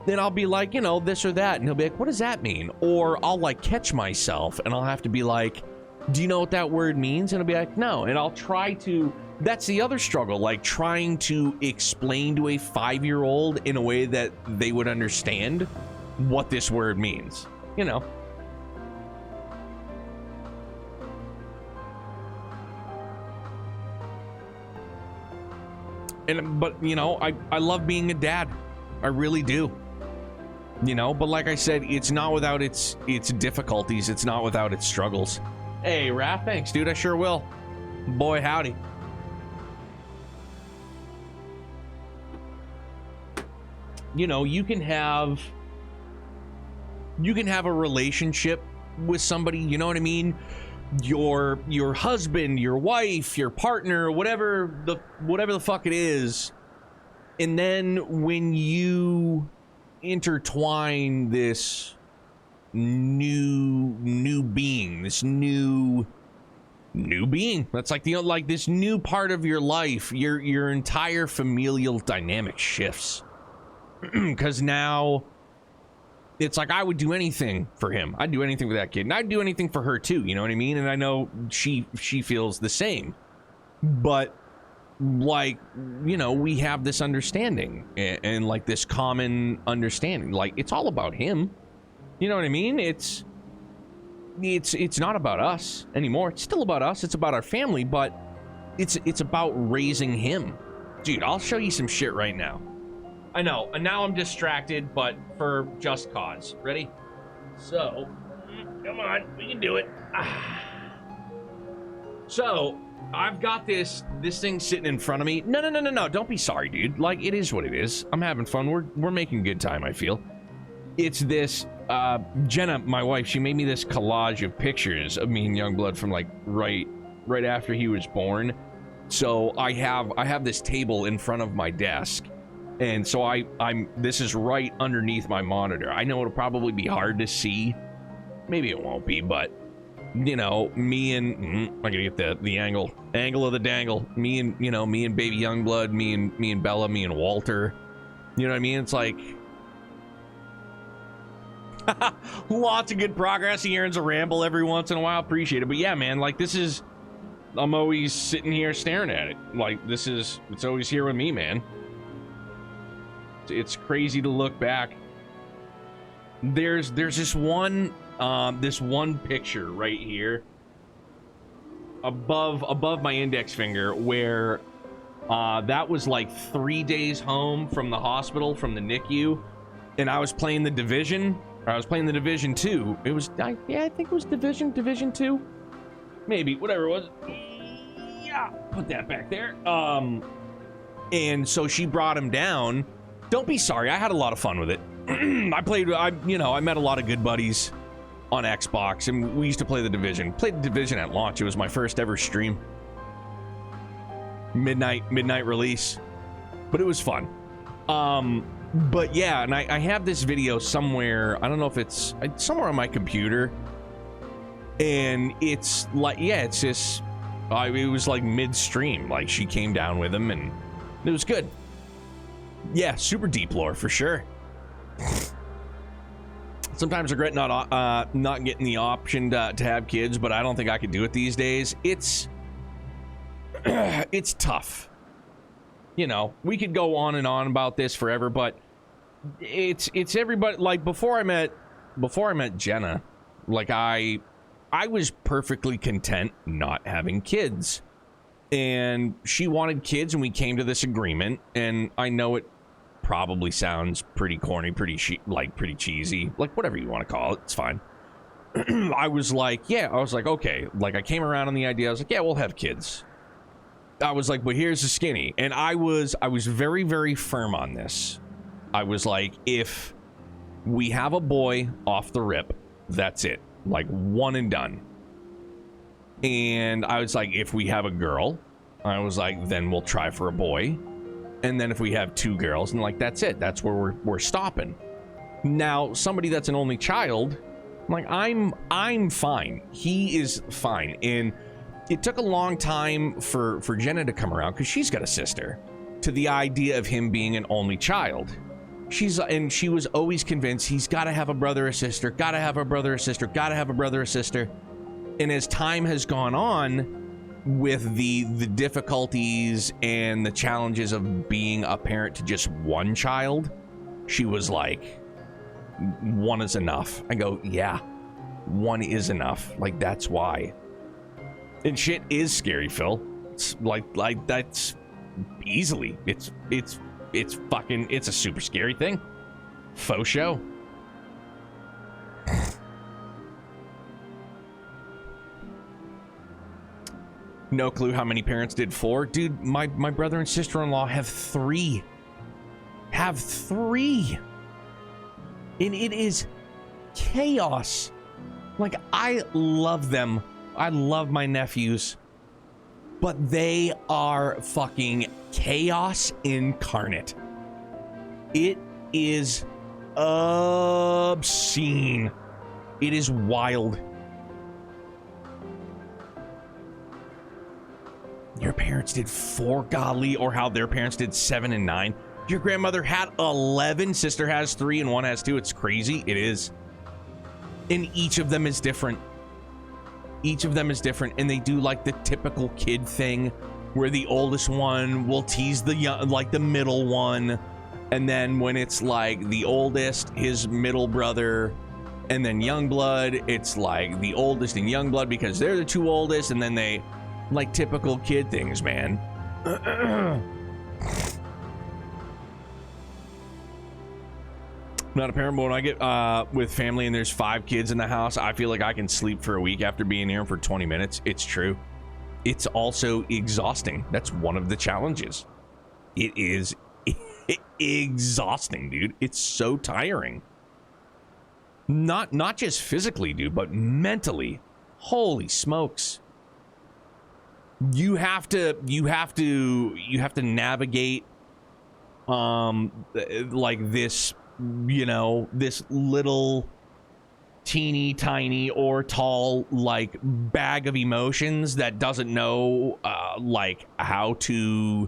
Then I'll be like, you know, this or that, and he'll be like, what does that mean? Or I'll like catch myself and I'll have to be like, do you know what that word means? And I'll be like, no. And I'll try to, that's the other struggle, like trying to explain to a 5-year-old in a way that they would understand what this word means, you know. But you know, I love being a dad. I really do. You know, but like I said, it's not without its difficulties. It's not without its struggles. Hey, Raph, thanks, dude. I sure will. Boy, howdy. You know, you can have a relationship with somebody, you know what I mean? Your husband, your wife, your partner, whatever the fuck it is, and then when you intertwine this new being, this new being that's like this new part of your life, your entire familial dynamic shifts. Because now it's like I would do anything for him. I'd do anything for that kid. And I'd do anything for her too, you know what I mean? And I know she feels the same. But like, you know, we have this understanding and like this common understanding. Like it's all about him. You know what I mean? It's not about us anymore. It's still about us. It's about our family, but it's about raising him. Dude, I'll show you some shit right now. I know, and now I'm distracted, but for just cause. Ready? So, come on, we can do it. So, I've got this thing sitting in front of me. No, don't be sorry, dude. Like, it is what it is. I'm having fun. We're making good time, I feel. it's this, Jenna, my wife, she made me this collage of pictures of me and Youngblood from like right after he was born. So I have this table in front of my desk, and so this is right underneath my monitor. I know it'll probably be hard to see, maybe it won't be, but you know, me and I gotta get the angle of the dangle. Me and baby Youngblood, me and Bella, me and Walter. You know what I mean? It's like lots of good progress. He earns a ramble every once in a while. Appreciate it. But yeah, man, like this is, I'm always sitting here staring at it. Like it's always here with me, man. It's crazy to look back. There's this one picture right here above my index finger where that was like 3 days home from the hospital, from the NICU, and I was playing the Division, or I was playing the Division 2. It was, I think it was Division 2, maybe, whatever it was. Yeah, put that back there. And so she brought him down. Don't be sorry, I had a lot of fun with it. I met a lot of good buddies on Xbox, and we used to play the Division. Played the Division at launch. It was my first ever stream. Midnight release, but it was fun. But yeah, and I have this video somewhere. I don't know if it's somewhere on my computer, and it's like, yeah, it's just it was like midstream. Like she came down with him, and it was good. Yeah, super deep lore for sure. Sometimes regret not getting the option to have kids, but I don't think I could do it these days. It's tough. You know, we could go on and on about this forever, but it's everybody. Like before I met Jenna, like I was perfectly content not having kids, and she wanted kids, and we came to this agreement. And I know it probably sounds pretty corny, pretty cheesy, like whatever you want to call it, it's fine. I was like, okay, like I came around on the idea. I was like, yeah, we'll have kids. I was like, but here's the skinny. And I was very, very firm on this. I was like, if we have a boy off the rip, that's it. Like one and done. And I was like, if we have a girl, I was like, then we'll try for a boy. And then if we have two girls, and like, that's it. That's where we're stopping. Now, somebody that's an only child, like I'm fine. He is fine. And it took a long time for Jenna to come around, because she's got a sister, to the idea of him being an only child. She was always convinced he's got to have a brother or sister, gotta have a brother or sister, gotta have a brother or sister. And as time has gone on, with the difficulties and the challenges of being a parent to just one child, she was like, one is enough. I go, yeah, one is enough. Like, that's why. And shit is scary, Phil. It's like that's easily. It's a super scary thing. Faux show. No clue how many parents did 4. Dude, my brother and sister-in-law have 3. And it is chaos. Like, I love them. I love my nephews. But they are fucking chaos incarnate. It is obscene. It is wild. Your parents did 4, golly, or how their parents did 7 and 9. Your grandmother had 11, sister has 3, and one has 2. It's crazy. It is. And each of them is different. And they do like the typical kid thing where the oldest one will tease the young, like the middle one. And then when it's like the oldest, his middle brother, and then Youngblood, it's like the oldest and Youngblood because they're the 2 oldest, and then they, like typical kid things, man. Not a parent, but when I get with family and there's 5 kids in the house, I feel like I can sleep for a week after being here for 20 minutes. It's true. It's also exhausting. That's one of the challenges. It is exhausting, dude. It's so tiring. Not just physically, dude, but mentally. Holy smokes. You have to navigate like this, you know, this little teeny tiny or tall like bag of emotions that doesn't know like how to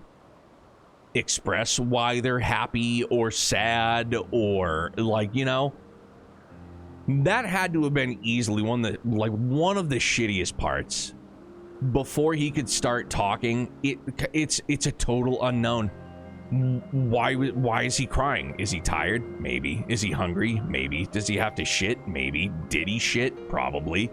express why they're happy or sad, or like, you know, that had to have been easily one of the shittiest parts. Before he could start talking, it's a total unknown. Why is he crying? Is he tired? Maybe. Is he hungry? Maybe. Does he have to shit? Maybe. Did he shit? Probably.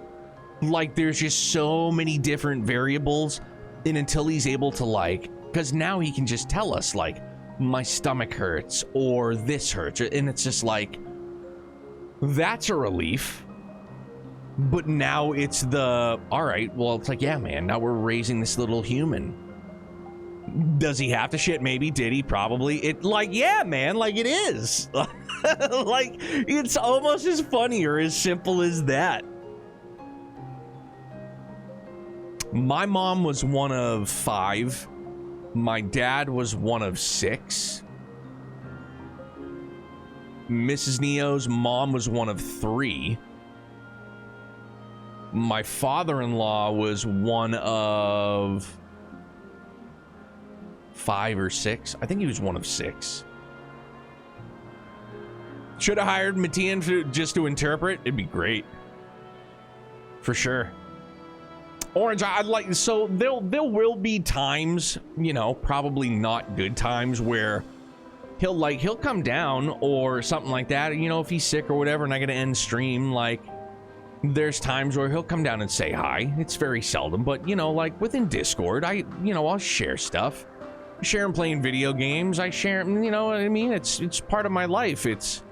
Like, there's just so many different variables, and until he's able to, like, because now he can just tell us, like, my stomach hurts or this hurts, and it's just like, that's a relief. But now it's the, all right, well, it's like, yeah, man, now we're raising this little human. Does he have to shit? Maybe. Did he? Probably. It, like, yeah, man, like, it is. Like, it's almost as funny or as simple as that. My mom was one of 5. My dad was one of 6. Mrs. Neo's mom was one of 3. My father-in-law was one of 5 or 6. I think he was one of 6. Should have hired Matian just to interpret. It'd be great. For sure. Orange, I'd like, so there will be times, you know, probably not good times, where he'll come down or something like that, you know, if he's sick or whatever, and I gotta end stream, like, there's times where he'll come down and say hi. It's very seldom, but, you know, like, within Discord, I'll share stuff. I share him playing video games. I share him, you know what I mean? It's part of my life. It's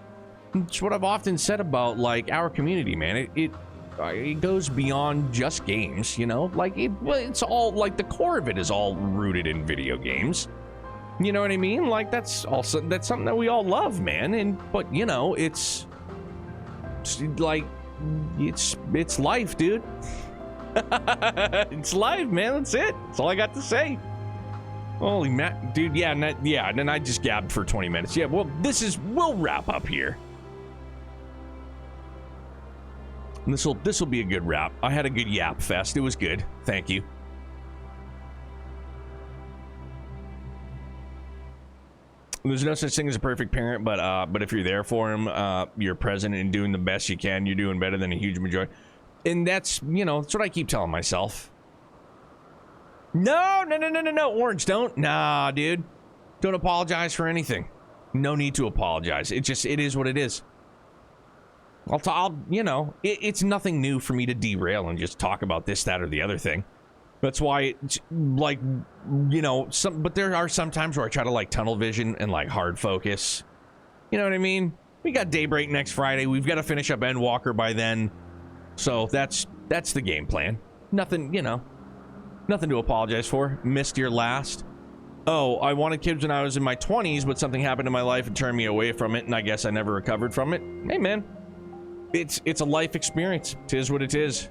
what I've often said about, like, our community, man. It goes beyond just games, you know? Like, it's all, like, the core of it is all rooted in video games. You know what I mean? Like, that's something that we all love, man. But, you know, it's like, it's life, dude. It's life, man. That's it. That's all I got to say. Holy Matt, dude. Yeah, and then I just gabbed for 20 minutes. Yeah, well, we'll wrap up here. This will be a good wrap. I had a good yap fest. It was good. Thank you. There's no such thing as a perfect parent, but if you're there for him, you're present and doing the best you can, you're doing better than a huge majority. And that's, you know, that's what I keep telling myself. No, Orange, don't. Nah, dude. Don't apologize for anything. No need to apologize. It is what it is. I'll you know, it's nothing new for me to derail and just talk about this, that, or the other thing. That's why, like, you know, but there are some times where I try to, like, tunnel vision and, like, hard focus. You know what I mean? We got Daybreak next Friday. We've got to finish up Endwalker by then. So that's the game plan. Nothing, you know, nothing to apologize for. Missed your last. Oh, I wanted kids when I was in my 20s, but something happened in my life and turned me away from it, and I guess I never recovered from it. Hey, man. It's a life experience. 'Tis what it is.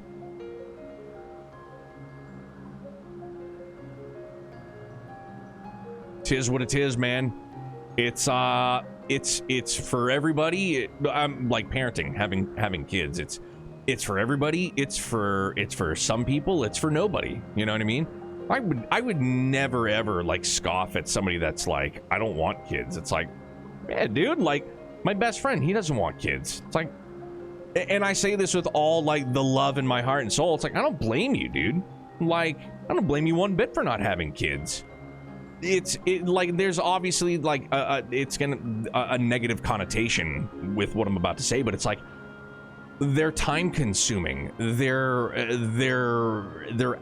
Tis what it is, man. It's for everybody. I'm like parenting, having kids. It's for everybody. It's for some people. It's for nobody. You know what I mean? I would never ever, like, scoff at somebody that's like, I don't want kids. It's like, yeah, dude, like, my best friend, he doesn't want kids. It's like, and I say this with all, like, the love in my heart and soul. It's like, I don't blame you, dude. Like, I don't blame you one bit for not having kids. Like, there's obviously, like, it's a negative connotation with what I'm about to say, but it's like, they're time consuming. They're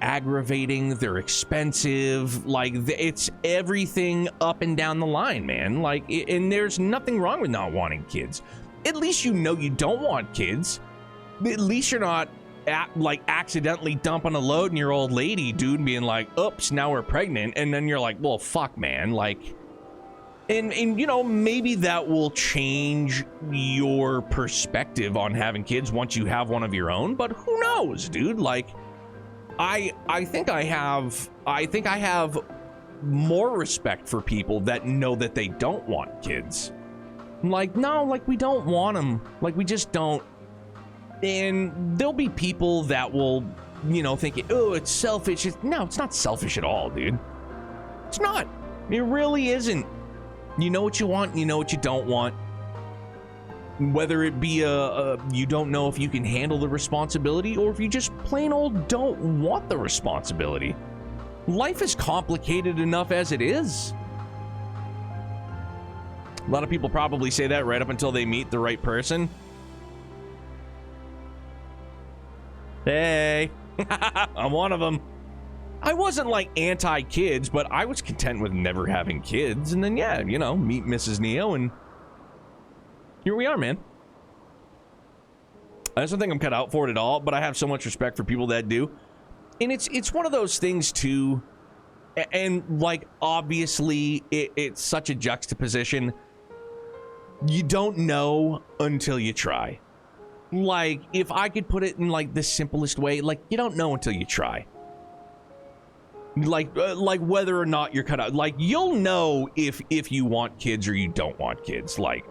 aggravating. They're expensive. Like, it's everything up and down the line, man. Like, and there's nothing wrong with not wanting kids. At least you know you don't want kids. At least you're not like accidentally dumping a load in your old lady, dude, and being like, oops, now we're pregnant. And then you're like, well, fuck, man. Like, And you know, maybe that will change your perspective on having kids once you have one of your own, but who knows, dude? Like, I think I have more respect for people that know that they don't want kids. Like, no, like, we don't want them. Like, we just don't. And there'll be people that will, you know, think, oh, it's selfish. No, it's not selfish at all, dude. It's not. It really isn't. You know what you want, and you know what you don't want. Whether it be you don't know if you can handle the responsibility, or if you just plain old don't want the responsibility. Life is complicated enough as it is. A lot of people probably say that right up until they meet the right person. Hey, I'm one of them. I wasn't like anti-kids, but I was content with never having kids. And then, yeah, you know, meet Mrs. Neo, and here we are, man. I don't think I'm cut out for it at all, but I have so much respect for people that do. And it's one of those things, too. And, like, obviously, it's such a juxtaposition. You don't know until you try. Like, if I could put it in, like, the simplest way, like, you don't know until you try. Like whether or not you're cut out. Like, you'll know if you want kids or you don't want kids. Like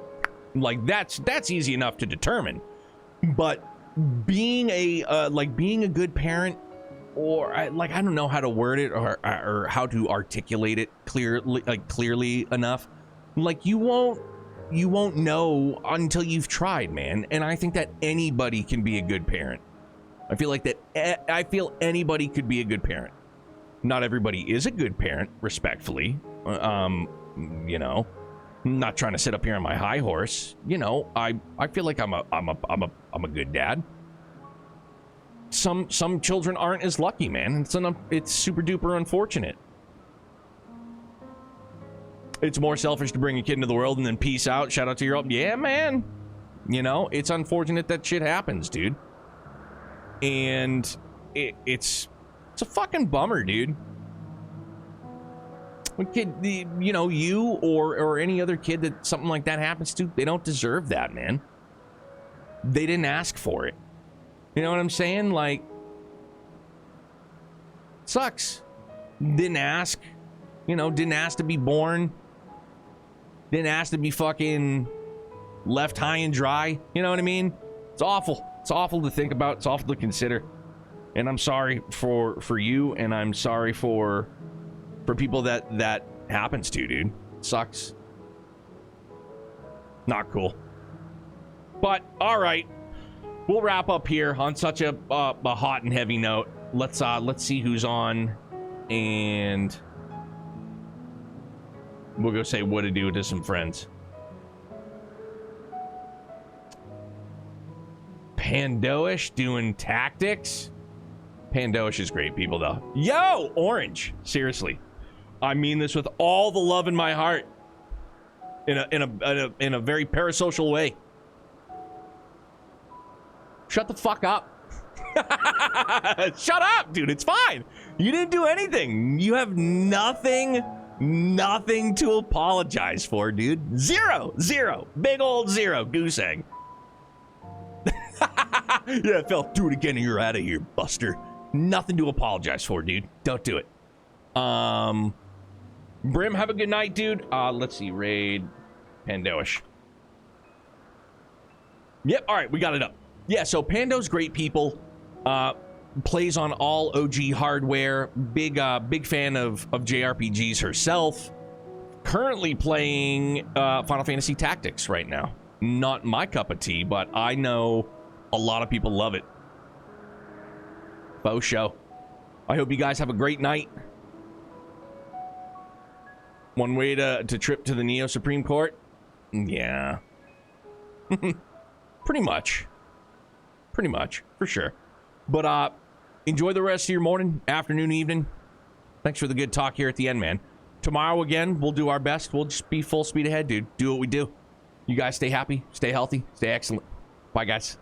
that's easy enough to determine. But being a good parent, or I don't know how to word it or how to articulate it clearly enough. Like, you won't know until you've tried, man. And I think that anybody can be a good parent. I feel anybody could be a good parent. Not everybody is a good parent, respectfully. You know, I'm not trying to sit up here on my high horse. You know, I feel like I'm a good dad. Some children aren't as lucky, man. It's super duper unfortunate. It's more selfish to bring a kid into the world and then peace out. Shout out to your yeah, man. You know, it's unfortunate that shit happens, dude. And it's a fucking bummer, dude. A kid, you know, you or any other kid that something like that happens to, they don't deserve that, man. They didn't ask for it. You know what I'm saying? Like, sucks. Didn't ask. You know, didn't ask to be born. Didn't ask to be fucking left high and dry. You know what I mean? It's awful. It's awful to think about. It's awful to consider. And I'm sorry for you, and I'm sorry for people that happens to, dude. Sucks. Not cool. But all right, we'll wrap up here on such a hot and heavy note. Let's see who's on, and we'll go say what to do to some friends. Pandoish doing tactics. Pandoish is great people, though. Yo, Orange. Seriously, I mean this with all the love in my heart. In a very parasocial way. Shut the fuck up. Shut up, dude. It's fine. You didn't do anything. You have nothing to apologize for, dude. Zero. Big old zero. Goose egg. Yeah, Phil, do it again and you're out of here, Buster. Nothing to apologize for, dude. Don't do it. Brim, have a good night, dude. Let's see. Raid Pandoish. Yep, all right, we got it up. Yeah, so Pando's great people. Plays on all OG hardware. Big fan of JRPGs herself. Currently playing Final Fantasy Tactics right now. Not my cup of tea, but I know a lot of people love it. Faux show. I hope you guys have a great night. One way to trip to the Neo Supreme Court? Yeah. Pretty much, for sure. But enjoy the rest of your morning, afternoon, evening. Thanks for the good talk here at the end, man. Tomorrow again, we'll do our best. We'll just be full speed ahead, dude. Do what we do. You guys stay happy, stay healthy, stay excellent. Bye, guys.